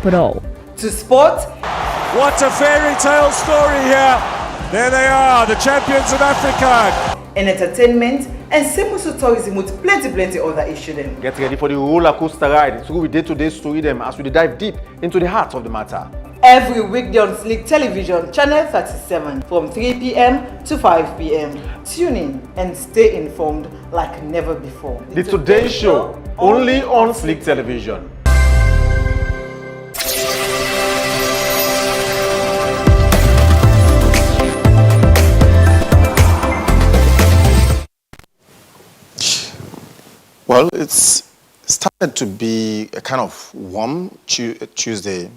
it all. To sport. What a fairy tale story here. There they are, the champions of Africa. And entertainment and simple tourism with plenty other issues. Get ready for the roller coaster ride. So we day-to-day story them as we dive deep into the heart of the matter. Every weekday on Slick Television, Channel 37 from 3 p.m. to 5 p.m. Tune in and stay informed like never before. The Today Show, only on Slick Television. Well, it's started to be a kind of warm Tuesday,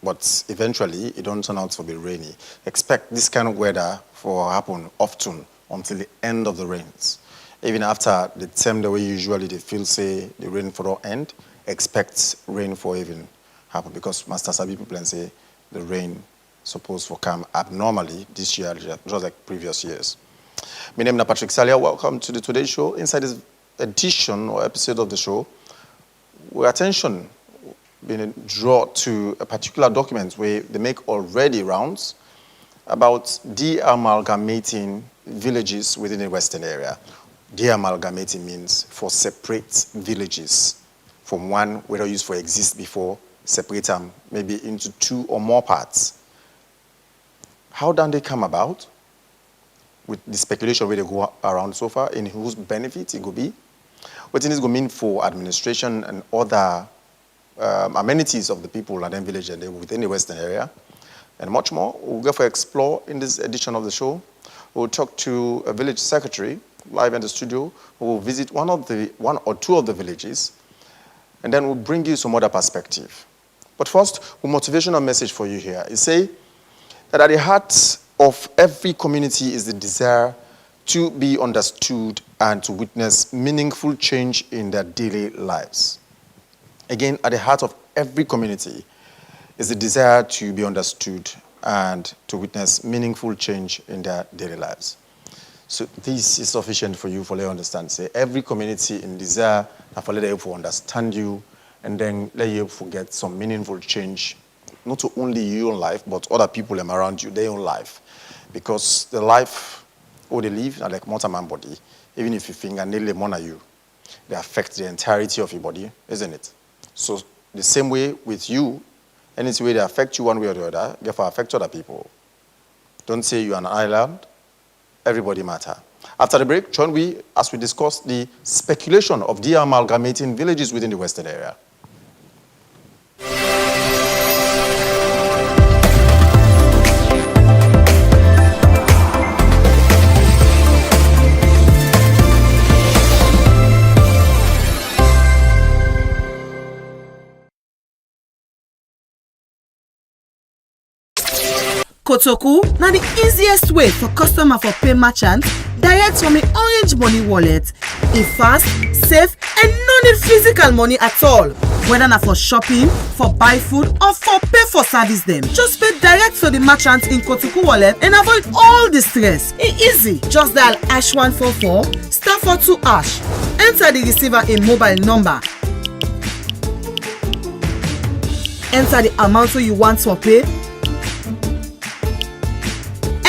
but eventually it don't turn out to be rainy. Expect this kind of weather for happen often until the end of the rains. Even after the time the way usually they feel say the rain for all end, expect rain for even happen because Master Sabi people say the rain supposed to come abnormally this year, just like previous years. My name is Patrick Salia. Welcome to the Today Show. Inside this edition or episode of the show, our attention being drawn to a particular document where they make already rounds about de-amalgamating villages within the Western area. De-amalgamating means for separate villages from one where they used for exist before, separate them maybe into two or more parts. How did they come about? With the speculation where they go around so far, in whose benefit it could be. What it is going to mean for administration and other amenities of the people in the village and within the Western area, and much more. We'll go for explore in this edition of the show. We'll talk to a village secretary live in the studio who will visit one or two of the villages, and then we'll bring you some other perspective. But first, a motivational message for you here is say that at the heart of every community is the desire to be understood and to witness meaningful change in their daily lives. Again, at the heart of every community is the desire to be understood and to witness meaningful change in their daily lives. So this is sufficient for you for you to understand. Say every community in desire for let you understand you and then let you get some meaningful change, not only your own life, but other people around you, their own life. Because the life or they live are like mortal man body. Even if you fingernail them on you, they affect the entirety of your body, isn't it? So the same way with you, any way they affect you one way or the other, therefore affect other people. Don't say you're an island. Everybody matter. After the break, join we as we discuss the speculation of de-amalgamating villages within the Western area. Kotoku, now the easiest way for customer for pay merchant direct from the Orange Money wallet. It's fast, safe, and no need physical money at all. Whether na for shopping, for buy food, or for pay for service them. Just pay direct to the merchant in Kotoku wallet and avoid all the stress. It's easy. Just dial #144 *42#. Enter the receiver a mobile number. Enter the amount you want to pay.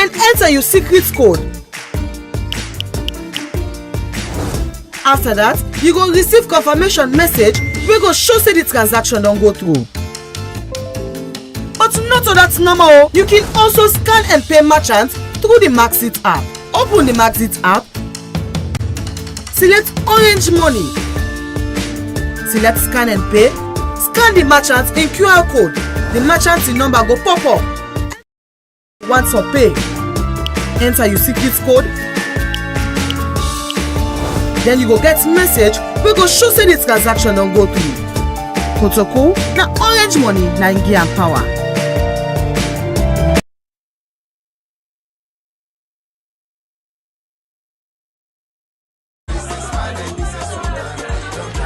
And enter your secret code. After that, you go receive confirmation message wey go show say the transaction don go through. But not to that normal, you can also scan and pay merchant through the Maxit app. Open the Maxit app, select Orange Money, select scan and pay, scan the merchant in QR code. The merchant number go pop up. Once for pay, enter your secret code. Then you go get message we go show say the transaction don go through. Kotoku na Orange Money na im give am power.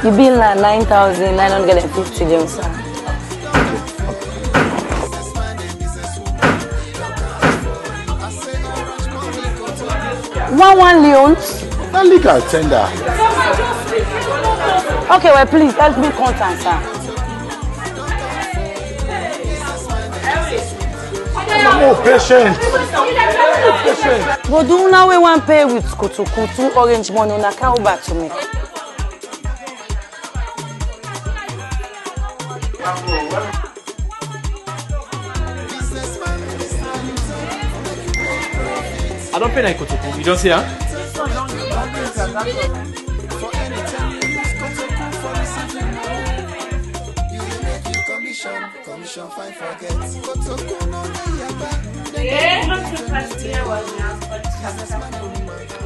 The bill na 9,950 Leon, sir. One Leons. That legal tender. Okay, well, please help me contact, sir. patient. But do now we want pay with Kotoku orange money on account back to me. I don't pay like Kotoku. You don't see her?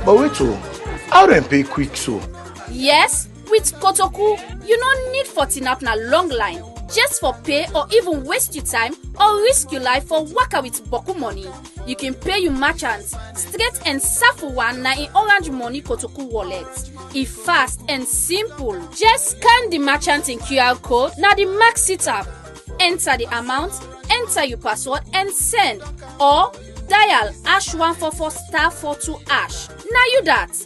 But wait, how them pay quick so? Yes, with Kotoku, you no need for tinap na long line. Just for pay or even waste your time or risk your life for waka with Boku money. You can pay your merchants straight and safu one na in Orange Money Kotoku wallet. It's fast and simple. Just scan the merchant in QR code na the max it up. Enter the amount, enter your password and send. Or dial #144*42#. Now you that.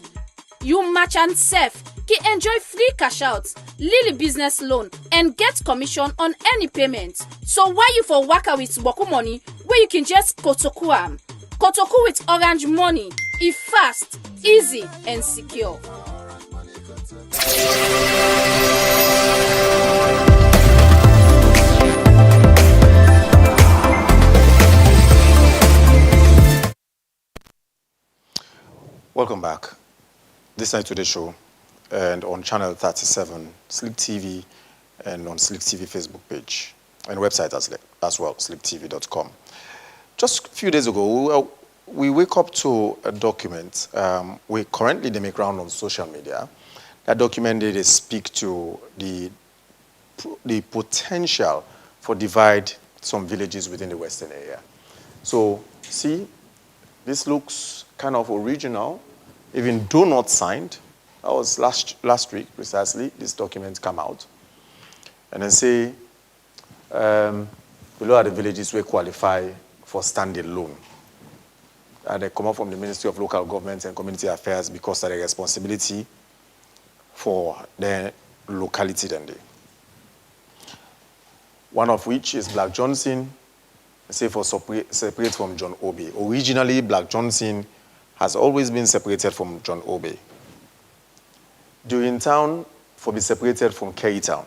You merchant safe. Can enjoy free cash outs, Lily business loan, and get commission on any payment. So why you for waka with Boku money where you can just Kotoku am? Kotoku with Orange Money. It's fast, easy, and secure. Welcome back. This night Today show, and on channel 37, Slick TV, and on Slick TV Facebook page, and website as well, slicktv.com. Just a few days ago, we wake up to a document. They make round on social media. That document, they speak to the potential for divide some villages within the Western area. So, see, this looks kind of original, even though not signed. That was last week, precisely, this document came out. And then say, below are the villages we qualify for standing loan. They come up from the Ministry of Local Government and Community Affairs because of the responsibility for their locality then they. One of which is Black Johnson, say for separate from John Obey. Originally, Black Johnson has always been separated from John Obey. During town, for be separated from Kerry Town.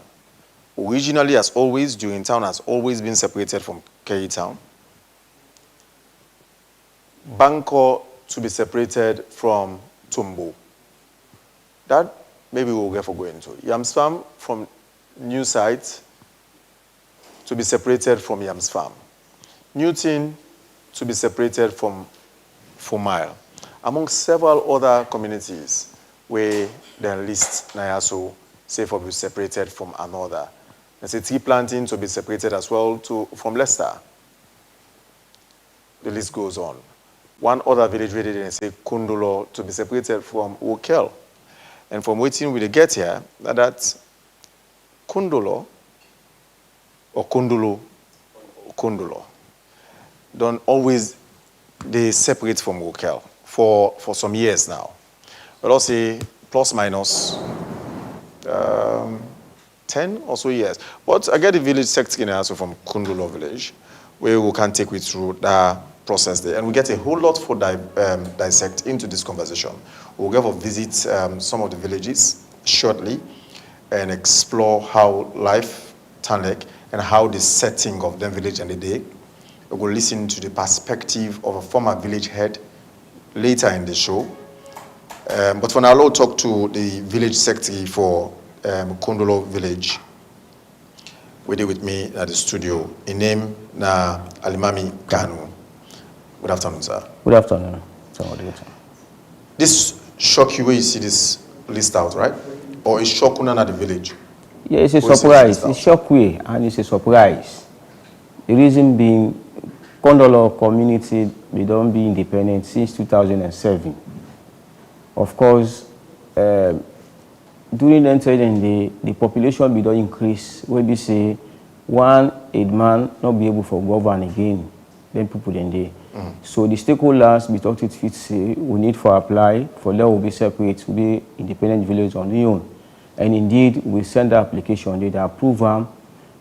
Originally, as always, during town has always been separated from Kerry Town. Bangor to be separated from Tumbo. That maybe we'll get for going to. Yams Farm from New Site to be separated from Yams Farm. Newton to be separated from 4 Mile. Among several other communities where the list Nayaso say for be separated from another. And say tea planting to be separated as well from Leicester. The list goes on. One other village where they say Kundolo to be separated from Okel. And from waiting we get here, that Kundolo or Kundulo don't always they separate from Okel for some years now. But I'll say plus minus 10 or so years. But I get the village secretary also from Kundulo village, where we can take you through that process there. And we get a whole lot for dissect into this conversation. We'll go for visit some of the villages shortly and explore how life Tanlek and how the setting of them village and the day. We will listen to the perspective of a former village head later in the show. But for now, I'll talk to the village secretary for Kundolo village. We're there with me at the studio. In name na Alimami Kanu. Good afternoon, sir. Good afternoon. This shock you when you see this list out, right? Or is shock at the village? Yeah, it's a surprise. It's shock way and it's a surprise. The reason being, Kondolo community, they don't be independent since 2007. Of course, during the time, the population will don't increase. When we say one aid man not be able to govern again, then people then they. So the stakeholders we talked it fit say we need for apply for there will be separate, will be independent village on their own. And indeed we send the application, they approve them,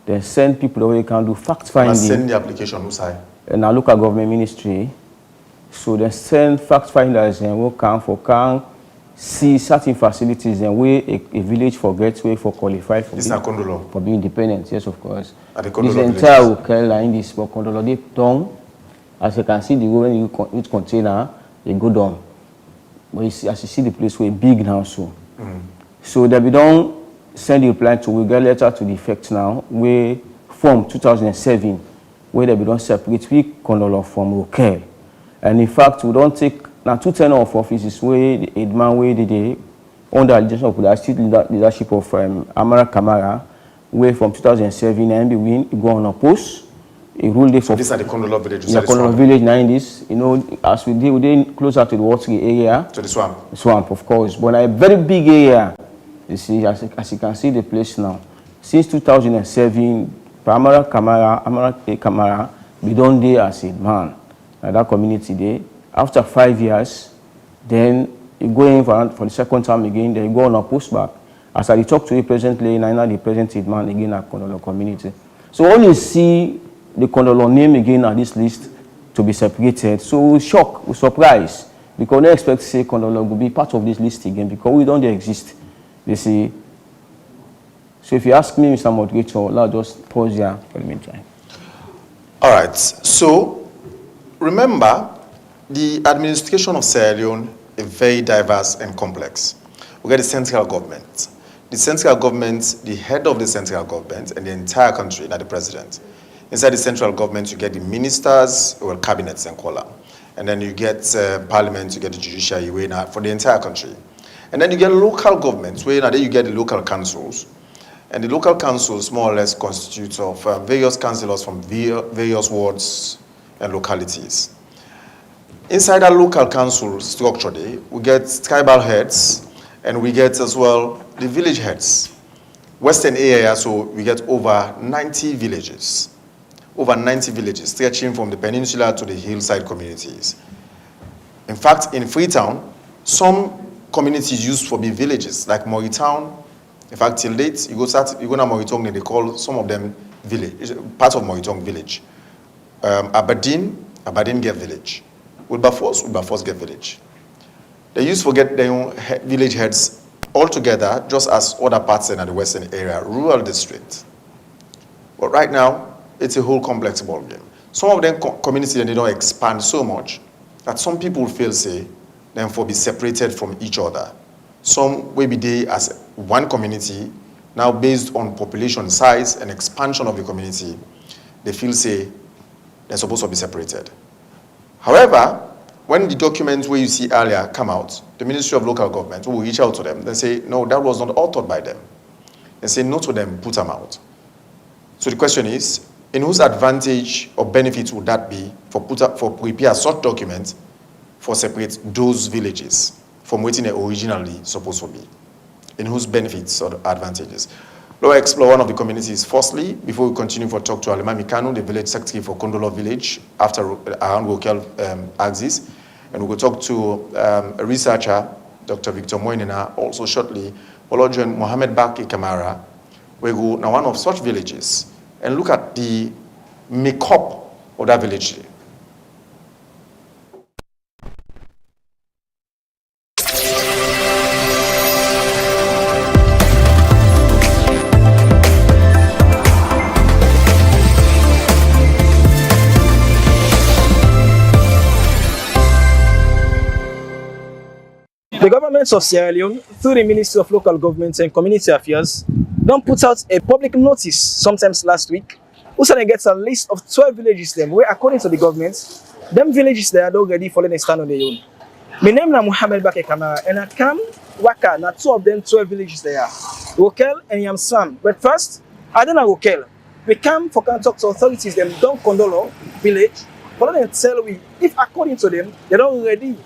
then send people that we can do fact finding. Send the application, who side? in our local government ministry. So they send fact finders and will come see certain facilities and where a village forgets where for qualify for being independent. Yes, of course. This entire Rokel line, this for Kondolo, they down. As you can see, the way you container, they go down. But as you see the place where big now, so they be done send a reply to we get letter to the effect now where from 2007 where they be done separate we Kondolo from Rokel. And in fact, we don't take now 2 tenure of offices where the Edman where they under the leadership of Amara Kamara, where from 2007 and be win go on a post. A rule day for these are the Kondolo village. Yeah, Kondolo village 90s. You know, as we did closer to the watery area. To the swamp. Swamp, of course. But a very big area. You see, as you can see the place now. Since 2007, Amara Kamara, we don't there as a man. That community there. After 5 years, then you go in for the second time again, then you go on a post back. As I talk to you presently, now the present man again at Kondolo community. So when you see the Kondolo name again on this list to be separated, so we shock, we surprise, because we don't expect to say Kondolo will be part of this list again because we don't exist. You see. So if you ask me, Mr. Moderator, I'll just pause here for the meantime. All right. So remember, the administration of Sierra Leone is very diverse and complex. We get the central government. The central government, the head of the central government, and the entire country, not the president. Inside the central government, you get the ministers, well, cabinets and column. And then you get parliament, you get the judiciary for the entire country. And then you get local governments, where then you get the local councils. And the local councils more or less constitute of various councillors from various wards and localities. Inside that local council structure, we get tribal heads, and we get as well the village heads. Western area, so we get over 90 villages. Over 90 villages, stretching from the peninsula to the hillside communities. In fact, in Freetown, some communities used for big villages, like Moritown. In fact, till date, you go to Moritown, they call some of them village, part of Moritown village. Aberdeen get village. Wilberforce get village. They used to get their own village heads altogether, just as other parts in the western area, rural district. But right now, it's a whole complex ballgame. Some of them communities, they don't expand so much that some people feel, say, them for be separated from each other. Some will be there as one community, now based on population size and expansion of the community, they feel, say, they're supposed to be separated. However, when the documents where you see earlier come out, the Ministry of Local Government will reach out to them. They say, no, that was not authored by them. They say no to them, put them out. So the question is, in whose advantage or benefit would that be for prepare such documents for separate those villages from what they originally supposed to be? In whose benefits or advantages? Let's explore one of the communities. Firstly, before we continue for talk to Alimami Kanu, the village secretary for Kondolo village, after around Rokel axis, and we will talk to a researcher, Dr. Victor Moinina, also shortly. We'll join Mohamed Baki Kamara. We go now one of such villages and look at the makeup of that village. The government of Sierra Leone, through the Ministry of Local Government and Community Affairs, don't put out a public notice sometimes last week. Usana gets a list of 12 villages them where, according to the government, them villages they are already fallen and stand on their own. My name is Mohamed Bake Kamara, and I come Waka, na 2 of them 12 villages they are, Rokel and Yamsam. But first, I don't know Rokel. We come for talk to authorities them don't Kondolo village, for them tell we if according to them they're not ready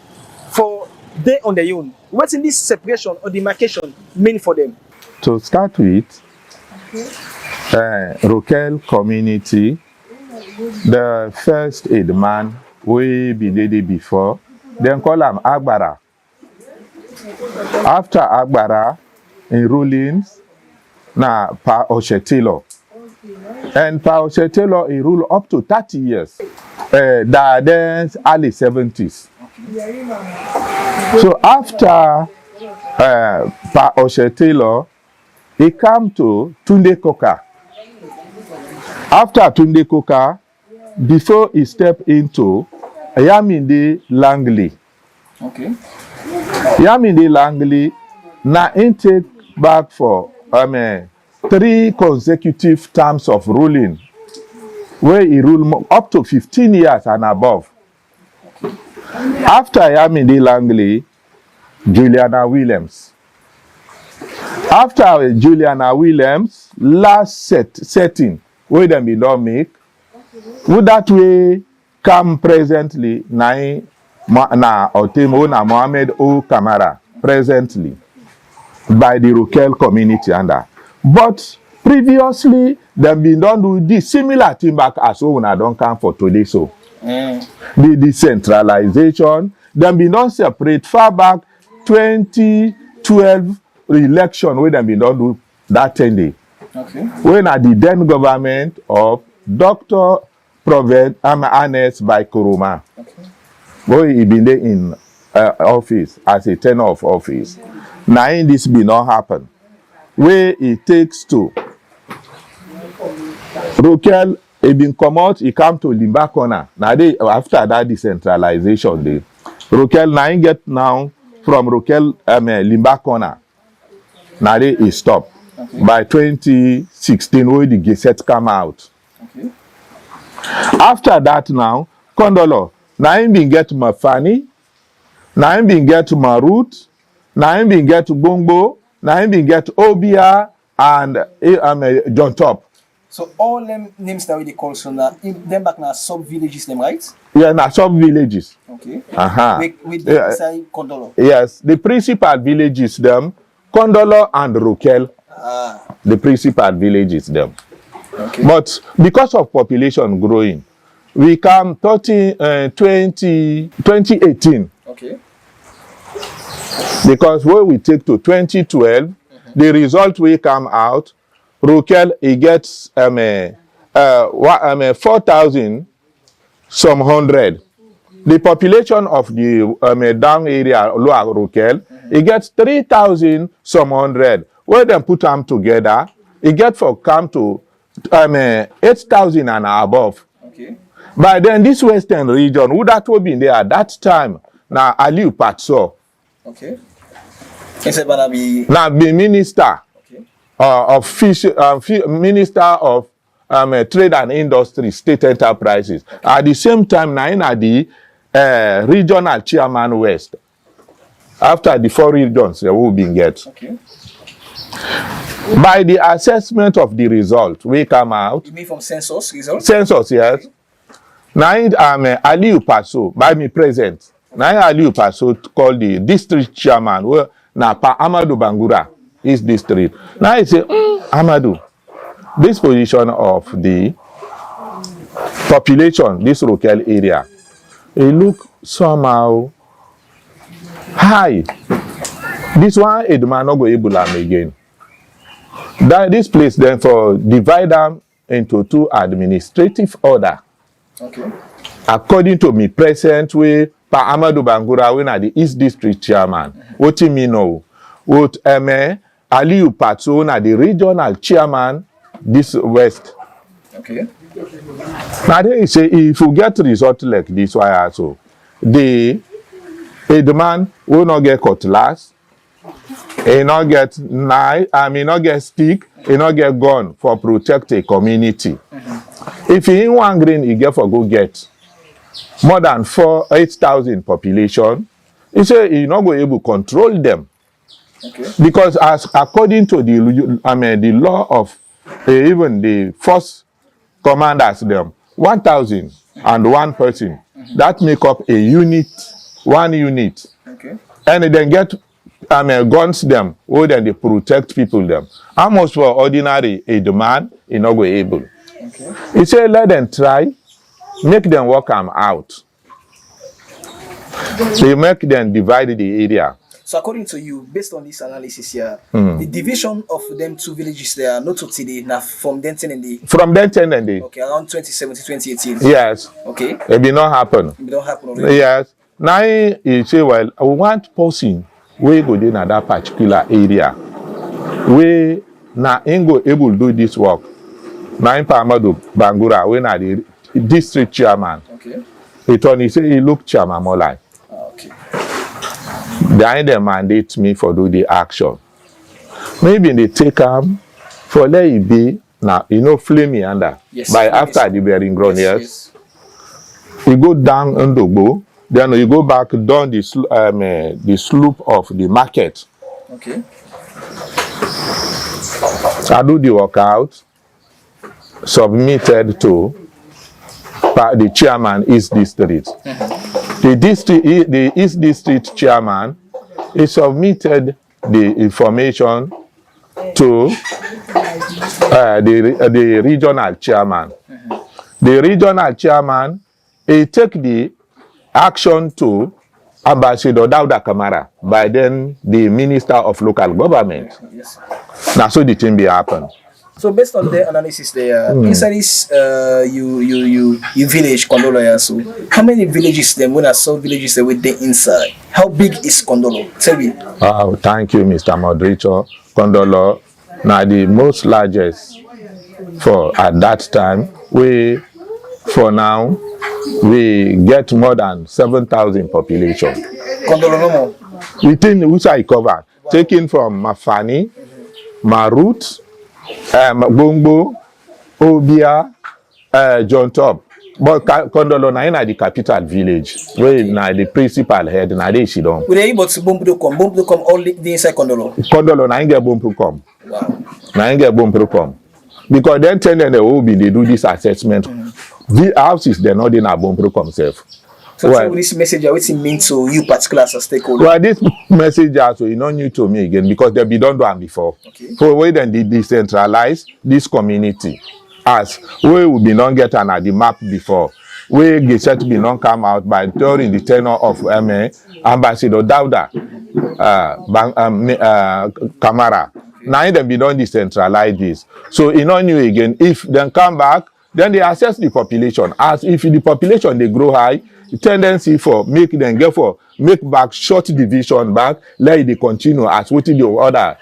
for they on their own. What's in this separation or demarcation mean for them? To start with, Rokel community, the first aid man we been there before, then call him Agbara. After Agbara, in rulings, na Pa Oshetilo. And Pa Oshiomhole, he ruled up to 30 years. Then early 70s. So after Pa Oshiomhole, he came to Tunde Koka. After Tunde Koka, before he stepped into Yaminde Langley. Okay. Yaminde Langley, now he take back for 3 consecutive terms of ruling, where he ruled up to 15 years and above. After Yaminde Langley, Juliana Williams. After Juliana Williams, last setting, where them be not make, would that way come presently na Otemo na Mohammed O. Kamara presently by the Rokel community under. But previously, them been done do this similar thing back as when I don't come for today. So the decentralization, them been done separate far back 2012 election where them been done do that 10 day. Okay. When at the then government of Dr. Provet Anes by Kuruma. Okay. Where he been there in office as a tenure of office. Now in this be not happen. Where it takes to Rokel, he been come out, he come to Limba Corner. Now they after that decentralization day. Rokel now get now from Rokel Limba Corner. Now they he stop. Okay. By 2016 where the Gazette come out. Okay. After that now, Kondolo, now him been get Mafani, now him been get Marut, now him been get Bongo, now him been get Obia and John Top. So all them names that we call so now, them back now sub-villages them, right? Yeah, now sub-villages. Okay. With the say Kondolo. Yes, the principal villages them, Kondolo and Rokel. The principal villages them. Okay. But because of population growing, we come 2018. Okay. Because when we take to 2012, the result will come out. Rokel, he gets 4,000 some hundred. The population of the down area, Lower Rokel, he gets 3,000 some hundred. Where them put them together, he get for come to 8,000 and above. Okay. But then this western region, who that would be there at that time? Now Aliu Patso. Okay. Now be minister of fish, minister of trade and industry, state enterprises. Okay. At the same time, now in the regional chairman west. After the 4 regions, they will be get. Okay. By the assessment of the result, we come out. You mean from census results? Census, yes. Now, Aliu Paso, by me present. Now, Aliu Paso called the district chairman, where now Pa Amadou Bangura is district. Now, he say, Amadou, this position of the population, this Rokel area, it look somehow high. This one, Edman not go able again. That this place then for divide them into 2 administrative order. Okay. According to me present way, Pa Amadou Bangura when at the East District Chairman. What you mean now? What Aliu Patso na the regional chairman this West. Okay. Now they say if you get result like this, why also the man will not get cutlass. He not get knife, not get stick, he not get gun for protect a community. If he in one green, he get for go get more than 8,000 population. He say he not go able to control them. Okay. Because as according to the law of even the first commanders them 1,001 person that make up a unit, 1 unit. Okay. And then get guns them, where then they protect people them. Almost for ordinary a demand, he not go able. Okay. He say let them try, make them work them out. They make them divide the area. So according to you, based on this analysis here, the division of them two villages there, not today, now from Denton and the From Denton and the okay, around 2017, 2018. yes. Okay. It will not happen. It don't happen already. Yes. Now you say, well, I want person we go in that particular area. We now go able to do this work. Now in Pamadu Bangura, we na the district chairman. Okay. It only say he look chairman more like. Okay. They mandate me for do the action. Maybe they take for let it be now, flame me under. Yes. By after the bearing ground, yes. Yes. You go down on the go, then you go back down the slope of the market. Okay. I do the workout, submitted to the chairman East District. The East District chairman he submitted the information to the regional chairman. The regional chairman he take the action to Ambassador Dauda Kamara, by then the Minister of Local Government. Yes. Now so the thing be happen. So based on the analysis there, inside this you village Kondolo, so how many villages them when I saw villages there with the inside? How big is Kondolo? Tell me. Oh, thank you, Mr. Moderator. Kondolo, now the most largest for at that time. For now, we get more than 7,000 population. Kondolo no more. Within which I cover, taken from Mafani, Marut, Gongbo, Obia, John Top. But Kondolo na the capital village, where na the principal head na dey Shidon. We dey able to Bombudo come all the inside Kondolo. Kondolo na get Bombu come. Wow. Na get Bombu come. Because then tell them they do this assessment. The houses they're not in a Bombu come self. So well, this message what it means to you particular as a stakeholder? Well, this message also is not new to me again because they've been done before. Okay. So we then decentralize this community as we will be not get an at the map before. We get set to be not come out by during the tenure of Ambassador Dauda Kamara. Now they be done decentralize this. So in on you again, if they come back, then they assess the population. As if the population they grow high, the tendency for make them get for make back short division back, let they continue as what the other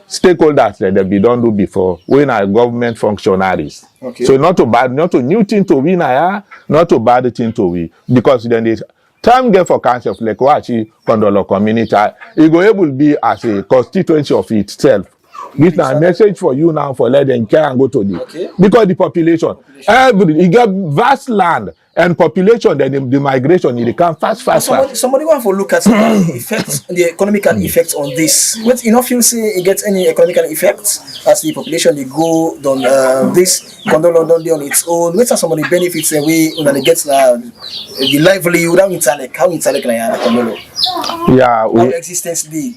stakeholders that they be done do before when are government functionaries. Okay. So not to bad, not to new thing to win, not to bad thing to win because then they time get for council like Wachi Kondolo community, it go able to be as a constituency of itself. This is a message for you now for let them care and go to the because the population. You get vast land and population, then the migration they come fast. Somebody want to look at the effects, the economical effects on this. What you know, feel say it gets any economical effects as the population they go on this Kondolo don't on its own. What are some of the benefits and we when they get the livelihood how Interlake na Kondolo? Yeah, how existence be.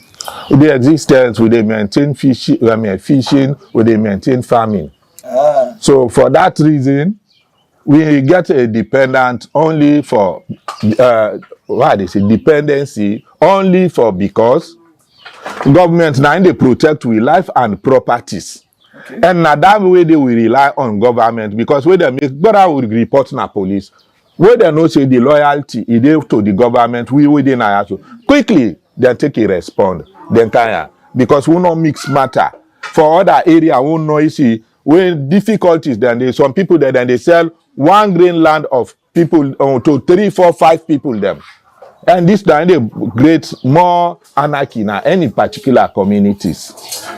The existence will they maintain fishing, will they maintain farming. So for that reason, we get a dependent only for dependency only for because government now they protect with life and properties. Okay. And now that way they will rely on government because when they make brother will report na police. When they know say the loyalty is to the government, we within our quickly then take a respond. Then because we no mix matter. For other area we noisy when difficulties then there's some people that then they sell 1 grain land of people to 3, 4, 5 people them. And this time they create more anarchy in any particular communities.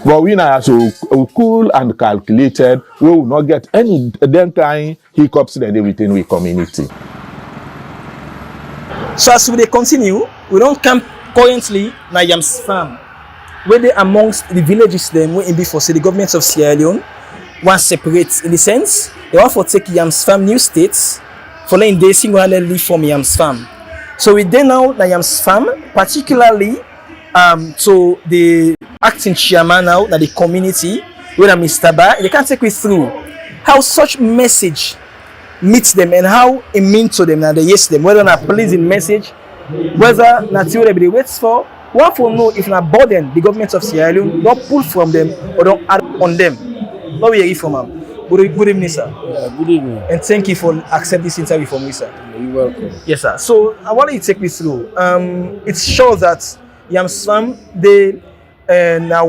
But we now so cool and calculated, we will not get any then kind hiccups within we community. So as we continue, we don't camp currently na Yams Farm, where they amongst the villages them where in before say the government of Sierra Leone want separate in the sense they want to take Yams Farm new states for letting they single-handedly form Yams Farm. So we then now na Yams Farm, particularly to the acting chairman now na the community where Mr. Ba, they can take me through how such message meets them and how it means to them and they yes them whether not pleasing message whether na till they wait for, one for know if na burden the government of Sierra Leone don't pull from them or don't add on them. What we hear from them. Good evening, sir. Yeah, good evening. And thank you for accepting this interview from me, sir. You're welcome. Yes, sir. So I want you to take me through. It shows that Yamswam, the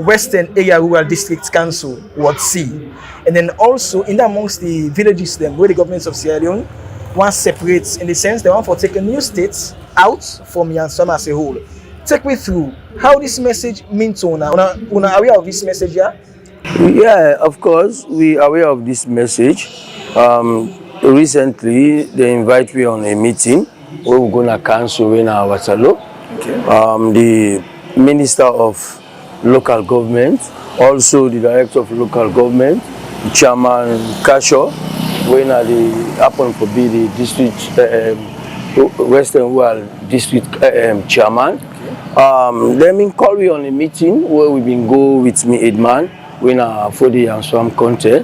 Western Area Rural District Council, Ward C, and then also in amongst the villages, them where the governments of Sierra Leone want separate in the sense they want to take a new state out from Yamswam as a whole. Take me through how this message means to una. Una aware of this message, yeah? Yeah, of course, we are aware of this message. Recently, they invite me on a meeting where we're going to cancel in our Wasalo. Okay. The Minister of Local Government, also the Director of Local Government, Chairman Kasho, when they happen to be the district, Western Rural District Chairman. They call me on a meeting where we been go with me, Edman, when for the Yamswam County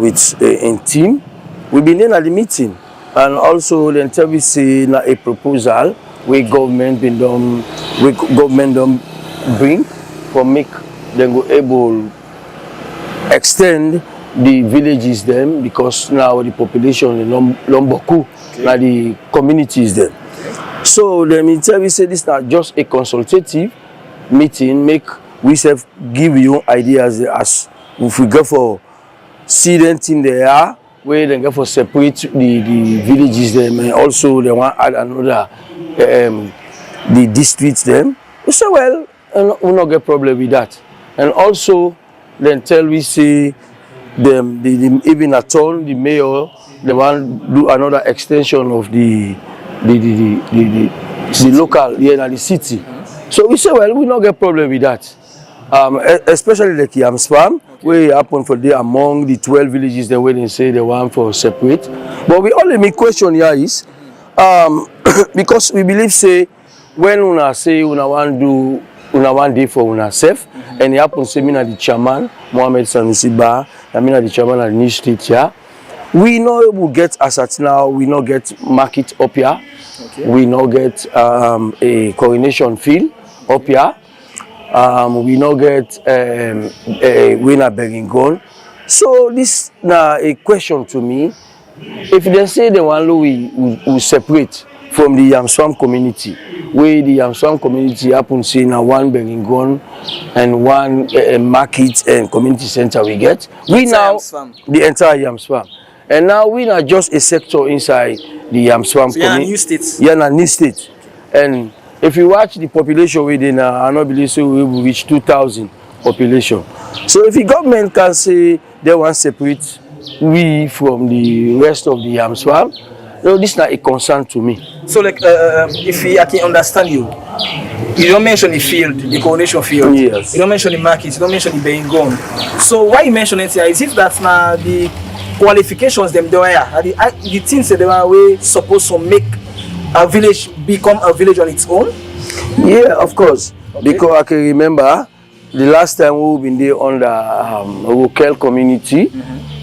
with a team. We've been in at the meeting, and also then tell me say a proposal where government don't bring for make them go able extend the villages them, because now the population in Lomboku, now the communities them. So then tell me say this is not just a consultative meeting, make we self give you ideas as if we go for see them in there where they go for separate the villages them, and also they want add another the districts them. We say well, we not get problem with that. And also then tell we say them even at all the mayor they want do another extension of the local here in the city. So we say well, we not get problem with that. Especially like Yamswam, where happen for the among the 12 villages they wait and say they want for separate. But we only make question here is because we believe say when una say una want do una one day for una self, and it happens to me na the chairman Mohammed Sanusi Ba, I mean the chairman of the new state here. We know we get as at now, we not get market up here. Okay. We not get a coronation field up here. We not get a winner begging gun. So this now a question to me. If they say they want we separate from the Yamswam community, where the Yamswam community happens to now one begging gun and one market and community center we get. We now the entire Yamswam. And now we are just a sector inside the Yamswam community. Yeah, new states. Yeah, new state. And if you watch the population within, I don't believe so we will reach 2,000 population. So if the government can say they want to separate we from the rest of the Yamswam, no, this is not a concern to me. So like, if I can understand you, you don't mention the field, the coronation field. Yes. You don't mention the market. You don't mention the being gone. So why you mention it here? Is it that now the qualifications them there are the things that they are supposed to make a village become a village on its own? Yeah, of course. Okay. Because I can remember the last time we've been there on the local community,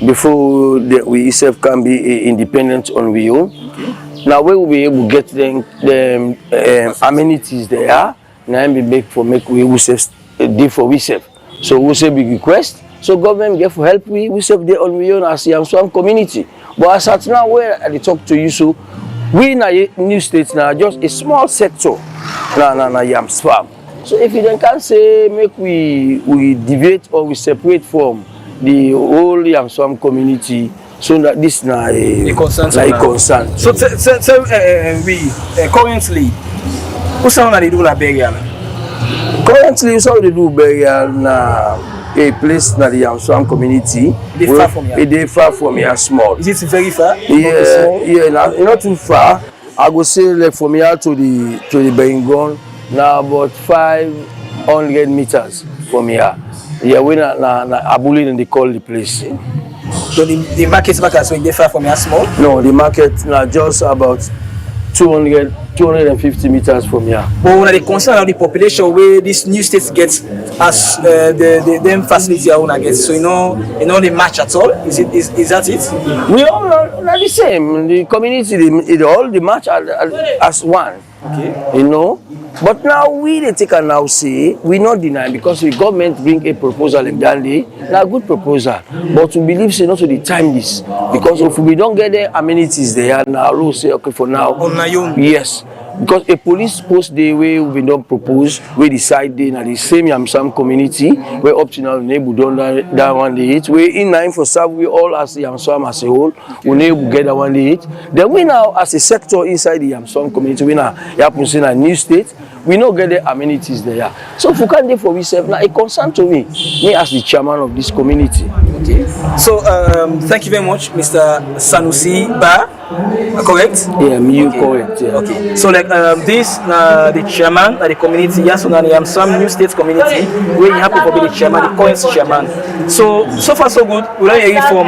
before we itself can be independent on we own. Okay. Now we will be able to get the amenities there. Now we make we will do for we self. So we say big request. So government get for help we self there on we own as Yamswam community. But as at now where I talk to you, so we in a new states now just a small sector na Yamswam. So if you then can say make we deviate or we separate from the whole Yamswam community, so that this na a concern. So we currently who's someone that they do la burial? Currently so they do burial na a place na the Yamswam community. They far from here. They far from here small. Is it very far? Yeah, not too far. I go say like from here to the Bengon now about 500 meters from here. Yeah, we na Abuli and they call the place. So the market so they far from here small? No, the market now just about 200 250 meters from here. But when they concern of the population where this new state gets as them facility I wanna get, so you know they match at all. Is that it? We all are the same. The community, all the match as one. Okay. You know. But now they take and now say we not deny because the government bring a proposal like that day, a good proposal. But we believe say not to the time this because if we don't get the amenities there now, we'll say okay for now. On my own. Yes. Because a police post day where we don't propose, we decide they na the same Yamsam community, where up to now we never done that one day it. We in line for serve we all as the Yamsam as a whole, we never get that one day it. Then we now as a sector inside the Yamsam community, we now happen to a new state, we not get the amenities there. So if we can't do for ourselves, now it concern to me as the chairman of this community. Okay. So thank you very much, Mr. Sanusi Ba. Correct? Yeah, you correct. Yeah. Okay. So like this, the chairman of the community, yes, I am some new state community. We're happy to be the chairman, the current chairman. So far so good. We learn hearing from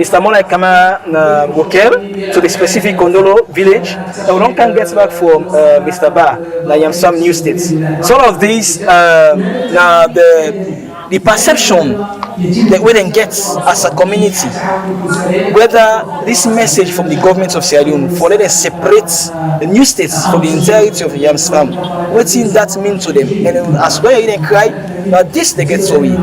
Mr. Molai Kama Wokel to the specific Kondolo village, and we don't can get back from Mr. Ba. I am some new states. So all of these, now the perception that we then get as a community, whether this message from the government of Sierra Leone for let them separate the new states from the entirety of the Yamsam, what does that mean to them? And as well you then cry, now this they get sorry.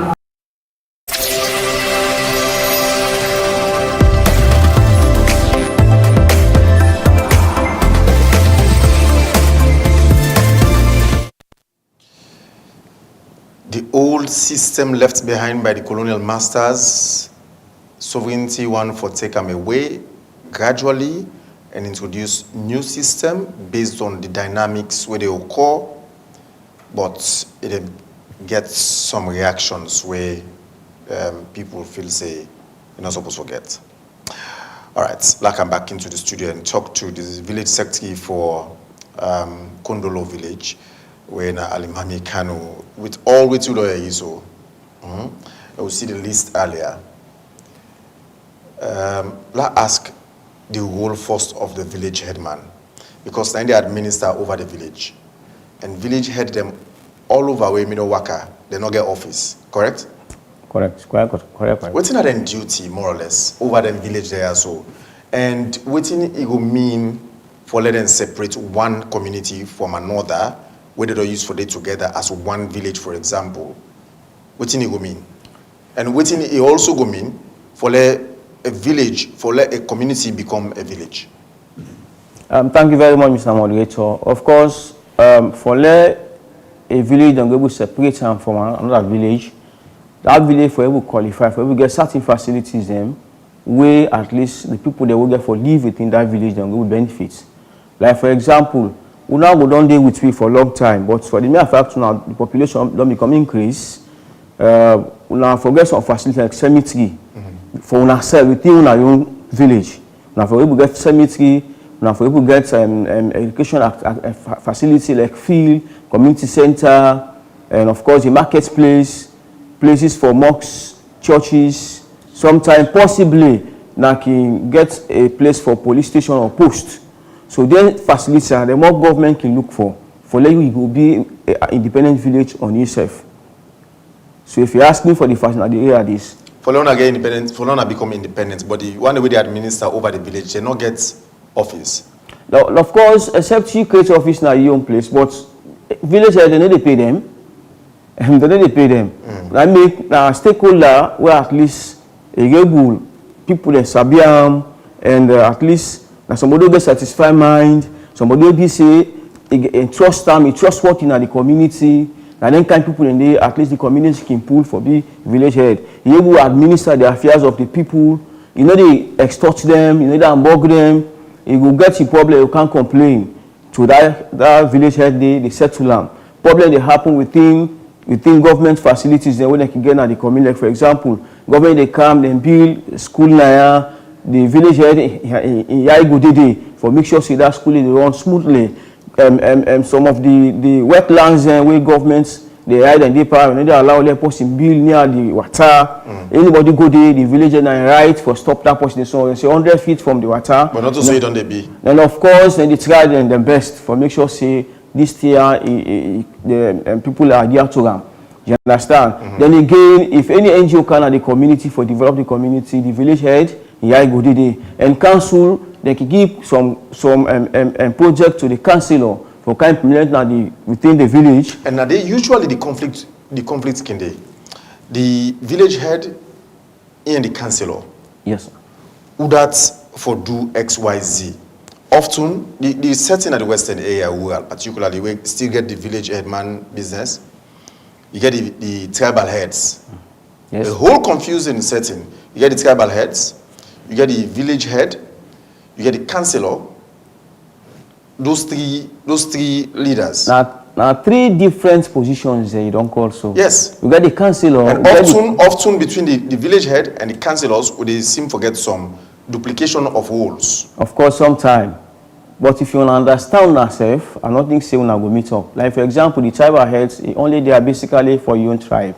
The old system left behind by the colonial masters, sovereignty one for take them away gradually and introduce new system based on the dynamics where they occur, but it gets some reactions where people feel say you're not supposed to get. All right, like I'm back into the studio and talk to the village secretary for Kondolo village, when Alimami Kanu, with all with you lawyer Iso, I will see the list earlier. Let's ask the role first of the village headman, because then they administer over the village, and village head them all over where Minowaka, they not get office, correct? Correct. What's in their duty more or less over the village there so, and what in it will mean for letting separate one community from another, where they don't use for them together as one village, for example. What in it go mean? And what in it also go mean for let a village, for let a community become a village? Thank you very much, Mr. Moderator. Of course, for let a village and go separate them from another village, that village for able qualify, for able get certain facilities them, where at least the people that will get for live within that village and go benefits. Like for example, we now go down there with me for a long time, but for the mere fact now the population don't become increase, we now forget some facilities like cemetery for ourselves within our own village. Now for able get cemetery, now for able get education facility like field, community center, and of course the marketplace, places for mosques, churches. Sometimes possibly now can get a place for police station or post. So then facilities are the more government can look for let you will be an independent village on yourself. So if you ask me for the facility, the area this. For Leona get independent, for Leona become independent, but the one way they administer over the village, they not get office. Now, of course, except you create office in your own place, but village they know they pay them. They know they pay them. I make stakeholder where at least a able people that sabiam and at least somebody will get satisfied mind, somebody will be say trust them, trustworthy in the community, and then kind people in there, at least the community can pull for the village head. He will administer the affairs of the people, you know they extort them, you know they unbug them, he will get the problem, you can't complain. To that village head they settle them. Problem they happen within government facilities then when they can get at the community. Like for example, government they come, they build school now. The village head in Yaigudede for make sure that school is run smoothly. Some of the wetlands where governments they hide and they power, and they allow their person build near the water. Anybody go there, the village and right for stop that person. So say 100 feet from the water. But not to say it on the be. And of course, then they try the best for make sure say this year the people are adhere to them. You understand? Then again, if any NGO can at the community for develop the community, the village head, yeah, go there, and council they can give some project to the councillor for kind implement within the village. And are they usually the conflict can they? The village head and the councillor. Yes. Who that for do XYZ. Often the setting at the western area, particularly we still get the village headman business. You get the tribal heads. Yes. The whole confusing setting. You get the tribal heads, you get the village head, you get the councillor. Those three leaders. Now 3 different positions you don't call so. Yes. You get the councillor. And often between the village head and the councillors, they seem to get some duplication of roles. Of course, sometime. But if you want to understand yourself, I don't think say when I go meet up. Like for example, the tribal heads, only they are basically for your own tribe.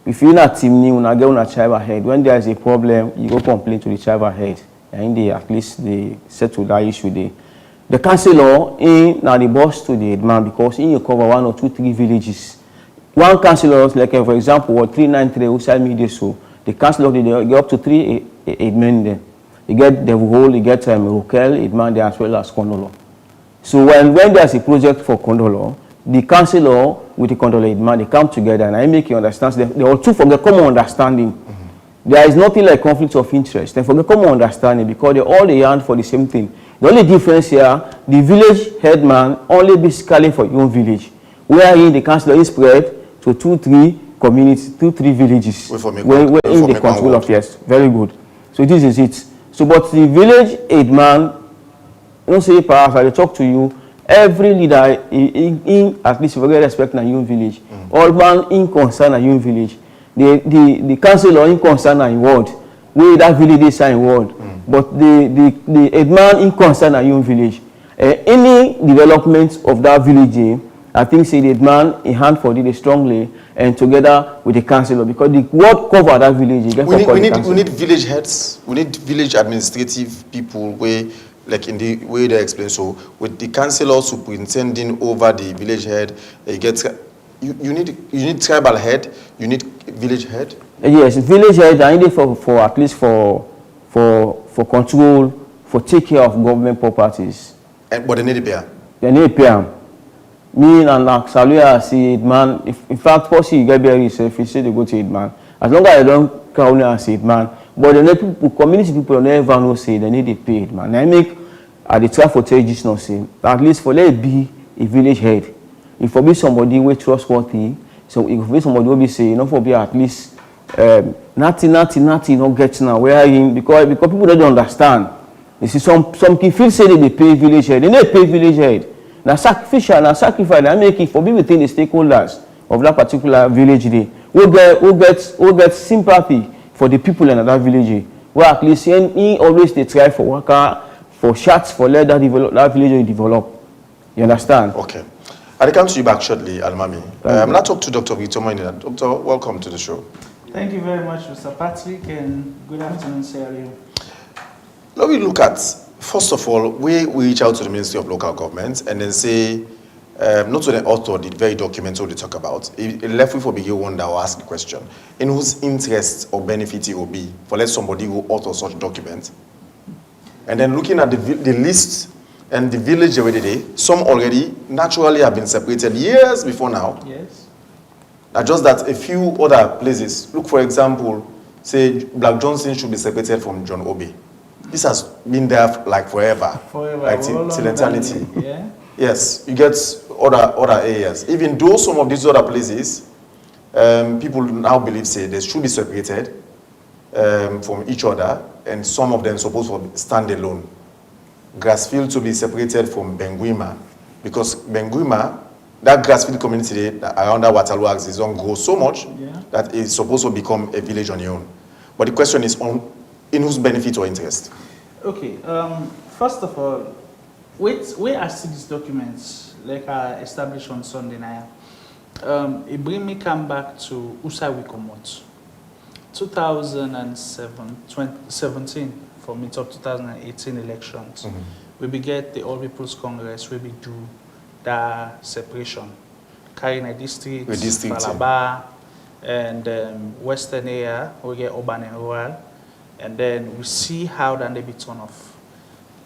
If you're not team when I get on a tribal head, when there is a problem, you go complain to the tribal head. And they at least they settle that issue there. The councillor in now the boss to the headman because in you cover 1 or 2, 3 villages. One councillor, like for example, what 393 outside media so the councillor they get up to 3 headmen there. You get Devil Hole, you get Rokel, headman there as well as Kondolo. So when there's a project for Kondolo, the councillor with the Kondolo headman they come together and I make you understand they all two forget common understanding. There is nothing like conflict of interest. They forget common understanding because they all they yarn for the same thing. The only difference here, the village headman only basically for your own village, wherein the councillor is spread to 2, 3 communities, 2, 3 villages. Where in the control of yes, very good. So this is it. So but the village headman, don't say perhaps I talk to you, every leader in at least very respect in your village. All man in concern in your village. The councillor in concern in ward. Where that village is in ward. But the headman in concern in your village. Any development of that village, I think say the headman in hand for it strongly and together with the councillor because the word cover that village. We need village heads. We need village administrative people where like in the way they explain. So with the councillor superintending over the village head, you need tribal head. You need village head. Yes, village head. I need it for at least for control, for take care of government properties. But they need a pair. They need a pair. Me and Saluya see it, man. In fact, possibly you get very yourself. You say they go to it, man. As long as I don't count and say it, man. But the people, community people never know say they need a paid, man. I make at the try for tell you not say at least for let it be a village head. If for be somebody we trustworthy, so if be somebody will be say, you know, for be at least nothing not get now where because people don't understand. You see some people feel say they pay village head. They don't pay village head. Now sacrificial, now sacrifice, I make it for be within the stakeholders of that particular village day. Who get sympathy for the people in that village. Where at least he always they try for worker, for shots, for let that village develop. You understand? Okay. I'll come to you back shortly, Almami. I'm going to talk to Dr. Victor Moinina. Doctor, welcome to the show. Thank you very much, Mr. Patrick, and good afternoon, Sierra. Let me look at, first of all, we reach out to the Ministry of Local Government and then say, not to the author, the very document they talk about, it left with a big one that will ask the question, in whose interest or benefit it will be for let somebody who author such document. And then looking at the list and the village already, some already naturally have been separated years before now. Yes. Just that a few other places, look for example, say Black Johnson should be separated from John Obi. This has been there like forever. Like till eternity. Yeah. Yes, you get other areas. Even though some of these other places, people now believe say they should be separated from each other, and some of them supposed to stand alone. Grassfield to be separated from Benguima, because Benguima, that Grassfield community around that Waterloo axis don't grow so much that it's supposed to become a village on your own. But the question is in whose benefit or interest? Okay, first of all, where I see these documents, like I established on Sunday night, it bring me come back to Usai Wikomot. 2017 for me top 2018 elections. We get the All People's Congress, we do the separation. Carina district, Malabar, and Western area, we get urban and rural. And then we see how then they be turned off.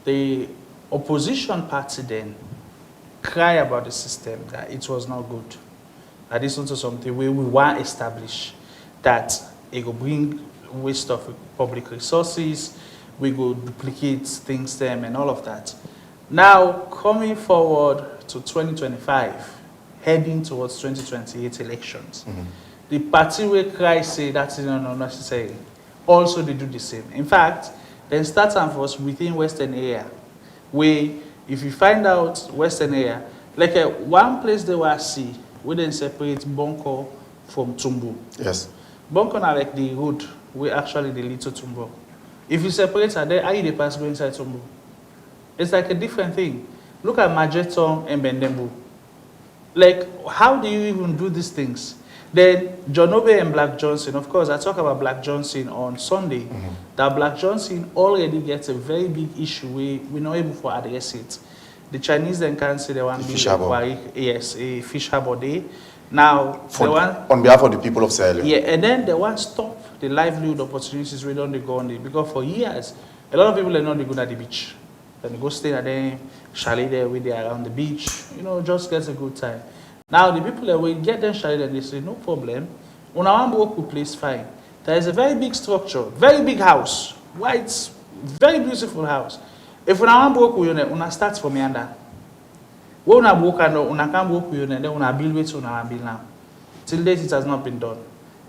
The opposition party then cry about the system, that it was not good. That is also something we want to establish, that it will bring waste of public resources, we go duplicate things them and all of that. Now, coming forward to 2025, heading towards 2028 elections, the party will cry say that is not necessary. Also, they do the same. In fact, then start and first within Western area, where if you find out Western area, like one place they will see, we then separate Bonko from Tumbu. Yes. Bonko are like the road, we actually the little Tumbu. If you separate her there, how you the pass go inside Tumbu? It's like a different thing. Look at Majeton and Bendembu. Like, how do you even do these things? Then John Obe and Black Johnson, of course, I talk about Black Johnson on Sunday. That Black Johnson already gets a very big issue. We're not able to address it. The Chinese then can say they want to be yes, a fish harbor day. Now, on behalf of the people of Sierra Leone. Yeah, and then they want to stop the livelihood opportunities we don't go on there. Because for years, a lot of people are not good at the beach. Then they go stay at the chalet there with they around the beach, you know, just gets a good time. Now, the people that will get them chalet and they say, no problem. On our work place, fine. There is a very big structure, very big house, white, very beautiful house. If we want to work with you, we start from yonder. When we work, we can work with you, then we build it, we build now. Till date, it has not been done.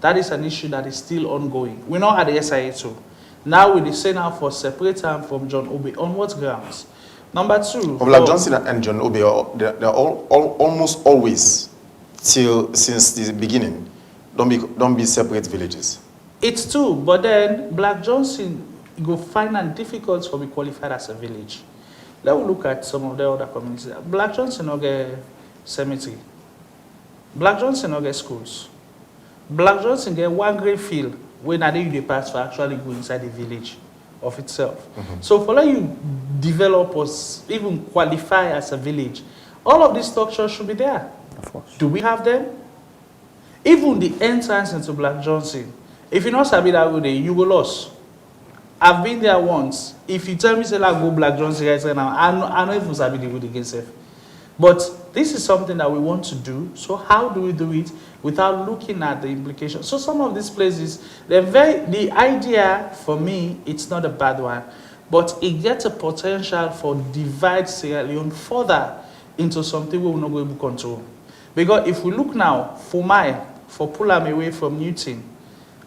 That is an issue that is still ongoing. We know at the SIA too. Now we say now for separate time from John Obe. On what grounds? Number two. Black Johnson and John Obe, they're almost always, since the beginning, don't be separate villages. It's true, but then Black Johnson go find it difficult to be qualified as a village. Let's look at some of the other communities. Black Johnson no get cemetery. Black Johnson no get schools. Black Johnson get one great field where now they pass for actually go inside the village of itself. So for let you develop or even qualify as a village, all of these structures should be there. Of course. Do we have them? Even the entrance into Black Johnson, if you not sabi that way, you go lost. I've been there once. If you tell me say like go Black Johnson right now, I know even sabi the road against it. But this is something that we want to do. So how do we do it without looking at the implications? So some of these places, the idea for me, it's not a bad one, but it gets a potential for divide Sierra Leone further into something we will not be able to control. Because if we look now, for pull them away from Newton,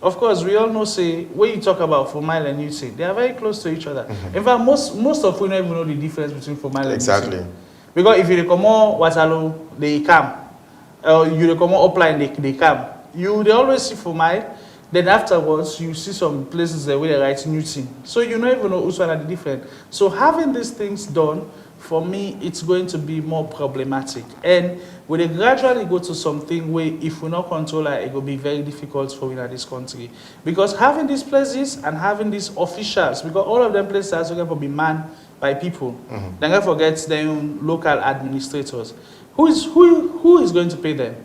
of course, we all know, say, when you talk about Fourmile and Newton, they are very close to each other. In fact, most of we don't even know the difference between Fourmile and Newton. Exactly. Because if you come on Waterloo, they come. You come on Upline, they come. They always see Fourmile. Then afterwards, you see some places where they write Newton. So you don't even know which one are the different. So having these things done, for me, it's going to be more problematic. And when they gradually go to something where if we not control it, it will be very difficult for in this country. Because having these places and having these officials, because all of them places are going to be manned by people. Then I forget their local administrators. Who is going to pay them?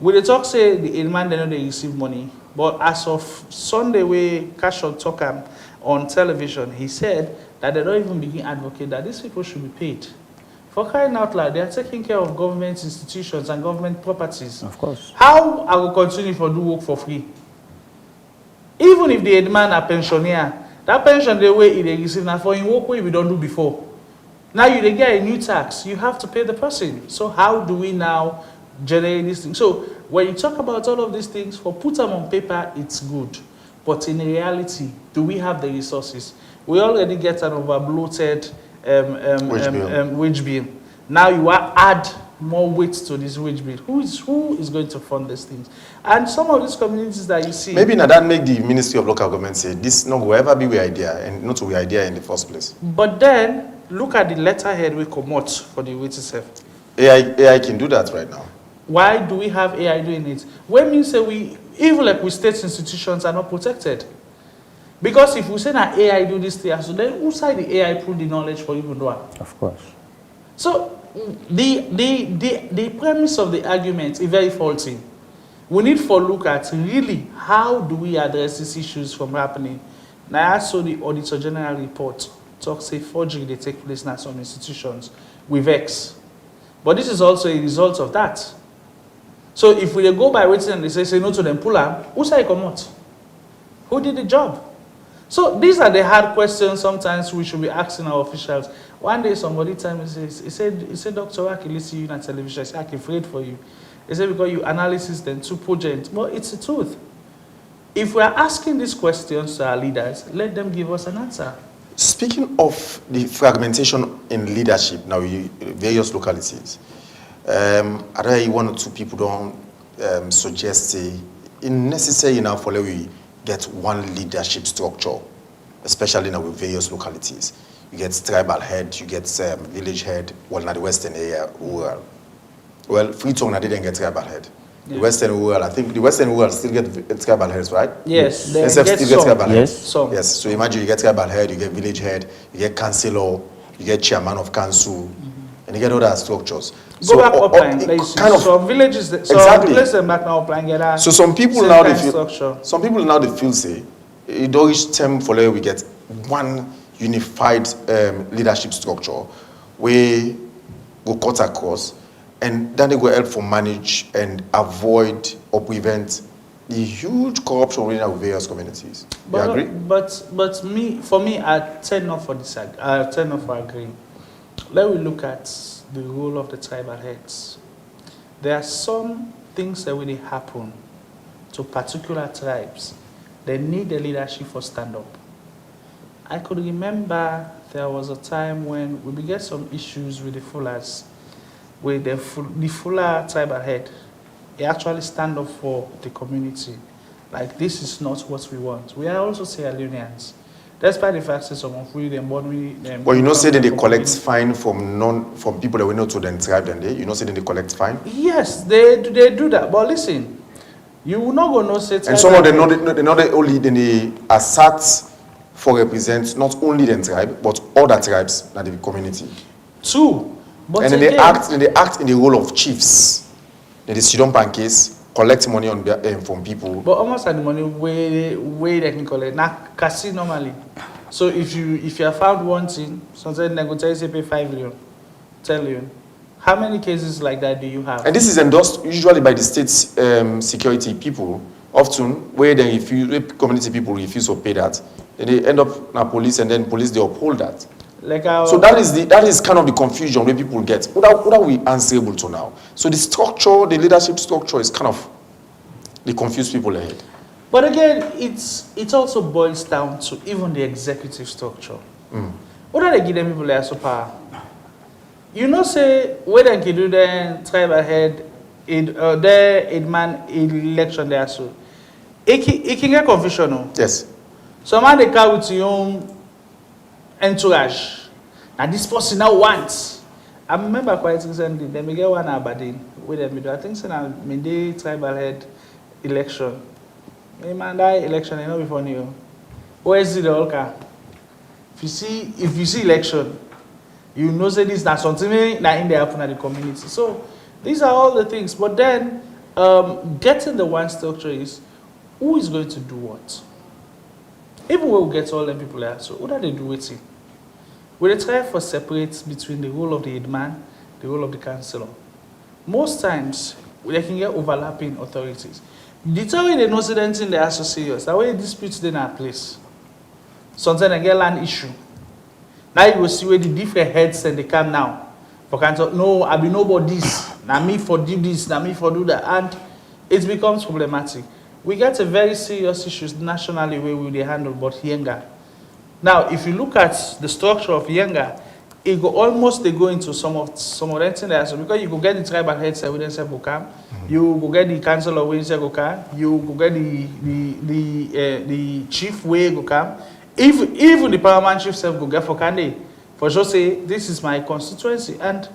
When they talk, say the man, they know they receive money. But as of Sunday, where Cashel talk on television, he said that they don't even begin advocate that these people should be paid. For crying out loud, they are taking care of government institutions and government properties. Of course. How I will continue to do work for free? Even if the man a pensioner, that pension the way they receive now for in work way we don't do before. Now you get a new tax, you have to pay the person. So how do we now generate this thing? So when you talk about all of these things, for put them on paper, it's good. But in reality, do we have the resources? We already get an over-bloated wage bill. Now you add more weight to this wage bill. Who is going to fund these things? And some of these communities that you see... Maybe now that make the Ministry of Local Government say, this no will ever be our idea, and not our idea in the first place. But then, look at the letterhead we come out for the wage itself. AI can do that right now. Why do we have AI doing it? When means say even like we state institutions are not protected. Because if we say that AI do this thing, so then who side the AI pull the knowledge for even do it? Of course. So the premise of the argument is very faulty. We need to look at really how do we address these issues from happening. Now I saw the Auditor General report talk say forgery they take place in some institutions with X. But this is also a result of that. So if we go by waiting and they say no to them pull up, who say come out? Who did the job? So these are the hard questions sometimes we should be asking our officials. One day somebody told me, he said, Dr. I can see you on television. I said, I can afraid for you. He said, because you analysis then too potent. Well, it's the truth. If we are asking these questions to our leaders, let them give us an answer. Speaking of the fragmentation in leadership now in various localities, are there one or two people don't suggest it's necessary now for we get one leadership structure, especially now with various localities? You get tribal head, you get village head, well, now the western area, rural. Well, Freetown, I didn't get tribal head. Yeah. The western rural, I think the western rural still get tribal heads, right? Yes. SF still get tribal head. Some. Yes. So imagine you get tribal head, you get village head, you get councillor, you get chairman of council, and you get other structures. Go back upline places. Kind of, so villages, exactly. Place them back now upline get that. So some people now they feel say it don't reach time for we get one unified leadership structure where go cut across, and then they go help for manage and avoid or prevent the huge corruption within various communities. You agree? But for me, I tend not for disagree. I tend not for agreeing. Let me look at the role of the tribal heads. There are some things that really happen to particular tribes. They need the leadership for stand up. I could remember there was a time when we began some issues with the Fullers, with the Fuller tribal head. He actually stand up for the community. Like, this is not what we want. We are also Sierra Leoneans. Despite the fact that some of them, well, you know, say that they collect fine from people that we know to the tribe, then you know, say that they collect fine. Yes, they do that. But listen, you will not go no say. And some of them not only they assert for represent not only the tribe but other tribes in the community. True, but and then they act in the role of chiefs. They sit on pancakes, collect money on from people. But almost at the money way they can collect. Now, casino normally. So if you are found wanting, sometimes they go tell you say pay 5 million, 10 million. How many cases like that do you have? And this is endorsed usually by the state's security people. Often, where community people refuse to pay that, they end up in police, and then police they uphold that. So that is kind of the confusion where people get. What are we answerable to now? So the structure, the leadership structure, is kind of they confuse people ahead. But again, it also boils down to even the executive structure. What are they giving people their power? You know, say where they can do the tribal head, their man election there so. It can get confusion, no? Yes. So man they come with your own entourage. And this person now wants. I remember quite recently, they may get one Aberdeen with them. I think so now Mende tribal head election. Man, that election ain't not before you. Where is the Olka? If you see election, you know say this not something that in there happen at the community. So these are all the things. But then getting the one structure is who is going to do what? Even when we get all them people there, so what are they doing with it? We try for separate between the role of the headman, the role of the councillor. Most times, they can get overlapping authorities. The time they know anything they are so serious, that way disputes in our place. Sometimes they get land issue. Now you will see where the different heads and they come now. For council, no, I be nobody this, now me for do this, now me for do that, and it becomes problematic. We get a very serious issues nationally where we handle about Yenga. Now, if you look at the structure of Yenga, it go almost they go into some of them things there. So because you go get the tribal heads that wouldn't say go come, you go get the councillor where say go come, you go get the chief where go come. Even the paramount chief self go get for Kande. For sure say this is my constituency, and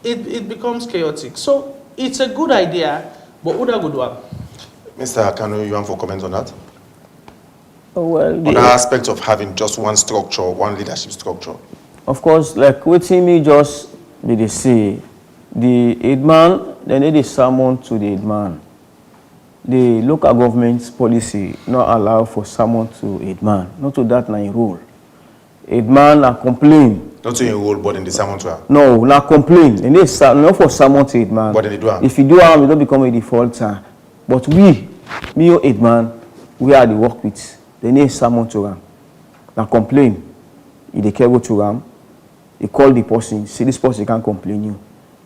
it becomes chaotic. So It's a good idea, but who that good one? Mr. Kanu, you want for comment on that? Well, on the aspect of having just one structure, one leadership structure. Of course, like waiting me just be the say, the headman, they need a summon to the headman. The local government's policy not allow for summon to headman. Not to that na rule. Headman na complain. Not to enroll, but in the summon to her. No, na complain. They need not for summon to headman. But they do harm. If you do harm, you don't become a defaulter. But me or headman, we are the work with. They need summon to him. Now complain. If they can go to him, he call the person. See, this person can't complain you.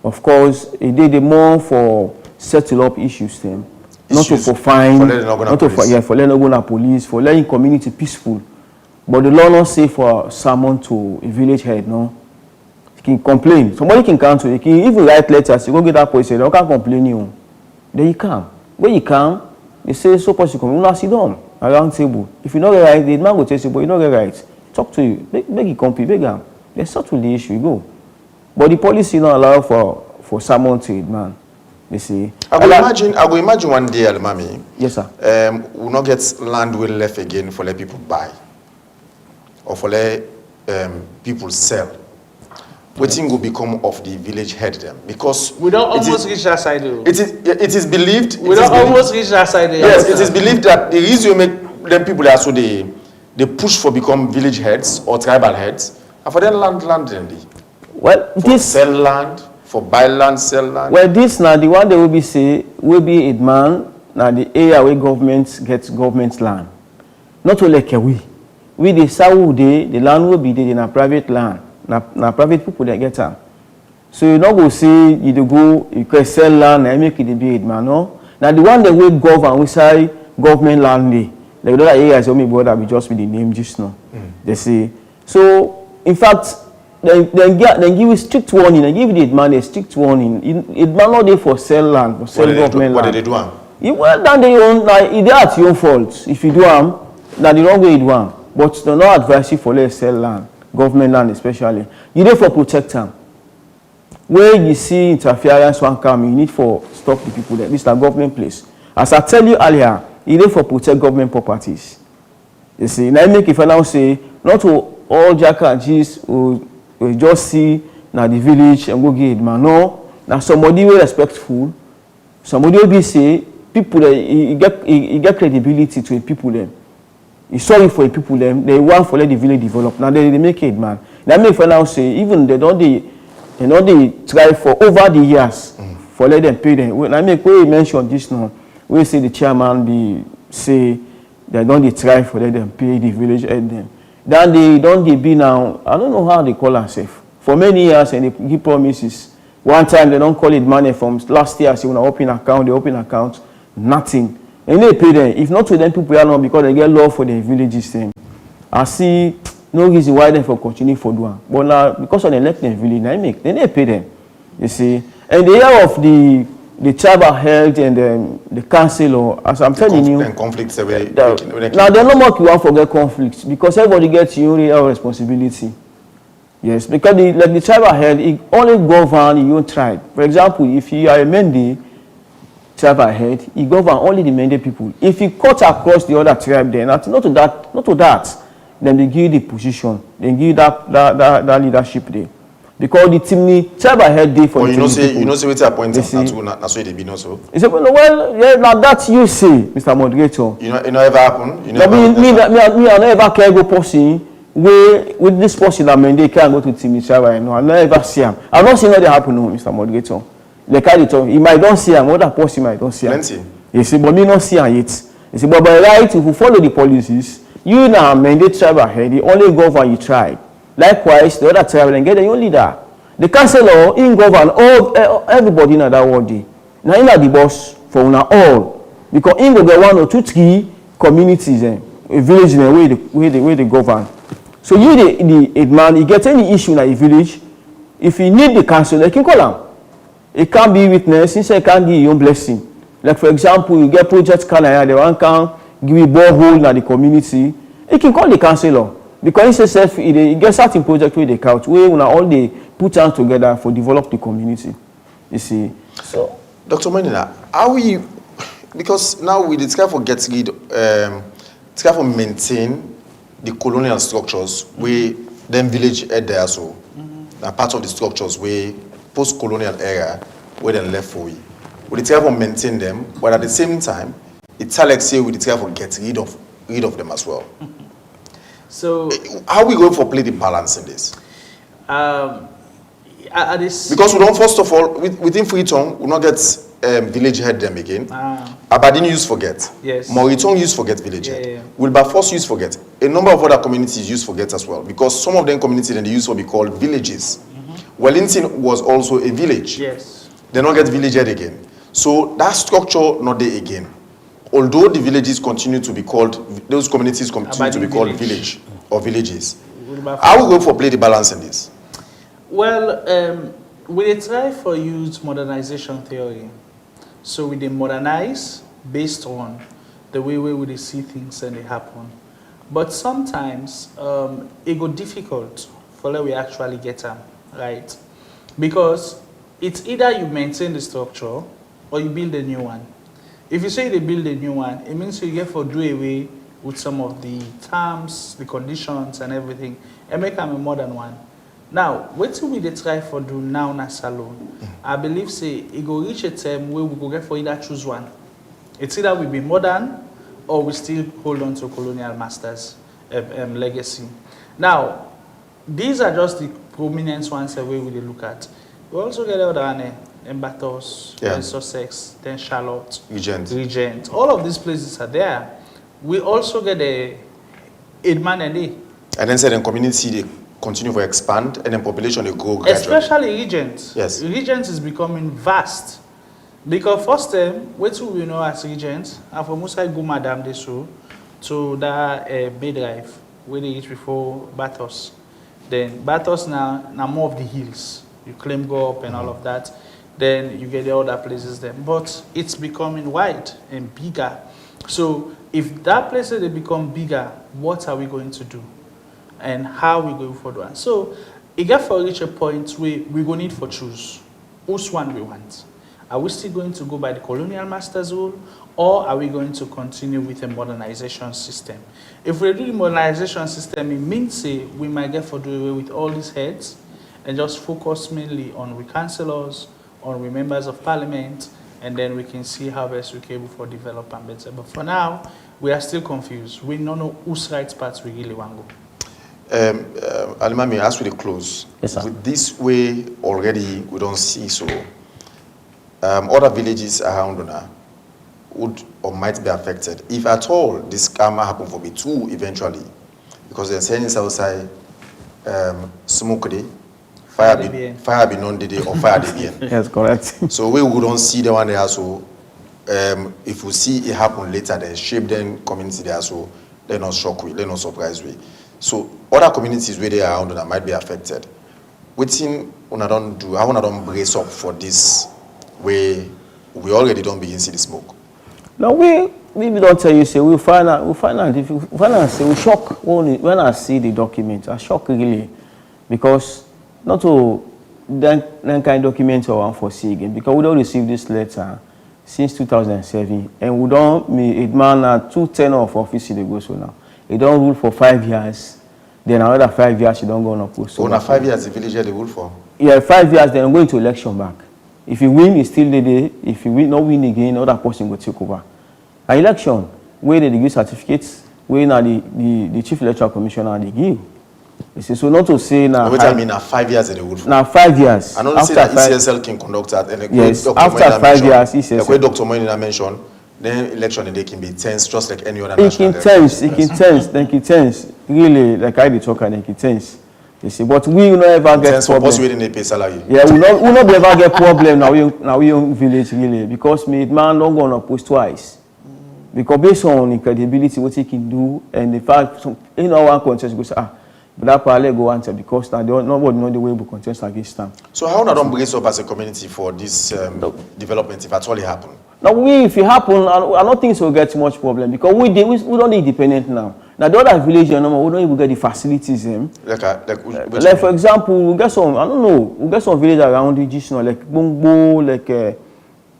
Of course, he did the more for settle up issues them. Not to for fine. For letting not go for letting not go to police. For letting community peaceful. But the law not say for summon to a village head. No. He can complain. Somebody can cancel. He can even write letters. You go get that person. They can't complain you. Then you come. When you come, they say so person come. You not sit down around table. If you not get right, the man will tell you, but you not get right. Talk to you. Make it compete. Beg him. They settle the issue. You go. But the policy not allow for someone to it, man. You see. I go imagine one day, Almami. Yes, sir. We'll not get land will left again for let people buy, or for let people sell. Waiting will become of the village head them because we don't almost reach that side. It is believed. We don't almost reach that side. Yes, it is believed that the reason you make them people there so they push for become village heads or tribal heads, and for them land them. Well, this sell land, for buy land, sell land. Well, this now the one they will be say will be it man now the area where government gets government land. Not only like we the South the land will be there in a private land. Na private people that get them. So you not go say you go you can sell land and make it a big man. No. Now the one that will govern we say government land day. Like the other areas only border we just with the name just now. They say so in fact they give you strict warning, they give the man a strict warning. It man not there for sell land, for sell government land. What did they do? Well done they own now it at your fault. If you do them, now the wrong way you do them. But they not advise you for let's sell land. Government land especially. You need for protect them. Where you see interference one come, you need for stop the people there. This is a government place. As I tell you earlier, you need for protect government properties. You see, now make if I now say not to all Jack and G's who just see now the village and go get man. No, now somebody will respectful. Somebody will be say people that you get credibility to the people them. It's sorry for the people them. They want for let the village develop. Now they make it, man. Now make for now say even they try for over the years for let them pay them. When I make we mention this now, we say the chairman be say they don't try for let them pay the village head them. Then they don't be now. I don't know how they call themselves. For many years and they give promises. One time they don't call it money from last year. Say when I open account, they open account, nothing. And they pay them. If not to them, people are not because they get love for their villages. Then I see no reason why they for continue for doing. But now because of the elect them village, they pay them. You see, and the year of the tribal health and the council, as I'm telling you, and conflicts now they're not more you want forget conflicts because everybody gets your responsibility. Yes, because the tribal head it only govern your own tribe. For example, if you are a Mende tribal head, he govern only the Mende people. If he cut across the other tribe, then not to that, then they give you the position, they give you that leadership there. Because the Timni tribal head day for the you know say what's appointed na so they be no so. He said, well, yeah, now that you say, Mr. Moderator. You know ever happen? You know me I never can go person where with this person that Mende can go to Timni tribal. No, I never see him. I've not seen that happen, no, Mr. Moderator. The candidate, he might don't see him, other person might don't see him. Plenty. You see, but me not see him yet. You see, but by right, if you follow the policies, you now mandate tribal head, the only govern you tribe. Likewise, the other tribe then get their own leader. The councillor, he govern all everybody in that world. Now in the boss for una all. Because he go get 1 or 2, 3 communities a village where they govern. So you the man, you get any issue in a village, if you need the councillor, you can call him. It can't be witness, he can't give you your own blessing. Like for example, you get project Canada, the one can give you borehole in the community. You can call the councillor because he says he gets certain project where they count, where all they put hands together for develop the community. You see. So Dr. Menina, are we, because now we try for get rid, try for maintain the colonial structures where them village head there so, are part of the structures where post-colonial era where they left for we. We try for maintain them, but at the same time, it's like say we try for get rid of them as well. So how are we going for play the balance in this? Because we don't, first of all, within Freetown, we not get village head them again. Aberdeen use forget. Yes. Moriton use forget village head. Wilberforce use forget. A number of other communities use forget as well. Because some of them communities and they use what we call villages. Wellington was also a village. Yes. They don't get village head again. So that structure not there again. Although the villages continue to be called, those communities continue to be called village or villages. How are we going for play the balance in this? Well, we try for use modernization theory. So we modernize based on the way we see things and they happen. But sometimes it go difficult for let we actually get them, right? Because it's either you maintain the structure or you build a new one. If you say they build a new one, it means you get for do away with some of the terms, the conditions and everything, and make them a modern one. Now, what will we try for do now na salon? I believe say it go reach a time where we go get for either choose one. It's either we be modern or we still hold on to colonial masters legacy. Now, these are just the prominent ones that we will look at. We also get the other one, Bathurst, then Sussex, then Charlotte, Regent. All of these places are there. We also get the Edman and A. And then say the community they continue to expand and then population they grow gradually. Especially Regent. Yes. Regent is becoming vast. Because first time, what we know as Regent, and from Musa go Madame Deso to that Bay Drive, where they reach before Bathurst. Then Bathurst now more of the hills. You claim go up and all of that. Then you get the other places there. But it's becoming wide and bigger. So if that place they become bigger, what are we going to do? And how we going forward? So it got for reach a point where we go need for choose which one we want. Are we still going to go by the colonial masters rule, or are we going to continue with a modernization system? If we do the modernization system, it means say we might get for do away with all these heads and just focus mainly on we councillors, on we members of parliament, and then we can see how best we can able for develop and better. But for now, we are still confused. We don't know whose right parts we really want to go. Alimami, as we close, with this way already we don't see so. Other villages around Dona would or might be affected. If at all this karma happen for me too eventually, because they're saying it's outside smoke day, fire be non-day or fire day again. Yes, correct. So we don't see the one there so if we see it happen later, then shape then community there so they're not shocked with, they're not surprised with. So other communities where they are around that might be affected. Waiting when I don't do, I want to don't brace up for this where we already don't begin to see the smoke. No, we don't tell you say we find out say we shock when I see the document. I shock really because not to then kind of document or one for see again because we don't receive this letter since 2007 and we don't it man 2 tenure of office they go so now. It don't rule for 5 years. Then another 5 years you don't go on a post. So now 5 years the villager they rule for? Yeah, 5 years then going to election back. If you win, it's still there. If you win, not win again, another person will take over. An election where they give certificates, where now the chief electoral commissioner they give. You see, so not to say now. What I mean, now 5 years they rule for. Now 5 years. I don't say that ECSL can conduct that. And yes, after 5 years, ECSL. Like what Dr. Moinina mentioned, then election and they can be tense just like any other national election. It can tense. Really, like I talk and it can tense. You see, but we will not ever get problem. Yeah, we not ever get problem now we young village really because me man don't go on post twice. Because based on the credibility what he can do and the fact in our contest go say but that probably go answer because now nobody know the way we contest against them. So how not brace up as a community for this development if at all it happen? Now if it happen, I don't think so get too much problem because we don't need independent now. Now the other village, we don't even get the facilities. Like for example, we get some, I don't know, we get some village around the region, like Bongbo, like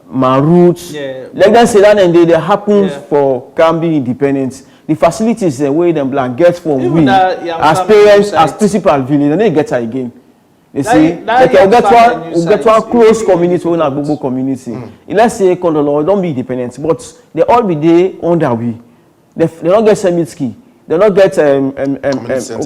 my roots. Yeah. Like them say that and they happen for Gambia independence. The facilities the way them black get from Even we that, yeah, as parents, as principal village, and they get her again. You see, like we'll get one close community, one Agbobo community. Let's say Kondolo don't be independent, but they all be there under we. They don't get Semitski, they don't get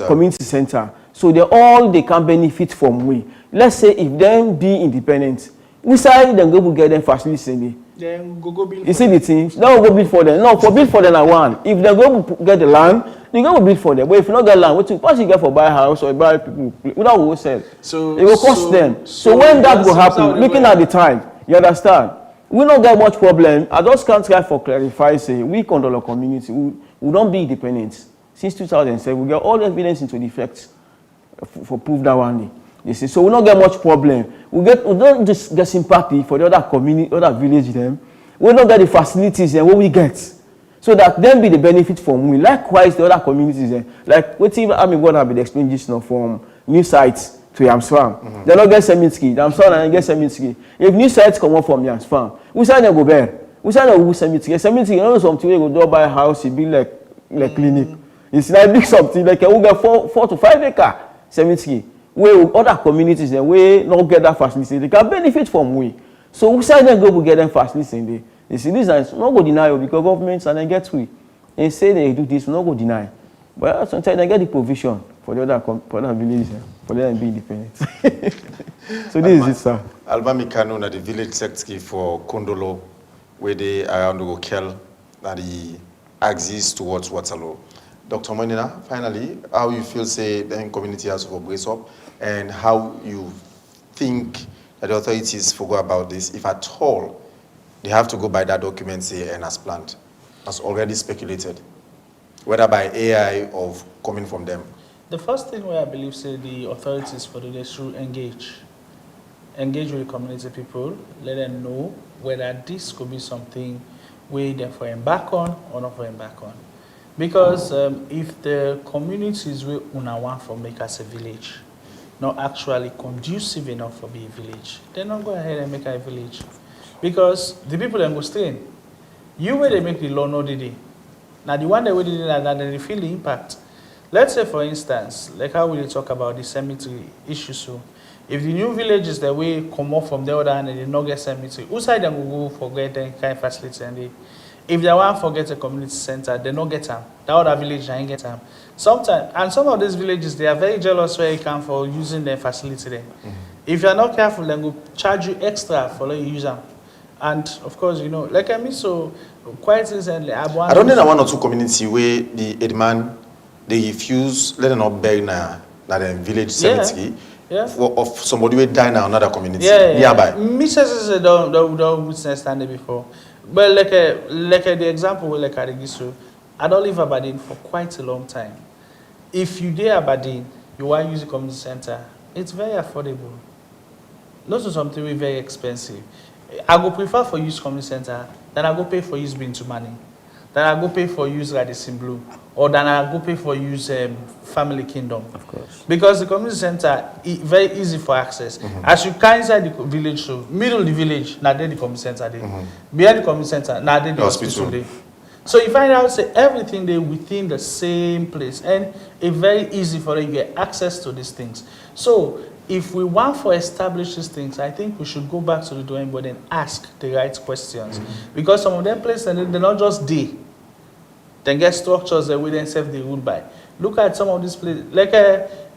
community center. So they can benefit from we. Let's say if them be independent, we say them go get them facilities in there. Then go build. You see the things? Now go build for them. No, for build for them I one. If they go get the land, they go build for them. But if you not get land, what you get for buy a house or buy people without wholesale? So it will cost them. So when that will happen, looking at the time, you understand? We don't get much problem. I just can't try for clarify. Say we control our community. We don't be independent since 2007. We get all the evidence into the effect for proof that one day. You see, so we don't get much problem. We don't just get sympathy for the other community, other village them. We don't get the facilities and what we get, so that then be the benefit from we. Likewise, the other communities them. Like what even what have been explained just now from new sites to Yams Farm. They don't get Semitski. Yams Farm and get Semitski. If new sites come up from Yams Farm, we say they go there. We say they go Semitski. Semitski, you know something we go do buy a house, it be like clinic. It's like big something like we get 4 to 5 acre Semitski. Where other communities and we not get that facility, they can benefit from we. So we say then go to get them facilities in there. You see, this is not go deny because governments and they get we. They say they do this, we not go deny. But sometimes they get the provision for the other villages for them to be independent. So this is it, sir. Albami Kanu na the village secretary for Kondolo, where they around go kill na the axis towards Waterloo. Dr. Monina, finally, how you feel say the community has to brace up, and how you think that the authorities forgot about this, if at all they have to go by that document, say, and as planned, as already speculated, whether by AI or coming from them? The first thing where I believe say the authorities for the day should engage with the community people, let them know whether this could be something we therefore embark on or not for embark on. Because if the communities we want for make us a village, not actually conducive enough for be a village, they not go ahead and make a village. Because the people then go stay. You where they make the law no did it. Now the one that we did that they feel the impact. Let's say for instance, like how we talk about the cemetery issue. So if the new villages that we come off from the other and they not get cemetery, who side them will go for get any kind of facility and they, if they want to forget a community center, they don't get them. That other village they ain't get them. Sometimes, and some of these villages, they are very jealous where you come for using their facility there. If you're not careful, then will charge you extra for letting you use them. And of course, you know, like I mean, so quite recently, I don't know one or two community where the headman they refuse, let them not bury na the village cemetery. Of somebody who died in another community nearby. Mrs. don't witness stand there before. But like the example like I give you, I don't live Aberdeen for quite a long time. If you dare Aberdeen, you want to use a community center, it's very affordable. Not something very expensive. I go prefer for use community center than I go pay for use Bintu money. Then I go pay for use Radisson Blue, or then I go pay for use Family Kingdom. Of course. Because the community center is very easy for access. As you come inside the village, so middle of the village, now there the community center there. Behind the community center, now there the hospital there. So you find out say everything there within the same place, and it's very easy for them to get access to these things. So if we want to establish these things, I think we should go back to the drawing board and ask the right questions. Because some of them places, they're not just there. They get structures that we then serve the rule by. Look at some of these places. Like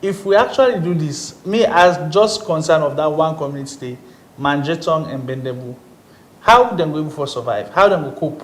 if we actually do this, me as just concerned of that one community, Manjetong and Bendebu, how them going to survive? How them will cope?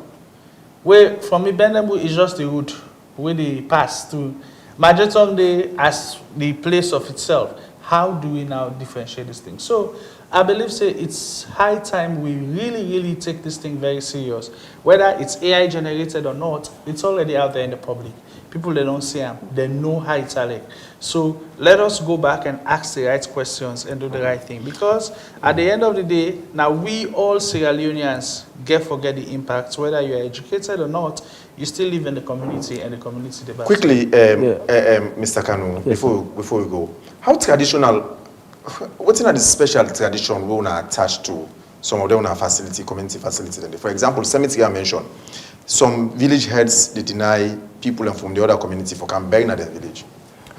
Where for me, Bendebu is just the route where they pass through. Manjetong they as the place of itself. How do we now differentiate this thing? So I believe say it's high time we really take this thing very serious. Whether it's AI generated or not, it's already out there in the public. People they don't see them, they know how it's like. So let us go back and ask the right questions and do the right thing. Because at the end of the day, now we all Sierra Leoneans forget the impacts, whether you are educated or not, you still live in the community and the community develops. Quickly, Mr. Kanu, before we go, how traditional, what's in the special tradition we want to attach to some of them are facility, community facility. For example, cemetery I mentioned, some village heads, they deny people from the other community for come bury in their village.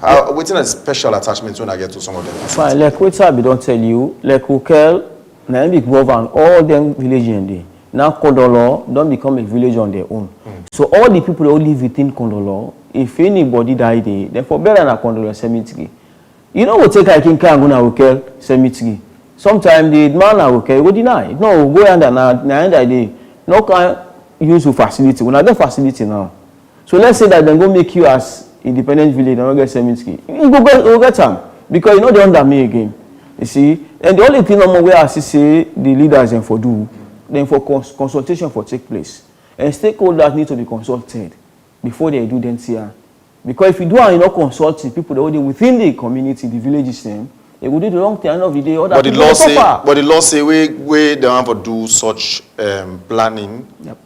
Waiting a special attachment when I get to some of them. Fine, like what I don't tell you, like Ukel, now big govern all them village in there. Now Kondolo don't become a village on their own. So all the people who live within Kondolo, if anybody die there, then for better than Kondolo cemetery. You know what take I can go na Ukel cemetery. Sometimes the man na Ukel go deny. No, go under na day. No can use your facility. We not get facility now. So let's say that they go make you as independent village and get cemetery. You go get them because you know they under me again. You see, and the only thing where I say the leaders and for do, then for consultation for take place, and stakeholders need to be consulted before they do them here. Because if you do not consult people that are within the community, the villages, them they will do the wrong thing. End of the day, but the law say we don't have to do such planning. Yep.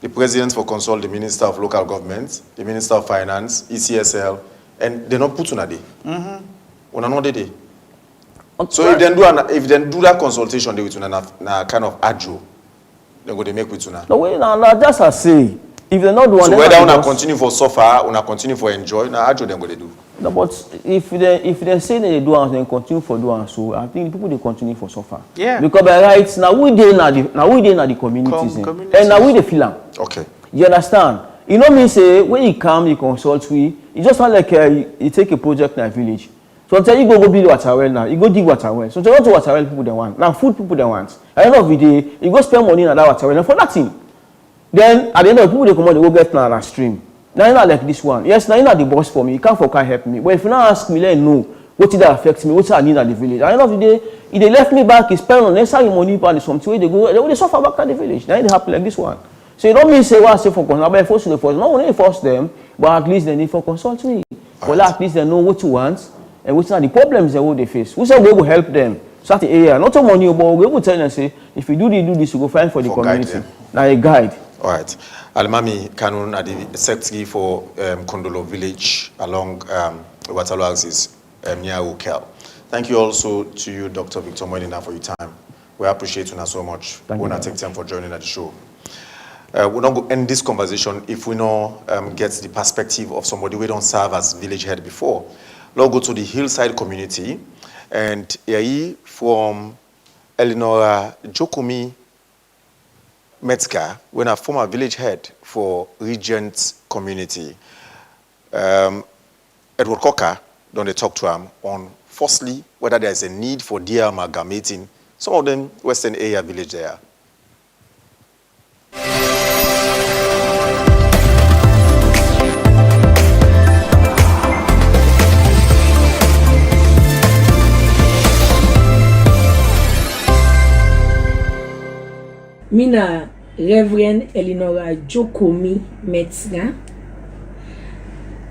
The president will consult the minister of local government, the minister of finance, ECSL, and they're not put on a day. On another day. So if they do that consultation, they will do a kind of agile. They're going to make with una. No way, now just as say, if they're not the one. So whether una continue for suffer, una continue for enjoy, now agile they're going to do. No, but if they say that they do and then continue for doing so, I think people they continue for suffer. Yeah. Because by rights now we dey na the communities, and now we dey feel am. Okay. You understand? You know me say when you come, you consult we. It's just not like you take a project in a village. Sometimes you go build water well now, you go dig water well. So what water well people they want. Now food people they want. At the end of the day, you go spend money on that water well and for nothing. Then at the end of the people they come on, they go get now a stream. Now you're not like this one. Yes, now you're not the boss for me. You can't help me. But if you not ask me, let me know what did that affect me, what I need at the village. At the end of the day, if they left me back, you spend unnecessary money on something where they go, they suffer back at the village. Now it happen like this one. So you don't mean say what I say for consult, but force the force. Not only force them, but at least they need for consult me. Well, at least they know what you want and what are the problems they face. We say we will help them. Certain area, not all money, but we will tell them say if you do this, you go find for the community. Now a guide. All right. Alimami Kanun at the secretary for Kondolo village along Waterloo axis near Ukel. Thank you also to you, Dr. Victor Moinina, for your time. We appreciate you so much. We want to take time for joining at the show. We're not going to end this conversation if we don't get the perspective of somebody we don't serve as village head before. Let's go to the hillside community and here from Eleonora Jokumi Metzger, when a former village head for Regent community. Edward Coker, don't they talk to him on firstly whether there is a need for de-amalgamating some of them Western area village there. Mina Reverend Eleonora Jokumi Metzger,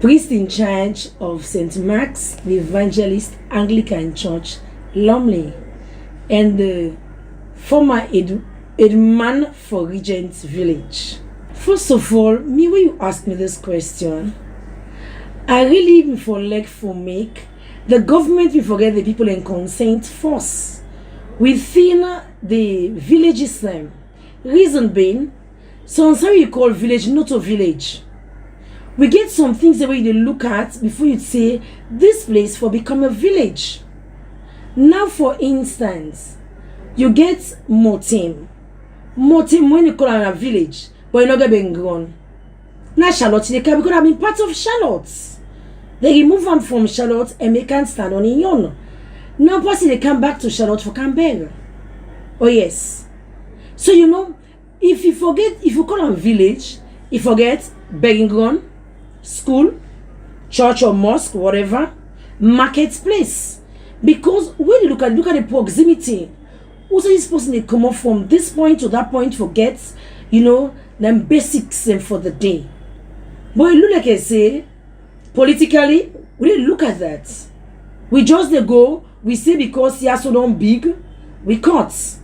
priest in charge of St. Mark's the Evangelist Anglican Church, Lumley, and the former Edman for Regent's Village. First of all, when you ask me this question, I really for make the government we forget the people in consent first within the villages them. Reason being, so you call village not a village. We get some things that you look at before you say this place for become a village. Now, for instance, you get Motim. Motim when you call it a village, but you're not being grown. Now Charlotte, they can because I've been part of Charlotte. They remove them from Charlotte and they can't stand on in yon. Now, possibly they come back to Charlotte for Canberra. Oh yes. So you know, if you call them village, you forget begging ground, school, church or mosque, whatever, marketplace. Because when you look at the proximity, also this person they come up from this point to that point, forget, you know, them basics for the day. But you look like I say, politically, we didn't look at that. We just go, we say because they are so damn big, we can't.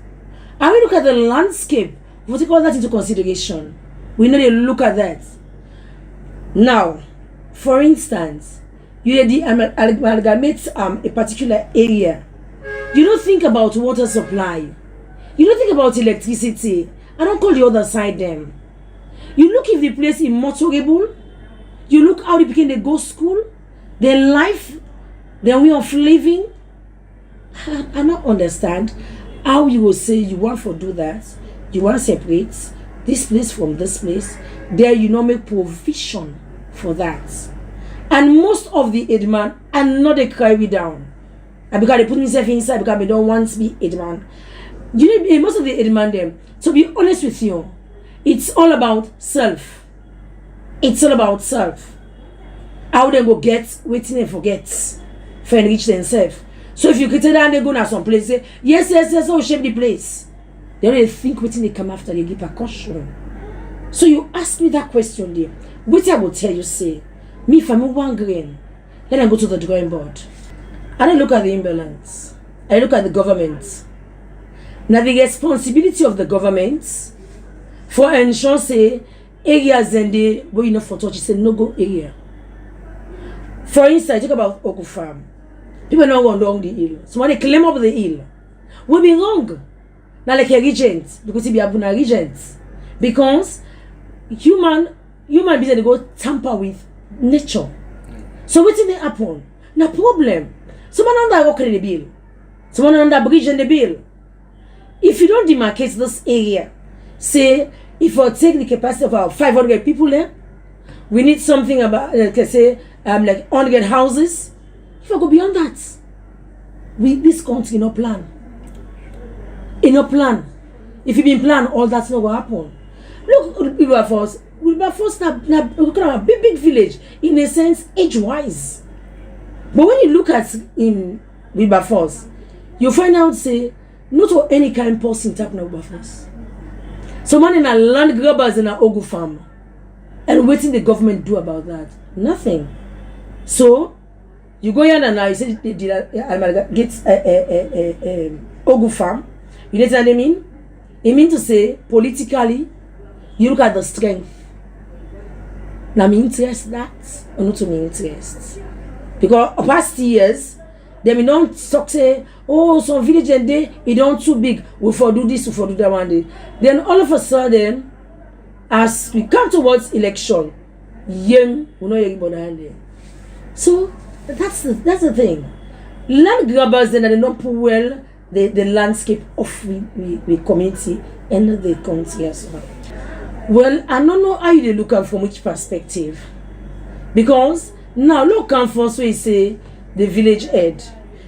And we look at the landscape, we take all that into consideration. We know they look at that. Now, for instance, you amalgamate a particular area. You don't think about water supply. You don't think about electricity. I don't call the other side them. You look if the place is motorable. You look how the people they go school, their life, their way of living. I don't understand how you will say you want to do that. You want to separate this place from this place. There you not make provision for that. And most of the Edman are not they carry down. And because they put themselves inside because they don't want to be Edman. You need most of the Edman them. To be honest with you, it's all about self. It's all about self. How they go get waiting and forget for enrich themselves. So if you get that and they go to some place, say, yes, oh shape the place. They don't think waiting they come after they give a caution. So you ask me that question there. What I will tell you, say, me if I'm one grain, then I go to the drawing board. I don't look at the imbalance. I look at the government. Now the responsibility of the government for ensure say areas and they where you know for touch, it's a no-go area. For instance, talk about Ogu Farm. People don't go down the hill. Somebody climb up the hill. Will be wrong. Now like a regent, because it be a regent. Because human beings they go tamper with nature. So what did they happen? No problem. Someone under rock in the bill. Someone under bridge in the bill. If you don't demarcate this area, say if I take the capacity of our 500 people there, we need something about say like 100 houses. If I go beyond that, this country in our plan. In our plan. If you been planned, all that's not gonna happen. Look, Wilberforce a big village in a sense age-wise. But when you look at in Wilberforce, you find out say not for any kind of person tap na Wilberforce. Someone in a land grabbers in a Ogu farm. And waiting the government do about that? Nothing. So you go here and now you say get Ogu farm. You know what I mean? It means to say politically you look at the strength. Now me interest that or not to me interest. Because past years they may not talk say, oh, some village and day it don't too big. We for do this, we for do that one day. Then all of a sudden, as we come towards election, young we know everybody. So that's the thing. Land grabbers then they don't put well the landscape of the community and the country as well. Well, I don't know how you look at from which perspective. Because now look at first we say the village head.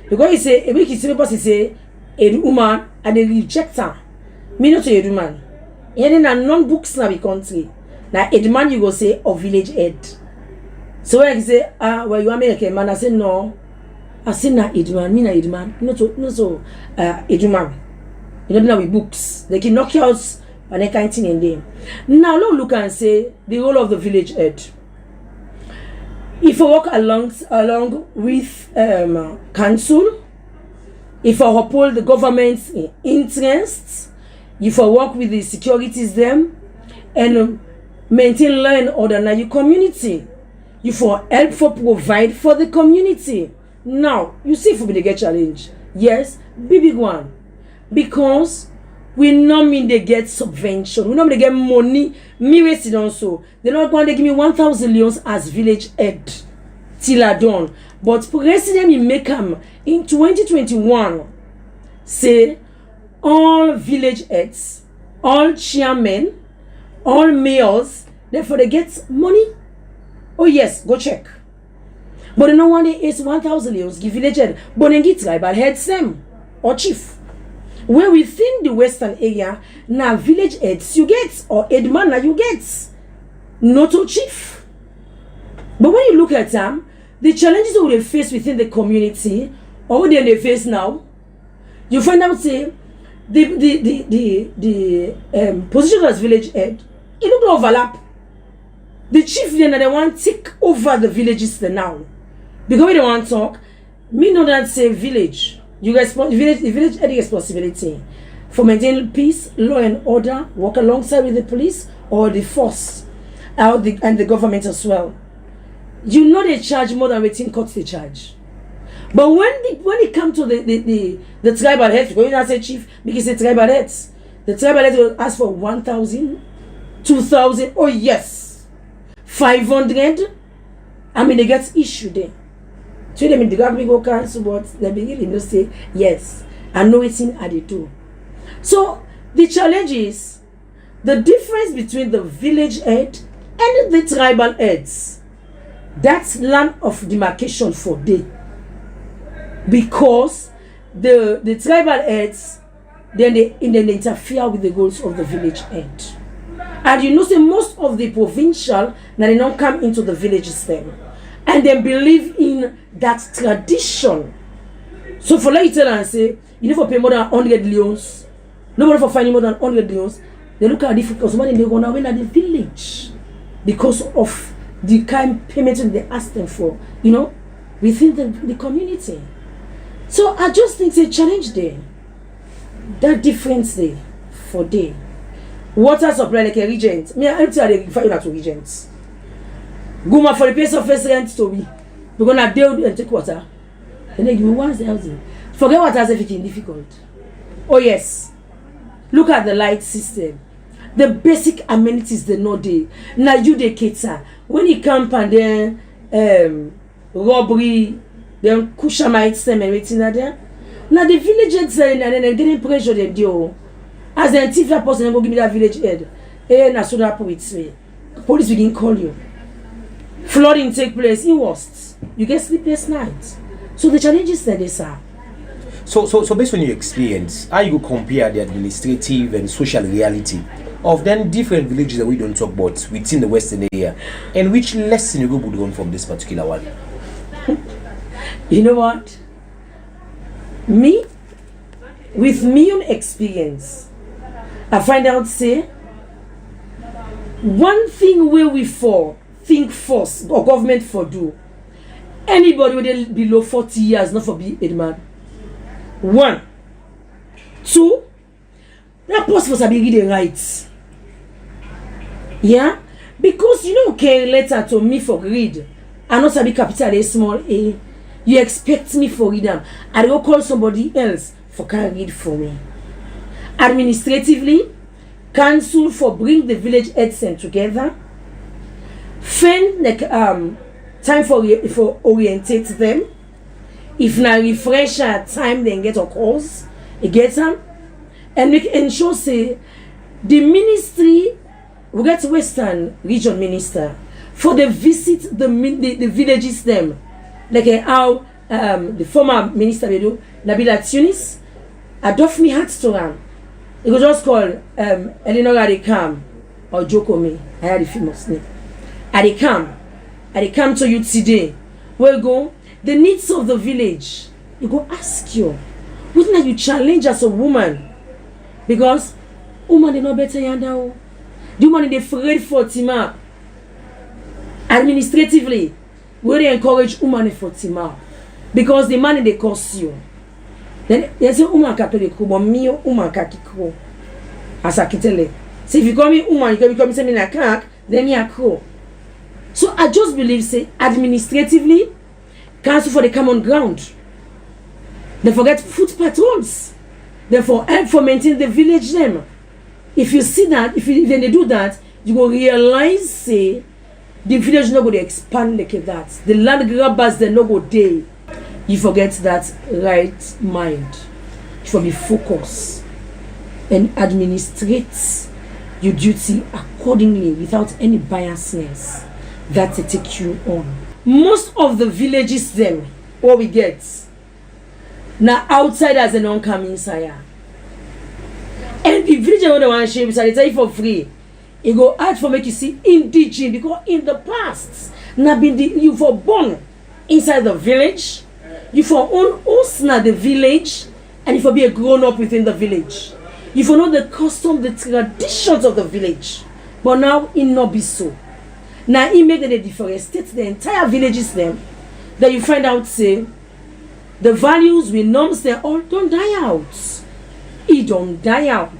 Because he say every people say a woman and they reject her. Me not a woman. And then a non-books na the country. Now a man you go say a village head. So when I say well you want me like a man, I say no. I say na Edman, me na Edman, not so Edman. You know with books. They can knock you out and they can't in them. Now look and say the role of the village head. If I walk along with council, if I uphold the government's interests, if I work with the securities them and maintain law and order in your community, you for help for provide for the community. Now, you see for me they get challenge. Yes, big one. Because we not mean they get subvention. We not mean they get money. Me wasted also. They're not going to give me 1,000 leons as village head. Till I done. But President in Mekam in 2021 say all village heads, all chairmen, all mayors, therefore they get money. Oh yes, go check. But no one is 1,000 leons give village head. But then get tribal heads them or chief. Where within the western area, now village heads you get, or headman now you get, not a chief. But when you look at them, the challenges that they face within the community, or what they face now, you find out say the position as village head, it look like overlap. The chief then they want to take over the villages now. Because we don't want to talk, me know that say village. The village had the responsibility for maintaining peace, law and order, work alongside with the police or the force and the government as well. You know they charge more than waiting court they charge. But when it comes to the tribal heads, when you say chief, because the tribal heads will ask for 1,000, 2,000, oh yes, 500. I mean, they get issue there. So they mean the government go cancel, but they begin to say yes. I know it's in at the two. So the challenge is the difference between the village head and the tribal heads. That's land of demarcation for day. Because the tribal heads then they interfere with the goals of the village head. And you know, say most of the provincial now they don't come into the villages then. And they believe in that tradition. So for like you tell and say, you never pay more than 100 leons. Nobody for finding more than 100 leons. They look at different because when they go now win at the village because of the kind payment they ask them for, you know, within the community. So I just think it's a challenge there. That difference there for day. Water supply like a regent. Me I tell you find out to regents. Go for the place of first rent to me. We're gonna build and take water. And then give me 1,000. Forget what has everything difficult. Oh yes. Look at the light system. The basic amenities they know they. Now you they cater. When you camp and then robbery, then Kushamite them and waiting at there. Now the village head and then they getting pressure them do. As the thief that person go give me that village head. Na so that with me. Police begin call you. Flooding take place in worst. You get sleepless nights. So the challenges that they are. So based on your experience, how you compare the administrative and social reality of then different villages that we don't talk about within the Western area, and which lesson you would learn from this particular one? You know what? With me own experience, I find out say one thing where we think first or government for do. Anybody with below 40 years not for be a man. 1. 2. That post for be the rights. Yeah? Because you know okay letter to me for read. I not be capital A small a. You expect me for read them. I go call somebody else for can read for me. Administratively, council for bring the village heads together. Find like time for orientate them. If na refresher time then get a course, you get them, and we ensure say the ministry we get Western Region Minister for the visit the villages them like how the former minister they do Nabila Tunis adopt me hat to them. It was just called Eleanor Adekam or Jokomi. I had the famous name. Adekam to you today. Where you go? The needs of the village. You go ask you. Wouldn't you challenge as a woman? Because woman they know better yanda. The woman they afraid for Tima. Administratively, where they encourage woman for Tima. Because the money they cost you. Then they say woman can pay but me woman can kiko. As I can tell you. So if you call me woman, you come say me na crack, then me a crow. So I just believe say administratively, council for the common ground. They forget foot patrols. Therefore help for maintain the village them. If you see that, if they do that, you will realize say the village not going to expand like that. The land grabbers they not go day. You forget that right mind. You should be focused and administrate your duty accordingly without any biasness that they take you on. Most of the villages them what we get now outsiders and don't come inside. And the village don't want to share they tell you for free. It go hard for make you see indigenous because in the past now been you for born inside the village. You for own host na the village and you for be a grown up within the village. You for know the custom, the traditions of the village. But now it not be so. Now it make that they deforestate the entire villages them. That you find out say the values we norms they all don't die out. It don't die out.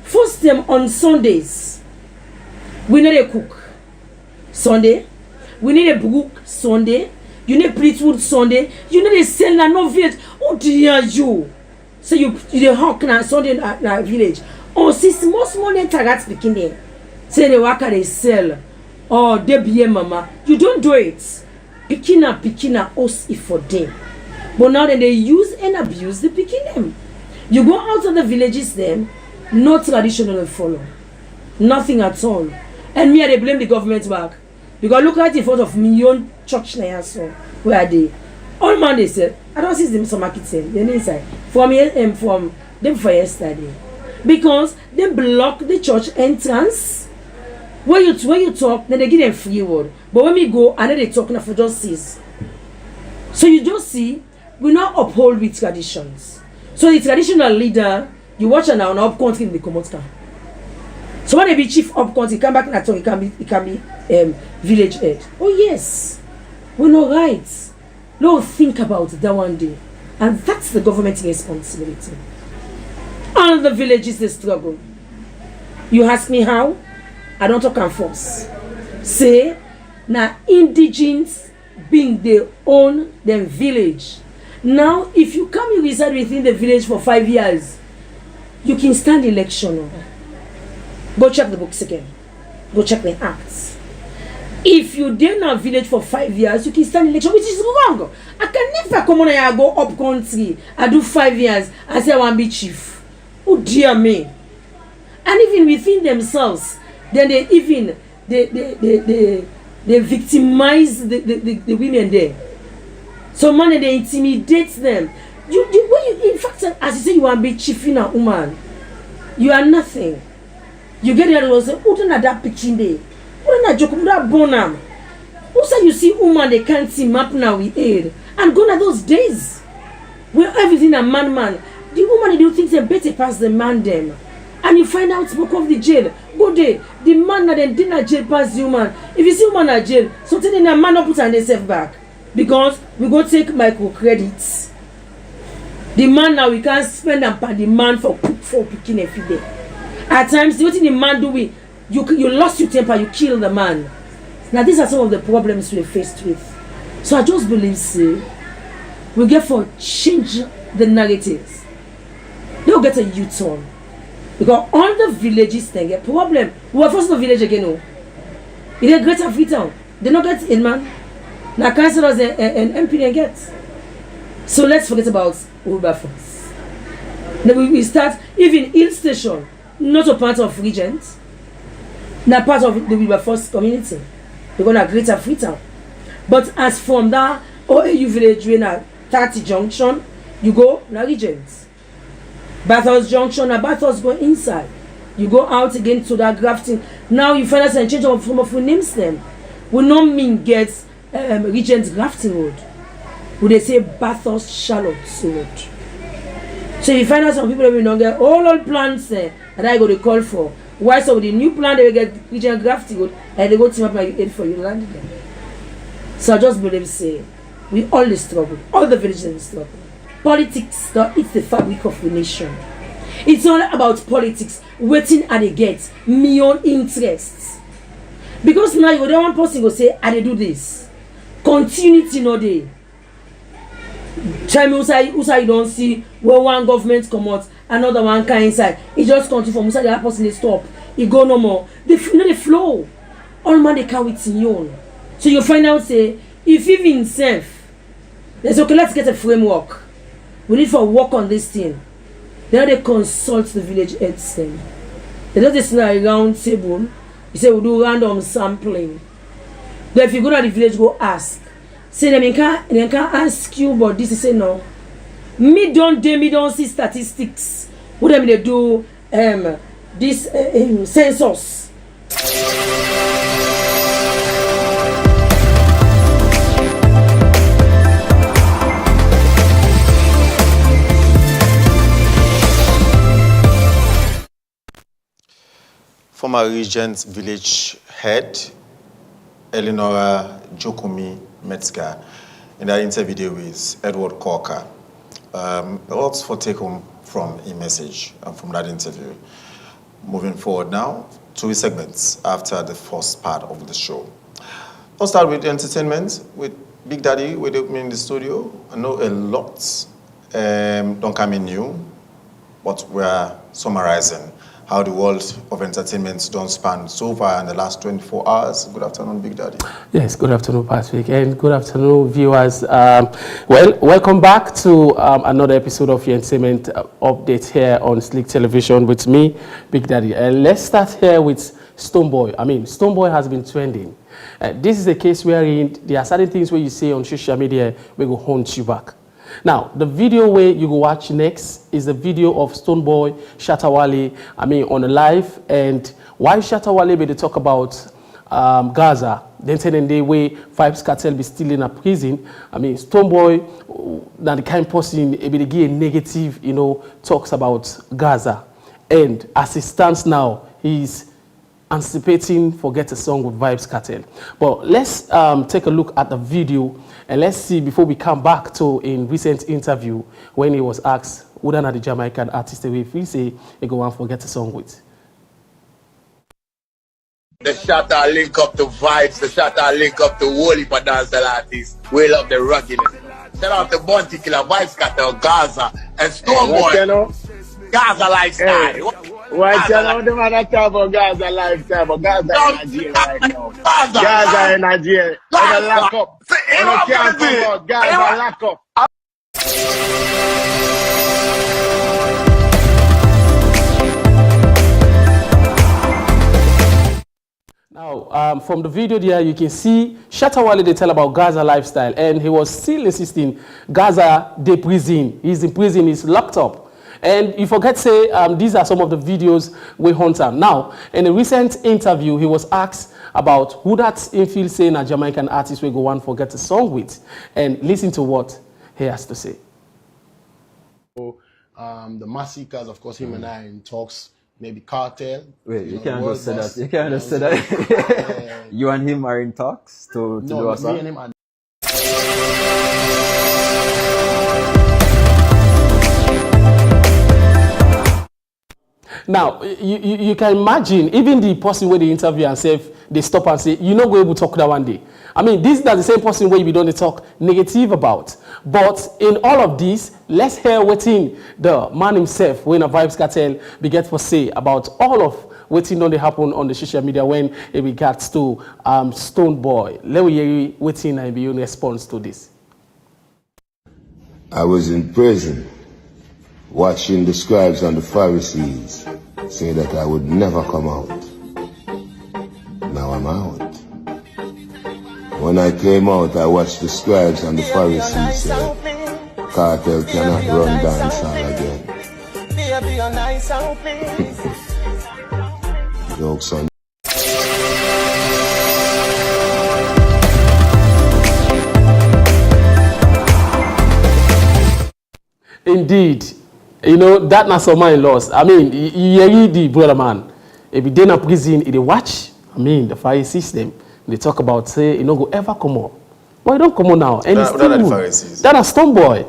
First them on Sundays. We need a cook Sunday. We need a book Sunday. You need Fleetwood Sunday. You need a sell na no village. Oh dear you. So you the hawk na Sunday na village. Oh, see small target speaking there. Say they work they sell. Oh, they be mama. You don't do it. Pikina us if for them. But now then they use and abuse the picking them. You go out of the villages then, no traditional follow. Nothing at all. And me, they blame the government back. Because look at the front of million church now, so where are they? All man they said, I don't see them some market sale. They're inside. From them for yesterday. Because they block the church entrance. When you talk, then they give them free word. But when we go, and then they talk now for justice. So you just see, we not uphold with traditions. So the traditional leader, you watch her now on up country in the Komotka. So when they be chief up country, come back and talk, it can be village head. Oh yes, we're not right. No, think about that one day. And that's the government's responsibility. All the villages they struggle. You ask me how? I don't talk and force. Say, now indigenous being they own their village. Now, if you come and reside within the village for 5 years, you can stand election. Go check the books again. Go check the acts. If you did not village for 5 years, you can stand election, which is wrong. I can never come on and go up country. I do 5 years and say I want to be chief. Oh dear me. And even within themselves, then they victimize the women there. So man, they intimidate them. In fact, as you say, you want to be chief in a woman. You are nothing. You get there and say, "Who done that picture there? Who done joke that bonam? Who say you see woman they can't see map now with aid and gone are those days where everything a man. The woman they do things they better pass the man them, and you find out spoke of the jail. Go there, the man that then didn't jail pass the woman. If you see woman at jail, so then a man not put on themselves back. Because we go take microcredits. The man now we can't spend and pay the man for picking a feed. At times, what the man do you lost your temper, you kill the man. Now these are some of the problems we're faced with. So I just believe we get for change the narratives. They'll get a U-turn. Because all the villages they get problem. We are first in the village again. No. It is Greater Freetown. They don't get in man. Now councillors and MP they get. So let's forget about Wilberforce. Then we start even Hill Station, not a part of Regent, not part of the Wilberforce community. We're gonna Greater Freetown. But as from that OAU village when at 30 Junction, you go na Regent. Bathurst Junction and Bathurst go inside. You go out again to that grafting. Now you find us and change of we names them. We not mean get Regent Grafting Road. Would they say Bathurst Charlotte Road? So you find out some people that will not get all plans that I go to call for. Why so with the new plan they will get Regent Grafting Road and they go team up my aid for you land again. So I just believe we all struggle, all the villages struggle. Politics it's the fabric of the nation. It's not about politics waiting at the gate, me own interests. Because now you don't one person go say, I do this. Continuity no day. Tell me who you don't see where one government come out, another one can inside. It just continue from the other person they stop. It go no more. They flow. All man they carry it in your own. So you find out if even self, there's okay, let's get a framework. We need for work on this thing. Then they consult the village heads then. They don't just sit around table. You say we do random sampling. But if you go to the village, go ask. Say they can ask you, but this is say no. Me don't see statistics. What they do this census. Former Regent Village Head, Eleonora Jokumi Metzger, in that interview with Edward Corker. Lots for take home from a message from that interview. Moving forward now, 2 segments after the first part of the show. I'll start with entertainment with Big Daddy with me in the studio. I know a lot don't come in new, but we're summarizing how the world of entertainment don't span so far in the last 24 hours. Good afternoon, Big Daddy. Yes, good afternoon, Patrick, and good afternoon, viewers. Welcome back to another episode of your entertainment update here on Slick Television with me, Big Daddy. Let's start here with Stonebwoy. I mean, Stonebwoy has been trending. This is a case wherein there are certain things where you say on social media will go haunt you back. Now, the video where you go watch next is the video of Stonebwoy, Shatta Wale, on a live, and why Shatta Wale they talk about Gaza, then telling the way Vybz Kartel be still in a prison. Stonebwoy, now the kind of person be give negative, talks about Gaza, and as it stands now, he's anticipating for Get a Song with Vybz Kartel. But let's take a look at the video and let's see before we come back to in recent interview when he was asked whether or not the Jamaican artist if he say he go on for Get a Song with. The Shatta link up to Vybz, the Shatta link up to whole heap of dancehall artists. We love the ruggedness. Shout out to Bounty Killer, Vybz Kartel, Gaza, and Stonebwoy. Gaza lifestyle. Why tell all the man that talk about Gaza lifestyle, but Gaza in Nigeria right now. Gaza in Nigeria. Gaza lock up. I can't come out. Gaza lock up. Now, from the video there, you can see Shatta Wale they tell about Gaza lifestyle, and he was still insisting Gaza de prison. He's in prison, he's locked up. And you forget say these are some of the videos we hunt him. Now, in a recent interview, he was asked about who that in feel saying a Jamaican artist will go on for Get a Song with, and listen to what he has to say. The massacres, of course, him and I in talks. Maybe Cartel. Wait, you can't just say that. You can't just say that. You and him are in talks to do a song? Me and him are. Now, you can imagine, even the person where they interview and say, they stop and say, you're not going to talk that one day. This is not the same person where you don't talk negative about. But in all of this, let's hear what the man himself, when a Vybz Kartel began to say about all of what don't happen on the social media when it regards to Stonebwoy. Let me hear what I be in response to this. I was in prison, watching the scribes and the Pharisees say that I would never come out. Now I'm out. When I came out, I watched the scribes and the Pharisees say, Cartel cannot run dancehall again. Jokes on. Indeed. That not some man lost. You read the brother man. If you did not prison, they watch. The fire system. They talk about say, go ever come on. But you don't come on now. And it's that a Stonebwoy.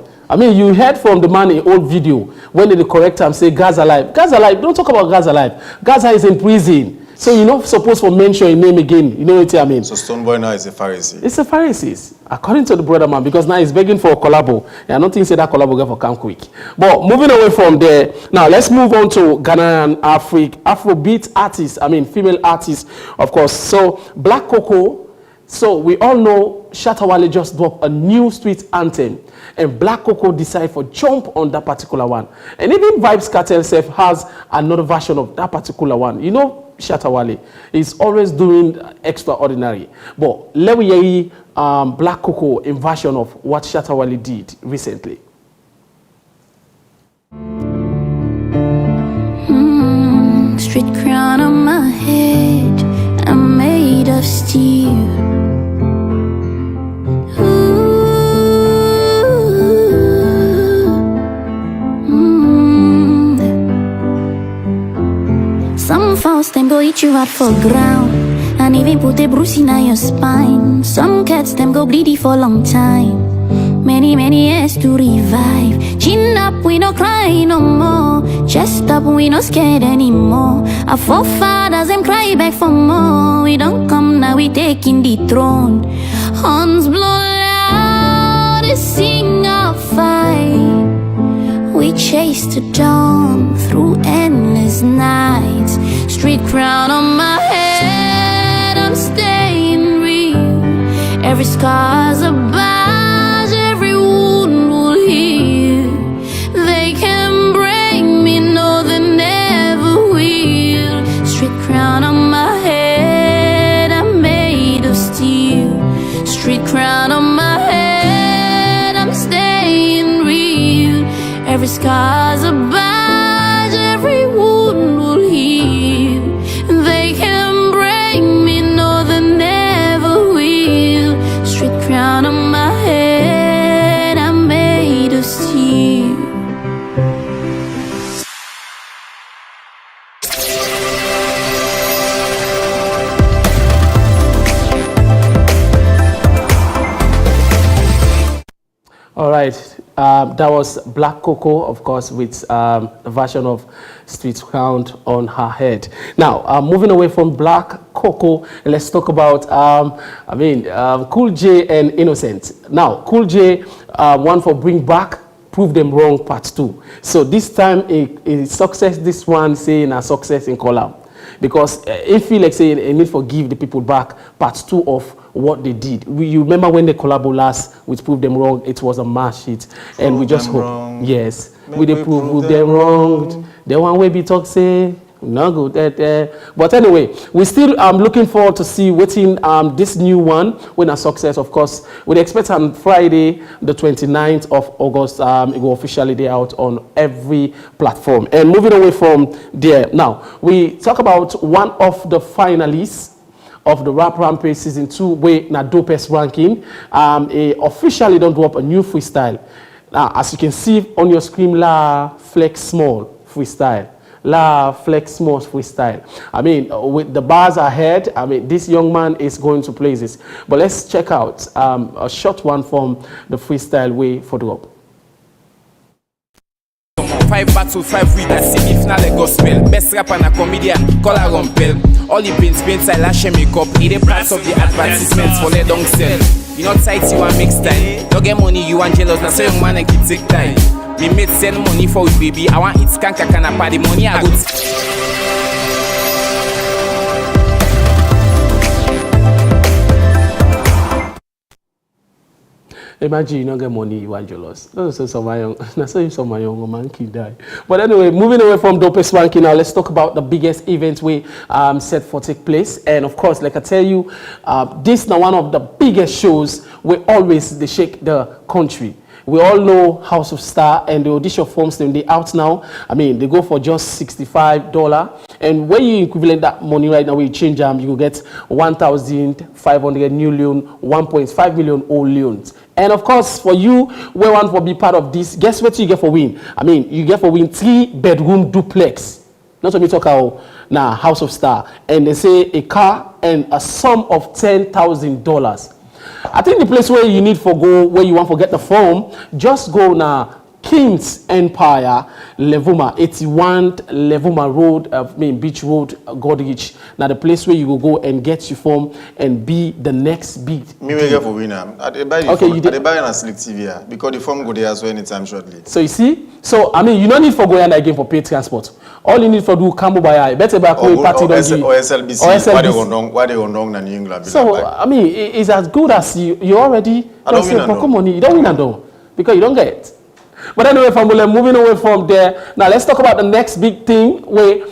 You heard from the man in old video when they correct him say Gaza life. Gaza life. Don't talk about Gaza life. Gaza is in prison. So you're not supposed to mention his name again. You know what I mean? So Stonebwoy now is a Pharisee. It's a Pharisee, according to the brother man, because now he's begging for a collabo. I don't think say that collabo get for come quick. But moving away from there, now let's move on to Ghana and Afrobeat artists. Female artists, of course. So Black Coco. So we all know Shatta Wale just dropped a new street anthem, and Black Coco decided for jump on that particular one. And even Vybz Kartel self has another version of that particular one. Shatta Wale is always doing extraordinary. But let me hear Black Coco in version of what Shatta Wale did recently. Straight crown on my head, I'm made of steel. Some false them go eat you out for ground, and even put a bruise in your spine. Some cats them go bleedy for a long time, many years to revive. Chin up, we no cry no more. Chest up, we no scared anymore. Our forefathers them cry back for more. We don't come now, we taking the throne. Horns blow loud. sing or fight. We chase the dawn through endless nights. Street crown on my head, I'm staying real. Every scar's a badge, every wound will heal. They can break me, no they never will. Street crown on my head, I'm made of steel. Street crown on my head, I'm staying real. Every scar's a badge, every wound will heal. They can break me, no they never will. Street crown on my head, I'm made of steel. All right, that was Black Coco, of course, with a version of Street Crown on her head. Now, moving away from Black Coco, let's talk about, Cool J and Innocent. Now, Cool J, one for Bring Back, Prove Them Wrong, Part 2. So this time, a success, this one saying a success in collab. Because it feels like saying a need for give the people back Part 2 of what they did. You remember when they collabo last with Prove Them Wrong, it was a mash hit. And we just hope, yes, we they prove them wrong. The one way be talk say, no good. But anyway, we still looking forward to see waiting this new one when a success, of course. We expect on Friday, the 29th of August, it will officially be out on every platform. And moving away from there, now we talk about one of the finalists of the Rap Rampage Season 2, where na dopest ranking, officially don't drop a new freestyle. Now, as you can see on your screen, La Flex Small freestyle. La Flex Small freestyle. I mean, with the bars ahead, I mean, this young man is going to places. But let's check out a short one from the freestyle way for drop. 5 battles, 5 readers, see if not a gospel. Best rapper and a comedian, call her rumpel. All the paints, I lash and makeup. It is parts of the advertisements for let don't sell. You not tight, you want mix time. Don't get money, you want jealous, that's young man and keep take time. We made send money for with baby. I want it skank, I can the money I got. Imagine you don't get money, you are jealous. That's so my young man can die. But anyway, moving away from dopest ranking now, let's talk about the biggest event we set for take place. And of course, like I tell you, this is now one of the biggest shows where always they shake the country. We all know House of Star and the audition forms, they out now. I mean, they go for just $65. And when you equivalent that money right now, when you change them, you will get 1,500 new loan, 1.5 million old loans. And of course, for you, we want to be part of this. Guess what you get for win? I mean, you get for win 3-bedroom duplex. Not to me talk about now House of Star. And they say a car and a sum of $10,000. I think the place where you need for go, where you want to get the form, just go now King's Empire, Levuma, 81 Levuma Road, Beach Road, Godrich. Now the place where you will go and get your form and be the next big. Me will get for winner. Okay, you did. I buy on a Slick TV because the form go there as well anytime shortly. So you see, so I mean, you don't need for going again for paid transport. All you need for do Cambo by better by party or SLBC. Why they go wrong than England? So I mean, it's as good as you already. I don't win and money. You don't win and do because you don't get it. But anyway, moving away from there, now let's talk about the next big thing where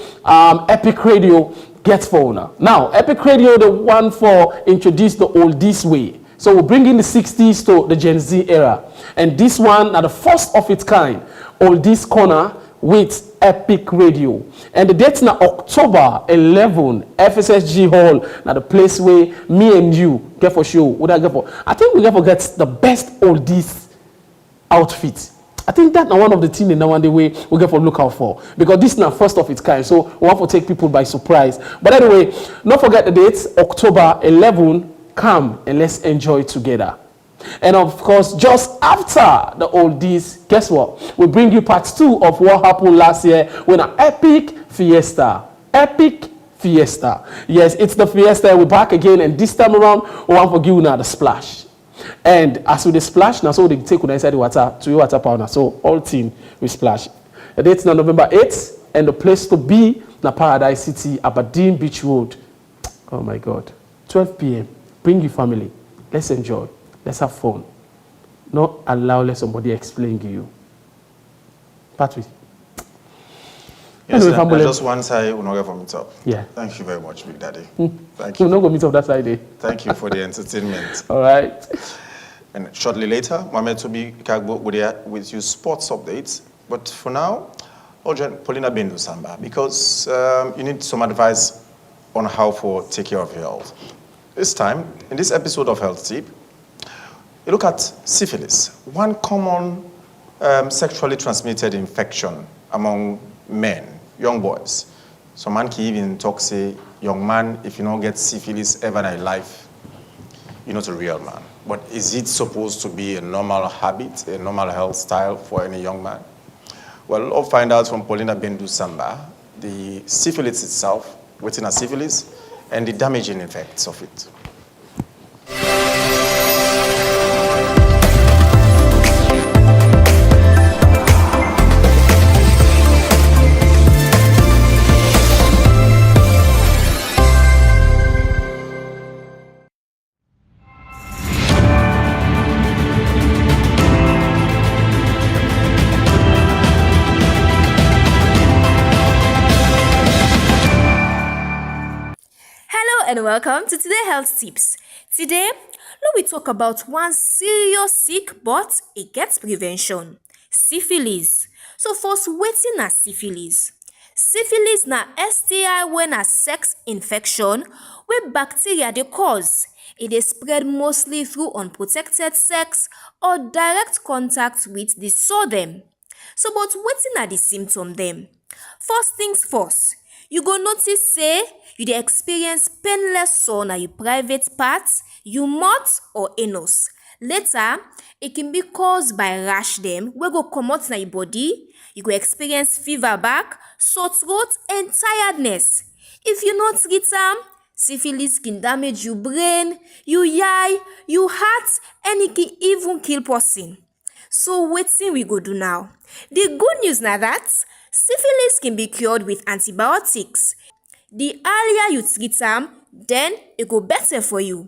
Epic Radio gets for owner. Now, Epic Radio, the one for introduce the oldies way. So we're bringing the 60s to the Gen Z era. And this one, now the first of its kind, oldies corner with Epic Radio. And the date's now October 11, FSSG Hall. Now the place where me and you get for show. What I get for? I think we get for get the best oldies outfit. I think that's one of the things in one day we get for look out for. Because this is not first of its kind. So we want to take people by surprise. But anyway, don't forget the dates, October 11. Come and let's enjoy together. And of course, just after the oldies, guess what? We bring you part 2 of what happened last year with an epic fiesta. Epic fiesta. Yes, it's the fiesta. We're back again. And this time around, we want to give you now the splash. And as with the splash, now so they take on inside the water to your water power. So all team we splash. The date's now November 8th, and the place to be na Paradise City, Aberdeen Beach Road. Oh my God. 12 p.m. Bring your family. Let's enjoy. Let's have fun. Not let somebody explain to you. Patrick. Yes, Anyway, I just want to say, Unoga for meet up. Yeah. Thank you very much, Big Daddy. Thank you. We're not going to meet up that side. Thank you for the entertainment. All right. And shortly later, Mohamed Tobi Kagbo will be there with you sports updates. But for now, I'll join Paulina Bendu Samba because you need some advice on how to take care of your health. This time, in this episode of Health Tip, you look at syphilis, one common sexually transmitted infection among men, young boys. Some man can even talk, say, young man, if you don't get syphilis ever in your life, you're not a real man. But is it supposed to be a normal habit, a normal health style for any young man? Well, I'll find out from Paulina Bendu Samba, the syphilis itself, within a syphilis, and the damaging effects of it. And welcome to today's health tips. Today, we talk about one serious sick but it gets prevention. Syphilis. So first, wetin na syphilis? Syphilis na STI wey na sex infection wey bacteria dey cause. It is spread mostly through unprotected sex or direct contact with the sore. So but wetin na the symptom dem? First things first, you go notice say you dey experience painless sore na your private parts, your mouth or anus. Later, it can be caused by rash dem wey go comot na your body. You go experience fever back, sore throat and tiredness. If you no treat am, syphilis can damage your brain, your eye, your heart and it can even kill person. So wetin we go do now? The good news na that syphilis can be cured with antibiotics. The earlier you treat am, then it go better for you.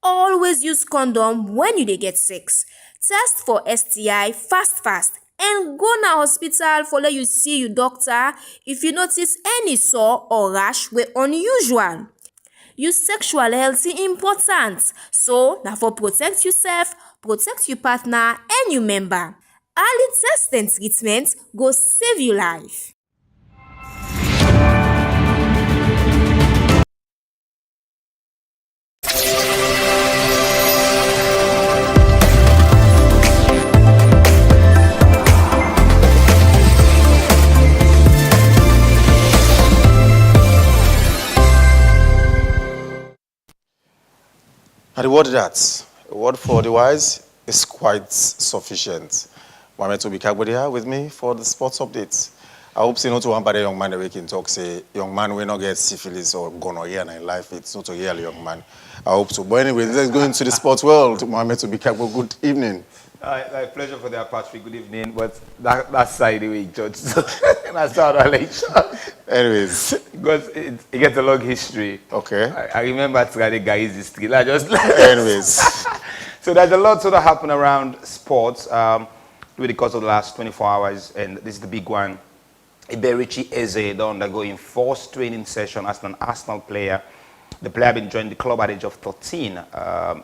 Always use condom when you dey get sex. Test for STI fast and go na hospital for let you see your doctor if you notice any sore or rash wey unusual. Your sexual health is important, so na for protect yourself, protect your partner and your member. Early test and treatment go save your life. And the word that, a word for the wise is quite sufficient. Mohamed Tobi Kagbo here with me for the sports updates. I hope say not to one bad young man that we can talk, say, young man will not get syphilis or gonorrhea in life. It's not a real young man. I hope so. But anyway, let's go into the sports world. Mohamed Tobi Kagbo, good evening. Pleasure for that, Patrick. Good evening. But that's side the way, George. That's how I like it. Anyways. Because it gets a long history. Okay. I remember the guy's history. I just Anyways. So there's a lot sort of happen around sports with the course of the last 24 hours, and this is the big one. Iberichi Eze undergoing forced training session as an Arsenal player. The player been joined the club at the age of 13.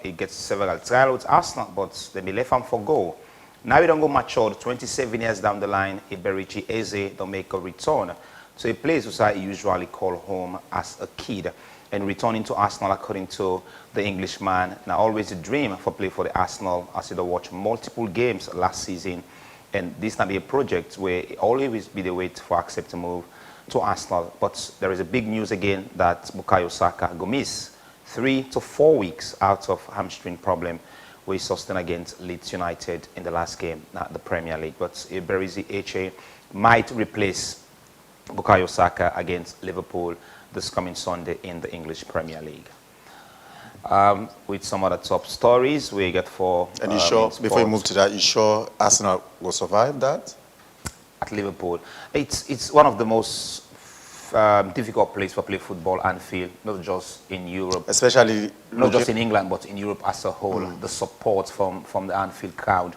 He gets several trials with Arsenal, but they be left him for goal. Now he don't go matured, 27 years down the line, Iberichi Eze don't make a return. So he plays what he usually call home as a kid. And returning to Arsenal, according to the Englishman, now always a dream for play for the Arsenal as he watched multiple games last season. And this not be a project where it always be the wait for accept to move to Arsenal. But there is a big news again that Bukayo Saka go miss 3 to 4 weeks out of hamstring problem we sustained against Leeds United in the last game, not the Premier League. But Iberichi Eze might replace Bukayo Saka against Liverpool this coming Sunday in the English Premier League. with some other top stories we get for. And you sure, before you move to that, you sure Arsenal will survive that? At Liverpool, it's one of the most difficult place for play football, Anfield, not just in Europe, especially not just in England, but in Europe as a whole. The support from the Anfield crowd,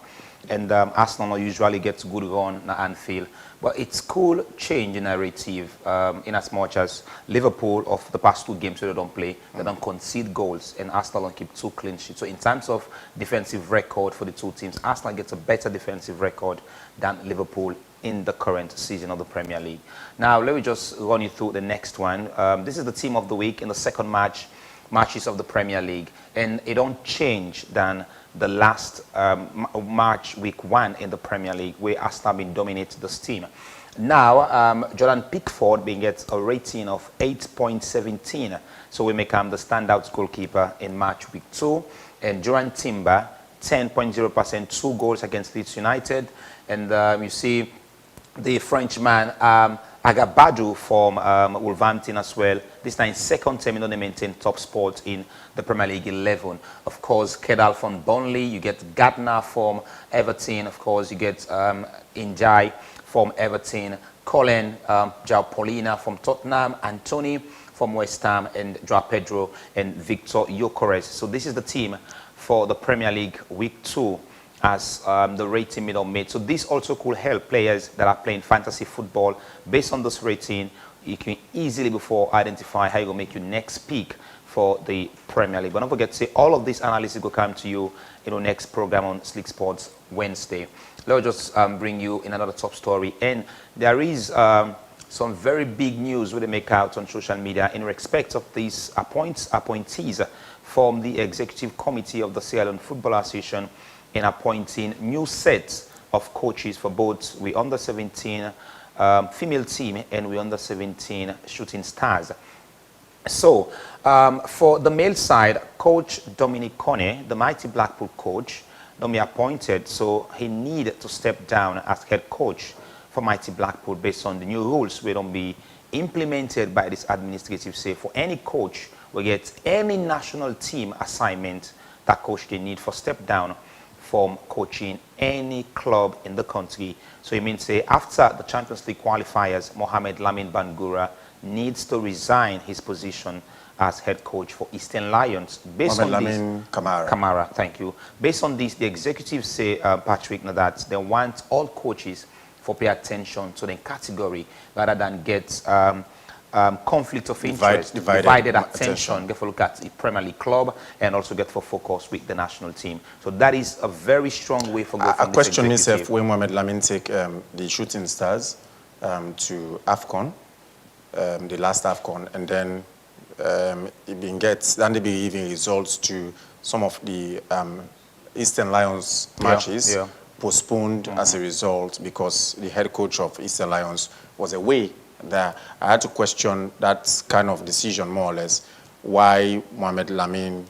and Arsenal usually gets good run at Anfield. But it's cool change in narrative in as much as Liverpool of the past 2 games where they don't play, they don't concede goals, and Arsenal don't keep 2 clean sheets. So in terms of defensive record for the 2 teams, Arsenal gets a better defensive record than Liverpool in the current season of the Premier League. Now, let me just run you through the next one. This is the team of the week in the second matches of the Premier League, and it don't change than the last March week 1 in the Premier League, where Arsenal been dominated this team. Now, Jordan Pickford being gets a rating of 8.17, so we make him the standout goalkeeper in March week 2, and Durant Timber 10.0%, 2 goals against Leeds United, and you see the Frenchman Agabadu from Wolverhampton as well. This time, second term, they maintain top spot in the Premier League 11. Of course, Kedal from Burnley. You get Gardner from Everton. Of course, you get Injai from Everton. Colin, João Paulina from Tottenham. Anthony from West Ham. And Joao Pedro and Victor Gyökeres. So this is the team for the Premier League week 2. As the rating middle made. So this also could help players that are playing fantasy football. Based on this rating, you can easily before identify how you will make your next pick for the Premier League. But don't forget to say all of this analysis will come to you in our next program on Slick Sports Wednesday. Let me just bring you in another top story. And there is some very big news we make out on social media in respect of these appointees from the Executive Committee of the Sierra Leone Football Association in appointing new sets of coaches for both we under-17 female team and we under-17 shooting stars. So for the male side, Coach Dominic Kone, the mighty Blackpool coach, don't be appointed, so he needed to step down as head coach for mighty Blackpool based on the new rules which don't be implemented by this administrative say for any coach will get any national team assignment that coach they need for step down from coaching any club in the country. So it means say after the Champions League qualifiers, Mohamed Lamin Bangura needs to resign his position as head coach for Eastern Lions. Based on Lamin this, Kamara, thank you. Based on this, the executives say, Patrick, that they want all coaches to pay attention to the category rather than get conflict of interest, divided attention, get for look at the Premier League club and also get for focus with the national team. So that is a very strong way for I question myself when Mohamed Lamin take the shooting stars to AFCON, the last AFCON, and then it been gets then they be giving results to some of the Eastern Lions matches postponed as a result because the head coach of Eastern Lions was away. There, I had to question that kind of decision more or less. Why Mohamed Lamin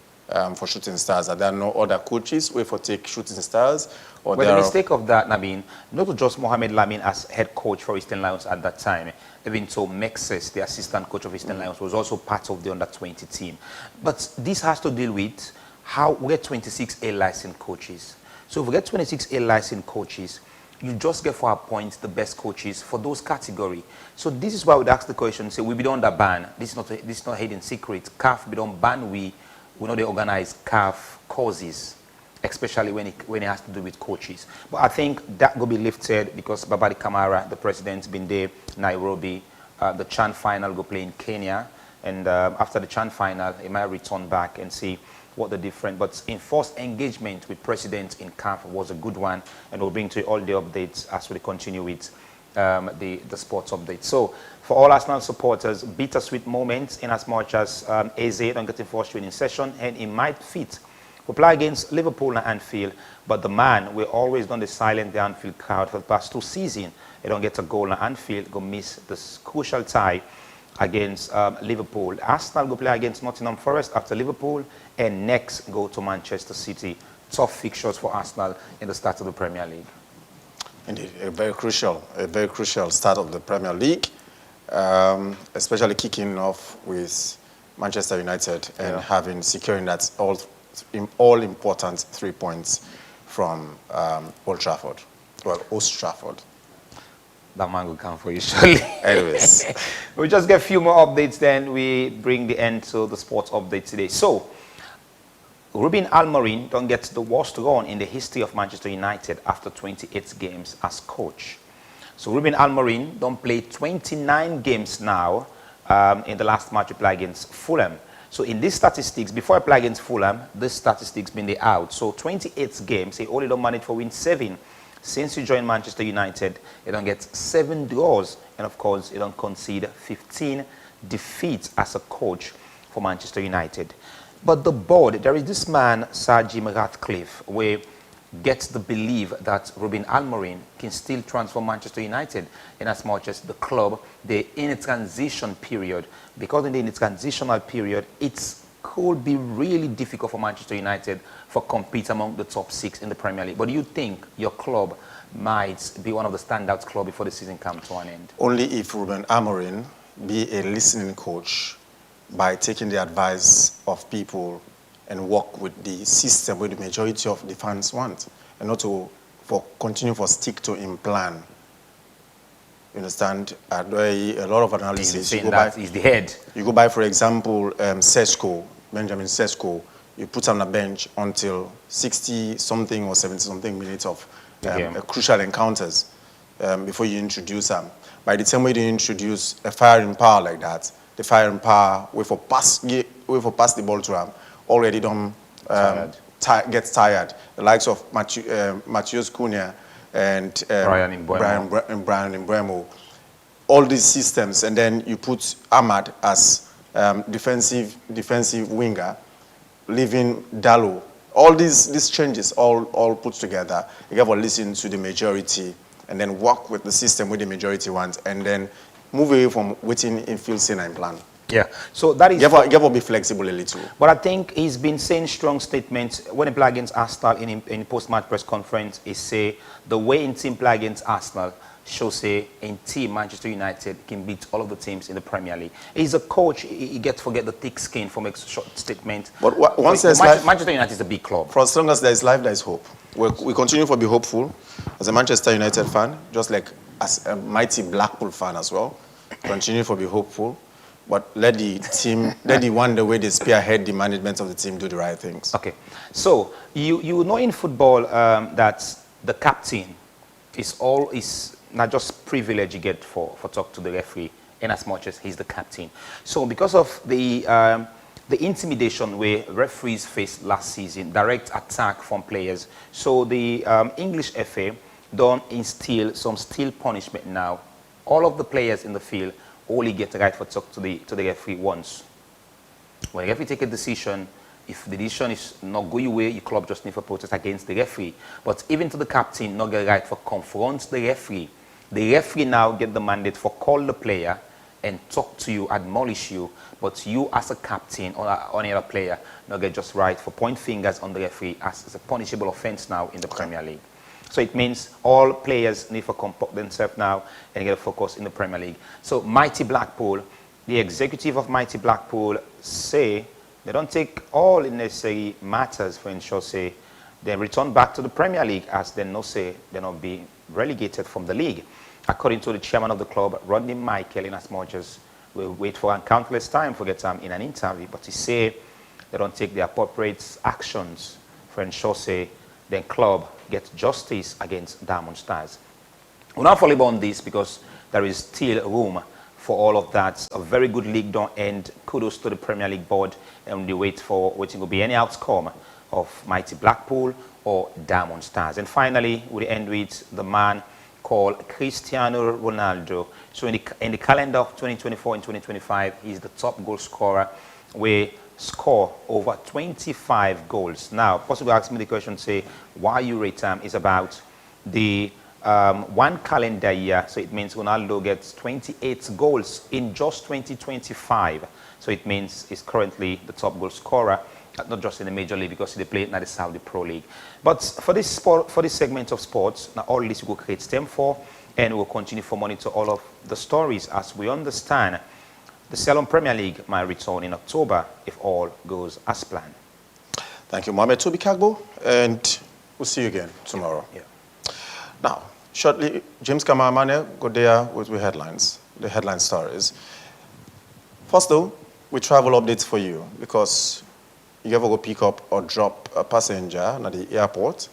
for shooting stars? Are there no other coaches who for take shooting stars? Or well, the mistake of that, Nabin, not just Mohamed Lamin as head coach for Eastern Lions at that time, even so Mexes, the assistant coach of Eastern Lions, was also part of the under-20 team. But this has to deal with how we get 26 A-licensed coaches. So if we get 26 A-licensed coaches, you just get for appoint the best coaches for those category. So this is why we'd ask the question, say, we be under ban. This is not hidden secret. CAF be don't ban we know they organize CAF courses, especially when it has to do with coaches. But I think that will be lifted because Babadi Kamara, the president's been there, Nairobi. The CHAN final go play in Kenya. And after the CHAN final, he might return back and see what the different, but enforced engagement with presidents in CAF was a good one, and we'll bring to you all the updates as we continue with the sports updates. So for all Arsenal supporters, bittersweet moments in as much as AZ don't get a first training session, and it might fit. We play against Liverpool and Anfield, but the man, we always done the silent the Anfield crowd for the past 2 seasons. They don't get a goal in Anfield, go miss this crucial tie against Liverpool. Arsenal go play against Nottingham Forest after Liverpool, and next go to Manchester City. Tough fixtures for Arsenal in the start of the Premier League. Indeed, a very crucial start of the Premier League, especially kicking off with Manchester United and securing that all important 3 points from Old Trafford, well, Old Trafford. That man will come for you surely. Anyways. We'll just get a few more updates, then we bring the end to the sports update today. So, Ruben Amorim don't get the worst run in the history of Manchester United after 28 games as coach. So Ruben Amorim don't play 29 games now in the last match he played against Fulham. So in these statistics, before I play against Fulham, this statistics been the out. So 28 games, he only don't manage for win 7. Since he joined Manchester United, he don't get 7 draws, and of course, he don't concede 15 defeats as a coach for Manchester United. But the board, there is this man, Sir Jim Ratcliffe, where gets the belief that Ruben Amorim can still transform Manchester United in as much as the club, they're in a transition period. Because in the transitional period, it could be really difficult for Manchester United for compete among the top 6 in the Premier League. But do you think your club might be one of the standout clubs before the season comes to an end? Only if Ruben Amorim be a listening coach by taking the advice of people and work with the system where the majority of the fans want, and not to continue for stick to in plan. You understand? A lot of analysis. You go by, is the head. You go by, for example, Sesko, Benjamin Sesko. You put on a bench until 60-something or 70-something minutes of crucial encounters before you introduce them. By the time we introduce a firing power like that, the firing power, wait for pass the ball to him, already don't gets tired. The likes of Matheus Cunha and Brian Mbeumo, all these systems, and then you put Ahmad as defensive winger, leaving Dalot. All these changes, all put together, you have to listen to the majority and then work with the system with the majority wants, and then move away from waiting in field scene and plan. Yeah, so that is... You have to be flexible a little. But I think he's been saying strong statements. When he played against Arsenal in post-match press conference, he say the way in team play against Arsenal shows say in team Manchester United can beat all of the teams in the Premier League. He's a coach, he gets to forget the thick skin for make short statement. But once there's life, Manchester United is a big club. For as long as there is life, there is hope. We continue to be hopeful as a Manchester United fan, just like as a mighty Blackpool fan as well. Continue to be hopeful. But let the team, let the one the way they spearhead the management of the team do the right things. Okay, so you know in football that the captain is not just privilege you get for talk to the referee in as much as he's the captain. So because of the intimidation where referees faced last season, direct attack from players, so the English FA don't instill some still punishment now. All of the players in the field only get the right for talk to the referee once. When the referee take a decision, if the decision is not going your way, your club just need to protest against the referee. But even to the captain, not get the right for confront the referee. The referee now get the mandate for call the player and talk to you, admonish you. But you as a captain or any other player, not get just right for point fingers on the referee as a punishable offense now in the Premier League. So it means all players need to comport themselves now and get a focus in the Premier League. So Mighty Blackpool, the executive of Mighty Blackpool say they don't take all the necessary matters for ensure say they return back to the Premier League as they know say they're not be relegated from the league. According to the chairman of the club, Rodney Michael, in as much as we wait for countless time to get in an interview, but he say they don't take the appropriate actions for ensure say the club get justice against Diamond Stars. We'll not follow on this because there is still room for all of that. A very good league don't end. Kudos to the Premier League board, and we wait for waiting will be any outcome of Mighty Blackpool or Diamond Stars. And finally, we end with the man called Cristiano Ronaldo. So in the calendar of 2024 and 2025, he's the top goal scorer. We score over 25 goals. Now, possibly ask me the question, say, why you rate him is about the one calendar year. So it means Ronaldo gets 28 goals in just 2025. So it means he's currently the top goal scorer, not just in the Major League because he played in the Saudi Pro League. But for this segment of sports, now all this we will create STEM for, and we'll continue to monitor all of the stories as we understand The Ceylon Premier League might return in October if all goes as planned. Thank you, Mohamed Toby Kagbo, and we'll see you again tomorrow. Yeah. Now, shortly, James Kamamane go there with the headlines stories. First, though, we travel updates for you because you ever go pick up or drop a passenger at the airport.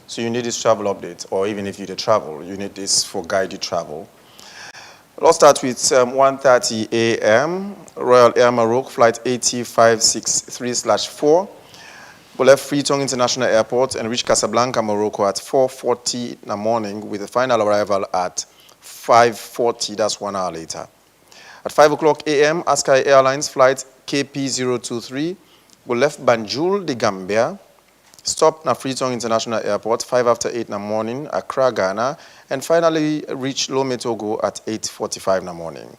So you need this travel update, or even if you travel, you need this for guided travel. Let's start with 1:30 a.m. Royal Air Maroc flight 8563/4 will left Freetown International Airport and reach Casablanca, Morocco at 4:40 in the morning with a final arrival at 5:40, that's 1 hour later. At 5 o'clock a.m., Askai Airlines flight KP023 will left Banjul, the Gambia, stopped at Freetown International Airport 5 after 8 in the morning, Accra, Ghana, and finally reached Lomé, Togo at 8:45 in the morning.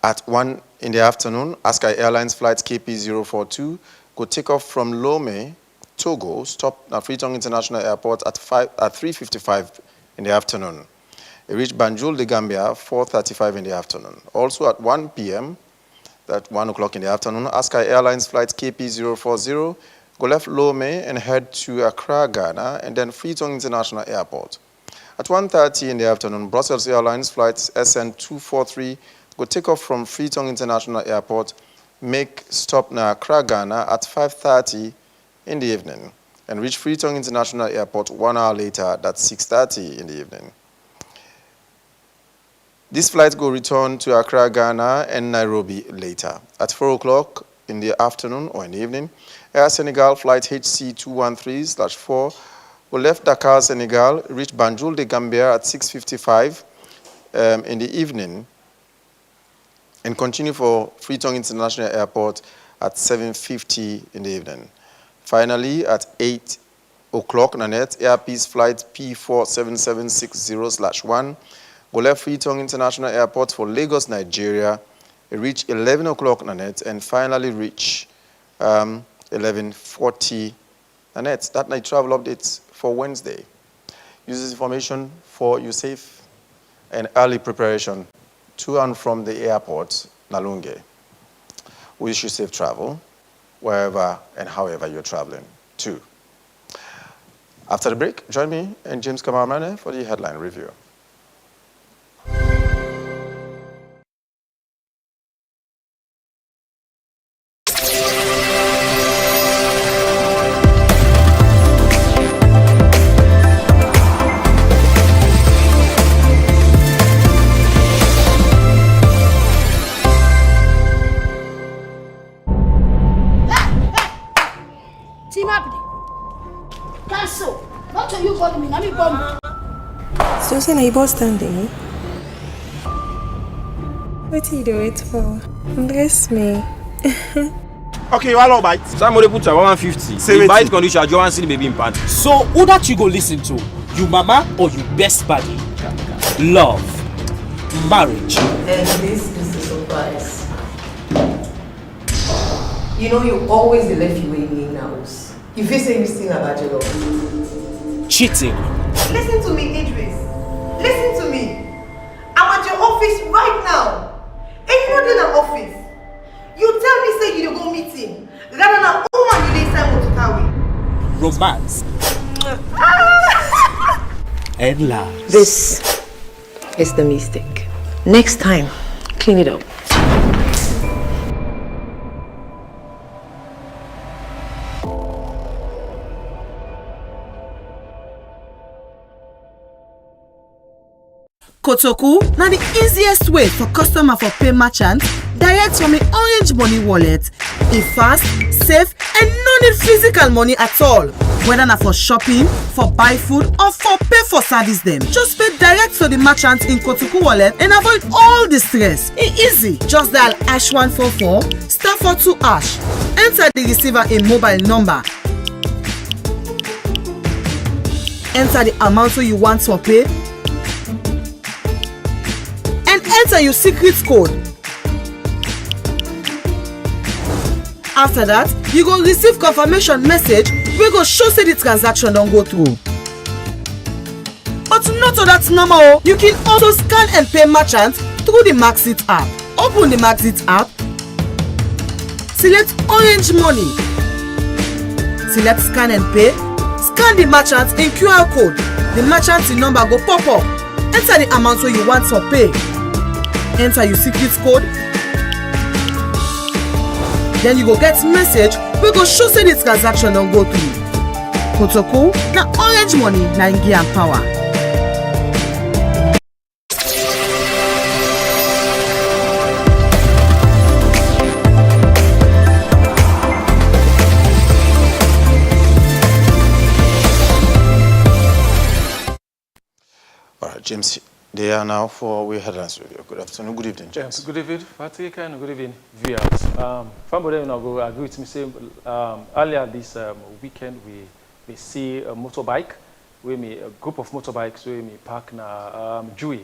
At 1 in the afternoon, Askai Airlines flight KP042 could take off from Lomé, Togo, stopped at Freetown International Airport at 3:55 in the afternoon. It reached Banjul, the Gambia, 4:35 in the afternoon. Also at 1 p.m., at 1 o'clock in the afternoon, Askai Airlines flight KP040 go left Lomé and head to Accra, Ghana, and then Freetown International Airport. At 1:30 in the afternoon, Brussels Airlines flight SN243 go take off from Freetown International Airport, make stop na Accra, Ghana at 5:30 in the evening, and reach Freetown International Airport 1 hour later, that's 6:30 in the evening. This flight will return to Accra, Ghana and Nairobi later. At 4 o'clock in the afternoon or in the evening, Air Senegal flight HC213/4 will left Dakar, Senegal, reach Banjul, the Gambia at 6:55 in the evening and continue for Freetown International Airport at 7:50 in the evening. Finally, at 8 o'clock, Nanette, Air Peace flight P47760/1 will left Freetown International Airport for Lagos, Nigeria. It reached 11 o'clock Nanette and finally reach 11:40 Nanette. That night travel updates for Wednesday. Use this information for your safe and early preparation to and from the airport, Nalunge. We wish you safe travel wherever and however you're traveling to. After the break, join me and James Kamamane for the headline review. Susan, are you both standing? What are you doing for? Undress me. Okay, you all bite. Somebody put a 150. The bite condition, you want to see the baby in pants. So, who that you go listen to? You mama or you best buddy? Love. Marriage. And this is the surprise. You know you always the left you in now. If you say this thing about your love. Cheating. Listen to me, Idris. Listen to me. I'm at your office right now. And you're not in an office. You tell me say you don't go meeting. Rather than a woman you dey sign to carry. Romance. And love. This is the mistake. Next time, clean it up. Kotoku, now the easiest way for customer for pay merchant direct from the Orange Money wallet. It fast, safe, and no need physical money at all. Whether na for shopping, for buy food, or for pay for service them. Just pay direct to the merchant in Kotoku wallet and avoid all the stress. It's easy. Just dial #144 *42#. Enter the receiver a mobile number. Enter the amount you want for pay. Enter your secret code. After that, you go receive confirmation message wey go show say the transaction don't go through. But not all that's normal. You can also scan and pay merchants through the Maxit app. Open the Maxit app. Select Orange Money. Select Scan and Pay. Scan the merchant in QR code. The merchant number go pop up. Enter the amount where you want to pay. Enter your secret code. Then you go get message. We go show say the transaction don't go through. Protocol na Orange Money na give am power. All right, James, they are now for We Headlines Review. Good afternoon, good evening, James. Good evening, Patrick, and good evening, viewers. Somebody will agree with me saying earlier this weekend we see a motorbike, a group of motorbikes where we park na Jui,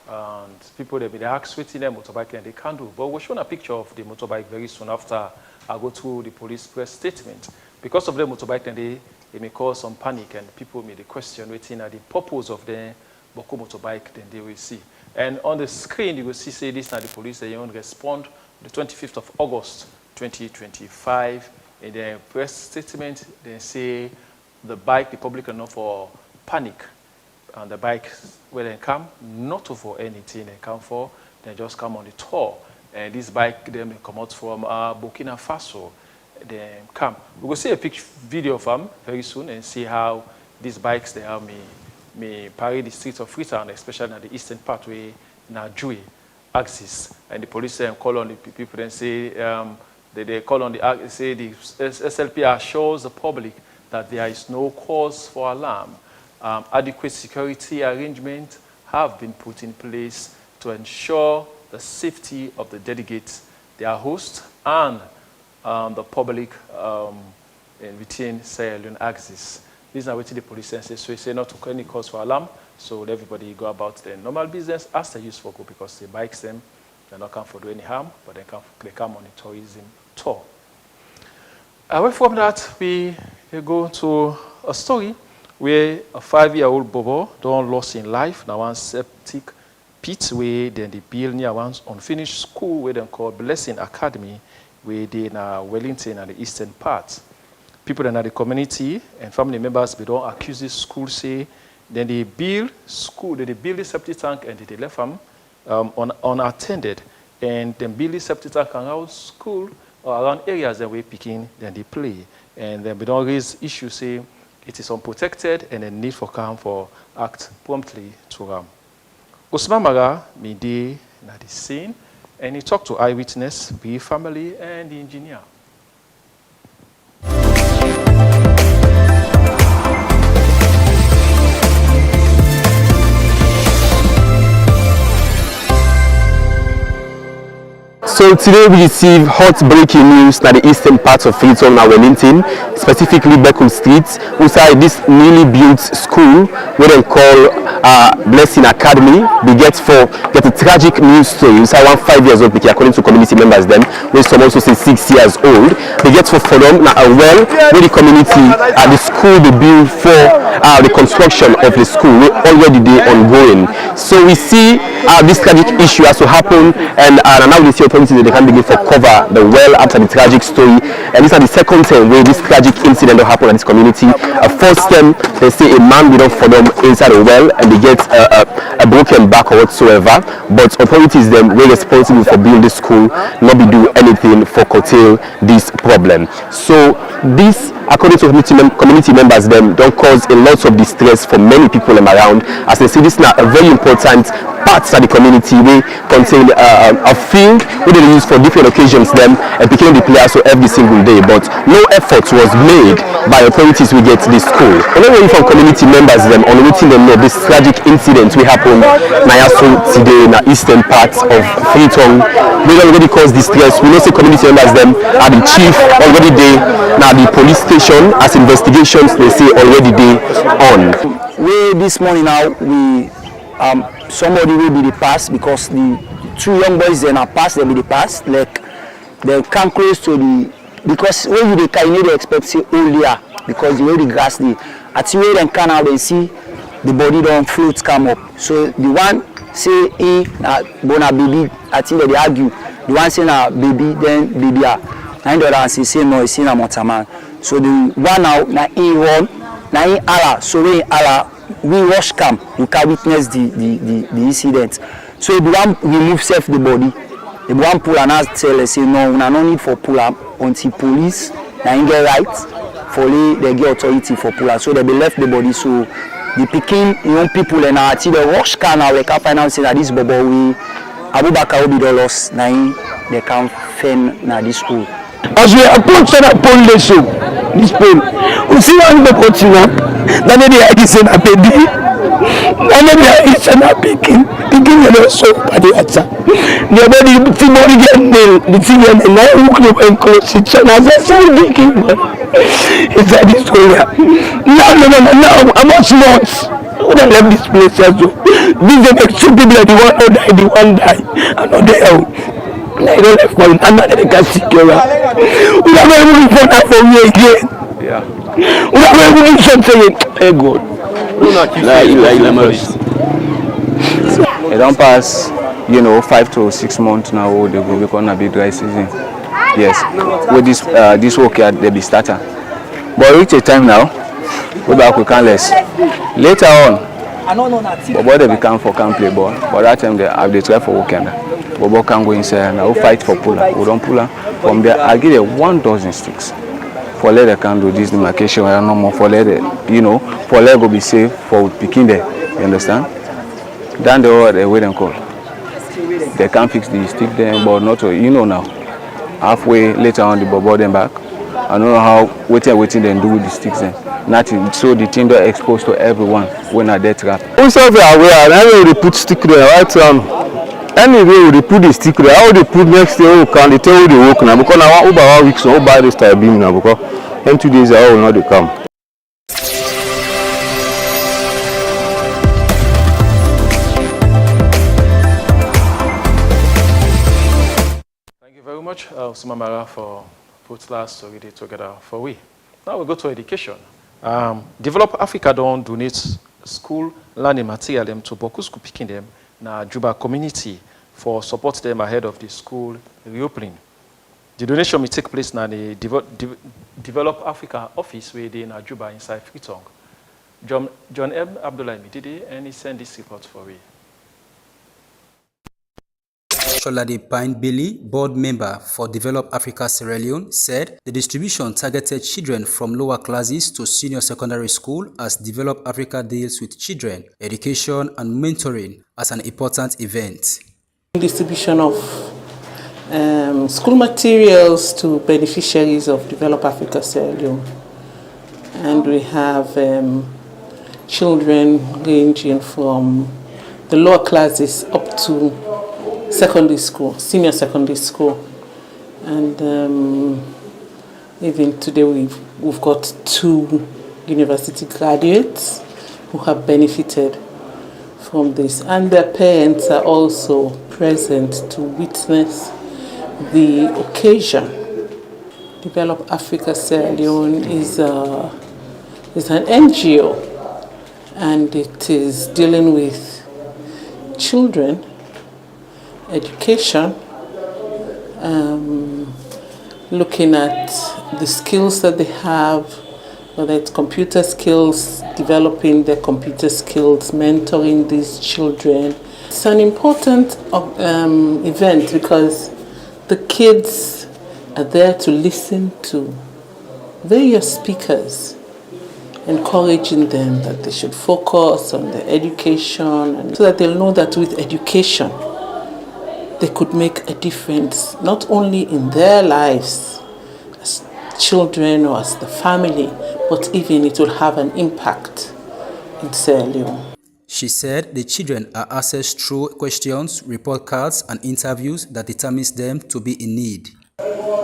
and people they ask waiting their motorbike and they can't do. But we're showing a picture of the motorbike very soon after I go through the police press statement. Because of the motorbike, and they may cause some panic and people may question waiting at the purpose of the Boko motorbike, then they will see. And on the screen, you will see, say this now the police, they won't respond the 25th of August, 2025. In their press statement, they say the bike, the public are not for panic. And the bike, where they come, not for anything they come for, they just come on the tour. And this bike, they come out from Burkina Faso. They come. We will see a picture, video of them very soon and see how these bikes, they have may parade the streets of Freetown, especially at the eastern part where Najui axis. And the police call on the people and say, they call on the, say the SLP assures the public that there is no cause for alarm. Adequate security arrangements have been put in place to ensure the safety of the delegates, their hosts, and the public within Sierra Leone axis. These are what the police say, so say not to any cause for alarm, so everybody go about their normal business as they used for go, because they bikes them, they're not come for do any harm, but they come on a tourism tour. Away from that, we go to a story where a 5-year-old bobo don't lost in life, now one septic pit where then they build near one unfinished school where they call Blessing Academy, where they in Wellington and the eastern part. People in the community and family members, they don't accuse this school, say, then they build school, they build the septic tank and they left them unattended. And then build the septic tank around school or around areas that we're picking, then they play. And then we don't raise issues, say, it is unprotected and a need for calm for act promptly to them. Usman Mara, midday, at the scene, and he talked to eyewitness, the family, and the engineer. So today we receive hot breaking news in the eastern part of Freetown and Wellington, specifically Beckle Street, outside this newly built school where they call Blessing Academy. They get a tragic news story. It's around 5 years old, according to community members them, where some also say 6 years old. They get for them now well where the community at the school they build for the construction of the school already they ongoing. So we see this tragic issue has to happen, and now we see authorities that they can begin for cover the well after the tragic story. And this is the second time where this tragic incident will happen in this community. First time they say a man without for them inside a well and they get a broken back or whatsoever. But authorities them were responsible for building this school, not be do anything for curtail this problem. So this, according to community members, them don't cause a lot of distress for many people around. As they say, this is now a very important part of the community. We contain a field where they use for different occasions them and picking the players so every single day. But no effort was made by authorities we get this school. Another from community members them on letting them know this tragic incident we happened Nayasu today in the eastern part of Freetown. We already caused distress. We know say community members them are the chief already there. Now the police station as investigations they say already they on. We this morning now we somebody will be the pass because the two young boys then are pass, they be the pass, like they come close to the, because when you can you expect say earlier because the way the grass the at where they can now they see the body don't float come up. So the one say born a baby, I think that they argue. The one say na baby, then baby and the other one say no, it's na motaman. So the one now na in one, na in Allah. So when Allah we rush come, you can witness the incident. So the one remove self the body, the one pull and ask tell us say no, we no need for pull up until police na in get right for they get authority for pull up. So they be left the body. So the picking young people and until the rush can now we can find out say that this bobo we Abubakar will be the loss na they can fend na this school. As we approach that pole lesson, this pole, we see one the continent, then they are saying a baby, then they are saying a picking the so by the answer. The body, the body get nailed, the thing and now look and close it, and as I say, picking, it's like this story. No, I'm not smart. When I left this place, these are two people that the one die, another hell. I don't have one, another can secure. We are very looking for that for me again. Yeah. We are very looking for something. Hey God. It don't pass, 5 to 6 months now. They go become a big dry season. Yes. With this work here, they be starter. But reach a time now. Go back we can less. Later on, but they become for can play ball. But that time they try for weekend. Bobo can go inside and we'll fight for puller. We don't puller. From there, I'll give them 1 dozen sticks. For let they can do this demarcation and no more for let it, for let go be safe for picking there. You understand? Then they wait and call. They can't fix the stick there, but not now. Halfway later on the bobo them back. I don't know how waiting then do with the sticks then. Nothing. So the thing are exposed to everyone when a death trap. Also aware, and they put stick there right anyway, they put the stick there. How they put next day, can they tell you they work now? Because now over weeks, no buy this type beam now. Because in 2 days, I will not they come. Thank you very much, Sumamara, for put last story together for we. Now we go to education. Develop Africa don't donate school learning material them to Boku school picking them. Na Juba community for support them ahead of the school reopening. The donation will take place na the Develop Africa office where they in Juba inside Freetown. John M. Abdullah Mididi and he sent this report for me. Sholade Pine Bailey, board member for Develop Africa Sierra Leone, said the distribution targeted children from lower classes to senior secondary school as Develop Africa deals with children, education and mentoring as an important event. Distribution of school materials to beneficiaries of Develop Africa Sierra Leone. And we have children ranging from the lower classes up to secondary school, senior secondary school, and even today we've got 2 university graduates who have benefited from this, and their parents are also present to witness the occasion. Develop Africa Sierra Leone is an NGO, and it is dealing with children, education, looking at the skills that they have, whether it's computer skills, developing their computer skills, mentoring these children. It's an important event because the kids are there to listen to various speakers, encouraging them that they should focus on their education, and so that they'll know that with education, they could make a difference, not only in their lives as children or as the family, but even it will have an impact in Sierra Leone. She said the children are assessed through questions, report cards, and interviews that determines them to be in need.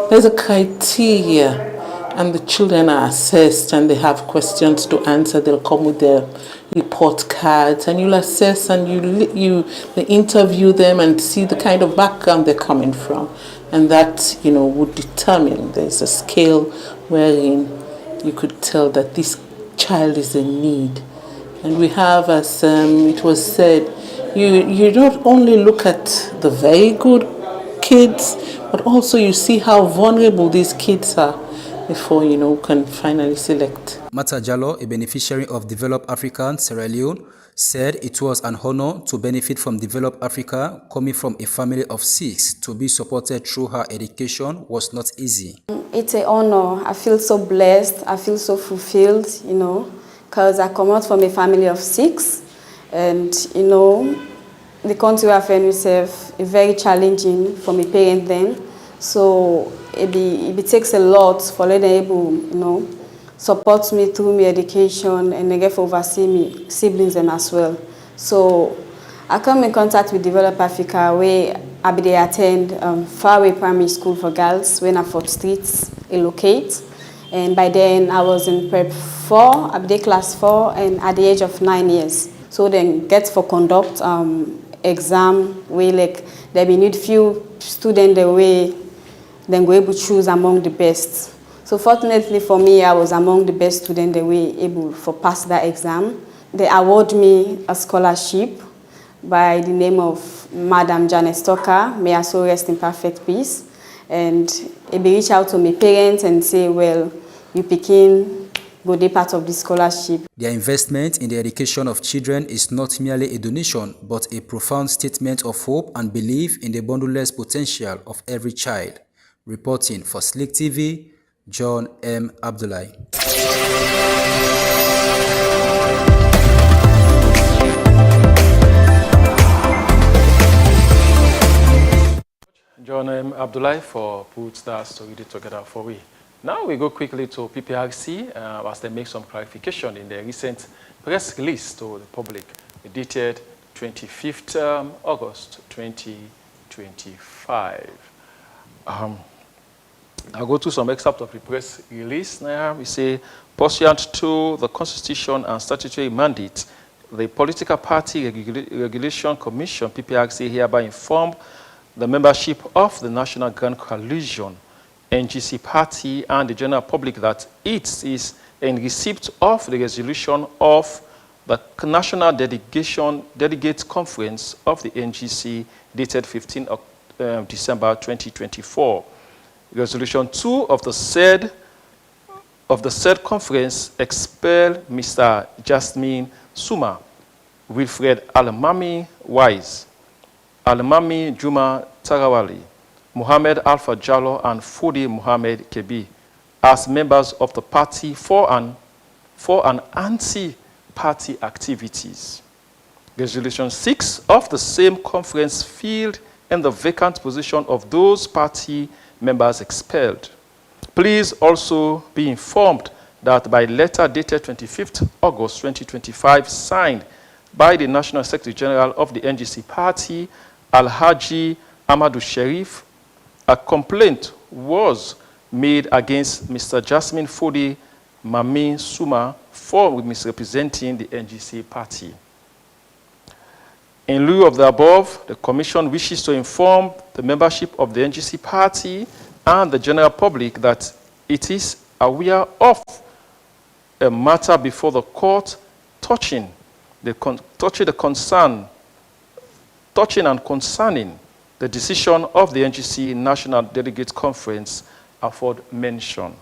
There's a criteria, and the children are assessed and they have questions to answer. They'll come with their report cards, and you'll assess and you interview them and see the kind of background they're coming from, and that would determine. There's a scale wherein you could tell that this child is in need. And we have, as it was said, you don't only look at the very good kids, but also you see how vulnerable these kids are before, can finally select. Mata Jallo, a beneficiary of Develop Africa Sierra Leone, said it was an honor to benefit from Develop Africa. Coming from a family of 6, to be supported through her education was not easy. It's an honor. I feel so blessed. I feel so fulfilled, because I come out from a family of 6, and, the country I find myself is very challenging for my parents then. So it takes a lot for them able, support me through my education and they get to oversee me siblings them as well. So I come in contact with Develop Africa where I be there attend Faraway Primary School for Girls when I 4th Street locate. And by then I was in Prep 4, I be there class 4 and at the age of 9 years. So then get for conduct exam where like there be need few students the way then go able to choose among the best. So fortunately for me, I was among the best students that were able to pass that exam. They award me a scholarship by the name of Madam Janet Stoker. May her soul rest in perfect peace. And they reach out to my parents and say, well, you picking go be part of the scholarship. Their investment in the education of children is not merely a donation, but a profound statement of hope and belief in the boundless potential of every child. Reporting for Slick TV, John M. Abdullahi. John M. Abdullahi for putting that story together for we. Now we go quickly to PPRC as they make some clarification in the recent press release to the public dated 25th August 2025. I'll go to some excerpt of the press release now. We say, pursuant to the Constitution and statutory mandate, the Political Party Regulation Commission, PPRC, hereby informed the membership of the National Grand Coalition, NGC Party, and the general public that it is in receipt of the resolution of the National Delegate Conference of the NGC dated 15 December 2024. Resolution 2 of the said conference expelled Mr. Jasmine Suma, Wilfred Alamami Wise, Alamami Juma Tarawali, Muhammad Alpha Jallo, and Fudi Muhammad Kebi as members of the party for an anti-party activities. Resolution 6 of the same conference filled in the vacant position of those party members expelled. Please also be informed that by letter dated 25th August 2025, signed by the National Secretary General of the NGC Party, Alhaji Amadou Sherif, a complaint was made against Mr. Jasmine Fudi Mami Suma for misrepresenting the NGC Party. In lieu of the above, the Commission wishes to inform the membership of the NGC Party and the general public that it is aware of a matter before the court touching and concerning the decision of the NGC National Delegate Conference aforementioned.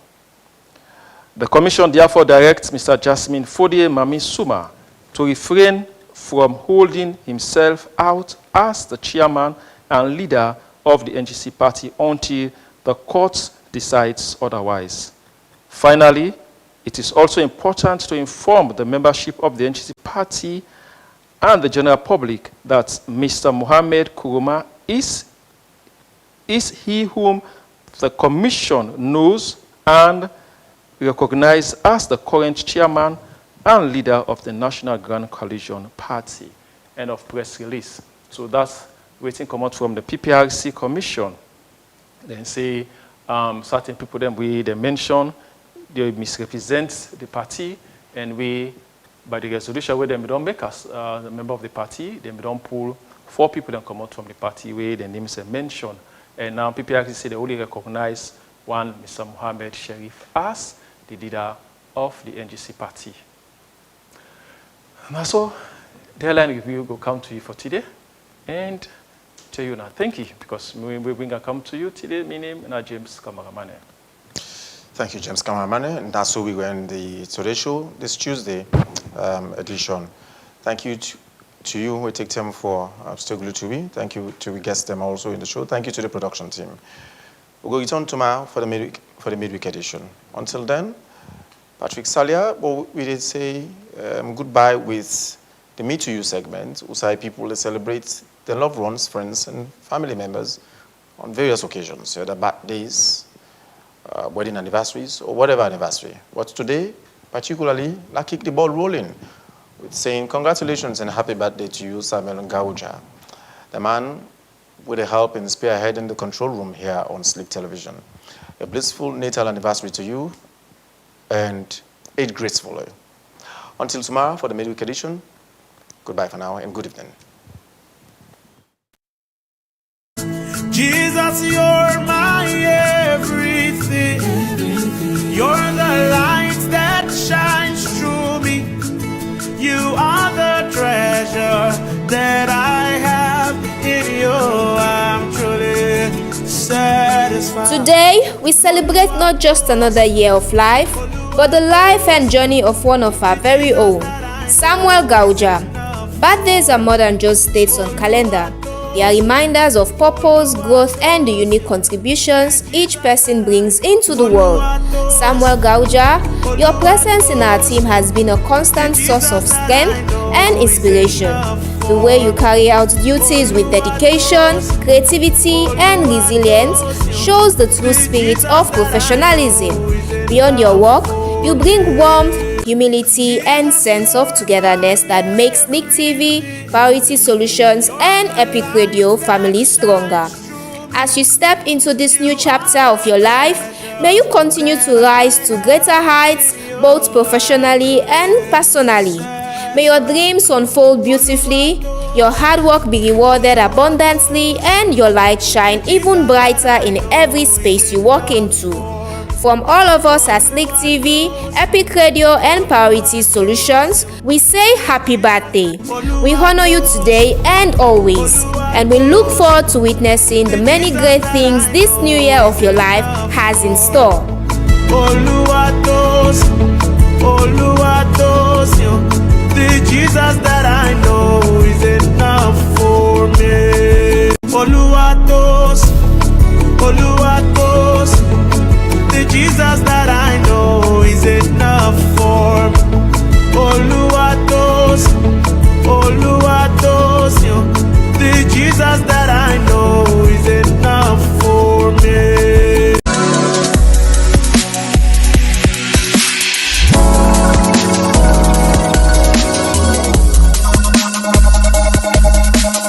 The Commission therefore directs Mr. Jasmine Fudi Mami Suma to refrain from holding himself out as the chairman and leader of the NGC Party until the court decides otherwise. Finally, it is also important to inform the membership of the NGC Party and the general public that Mr. Mohammed Kuruma is he whom the Commission knows and recognizes as the current chairman and leader of the National Grand Coalition Party. End of press release. So that's waiting come out from the PPRC Commission. Then say certain people they mention, they misrepresent the party, and we, by the resolution where they don't make us a member of the party, they don't pull 4 people that come out from the party where their names are mentioned. And now PPRC say they only recognize one, Mr. Mohammed Sherif, as the leader of the NGC Party. And so, the airline will go come to you for today and tell you now thank you because we will come to you today. My name is James Kamaramane. Thank you, James Kamaramane. And that's how we end the Today Show this Tuesday edition. Thank you to you who take time for still glued to me. Thank you to guest them also in the show. Thank you to the production team. We'll return tomorrow for the midweek edition. Until then, Patrick Salia, well, we did say goodbye with the Me to You segment. Usai people celebrate their loved ones, friends, and family members on various occasions, whether birthdays, wedding anniversaries, or whatever anniversary. But today, particularly, let's kick the ball rolling with saying congratulations and happy birthday to you, Samuel Ngauja, the man with the help in spearheading the control room here on Slick Television. A blissful natal anniversary to you and 8 greats follow you. Until tomorrow for the midweek edition, goodbye for now and good evening. Jesus, you're my everything. You're the light that shines through me. You are the treasure that I have in you. I'm truly satisfied. Today, we celebrate not just another year of life, but the life and journey of one of our very own, Samuel Ngauja. Birthdays are more than just dates on calendar. They are reminders of purpose, growth, and the unique contributions each person brings into the world. Samuel Ngauja, your presence in our team has been a constant source of strength and inspiration. The way you carry out duties with dedication, creativity, and resilience shows the true spirit of professionalism. Beyond your work, you bring warmth, humility, and sense of togetherness that makes Slick TV, Priority Solutions, and Epic Radio family stronger. As you step into this new chapter of your life, may you continue to rise to greater heights, both professionally and personally. May your dreams unfold beautifully, your hard work be rewarded abundantly, and your light shine even brighter in every space you walk into. From all of us at Slick TV, Epic Radio, and Priority Solutions, we say happy birthday. We honor you today and always, and we look forward to witnessing the many great things this new year of your life has in store. The Jesus that I know is enough for me. Oluwatos, the Jesus that I know is enough for me. Oluwatos, the Jesus that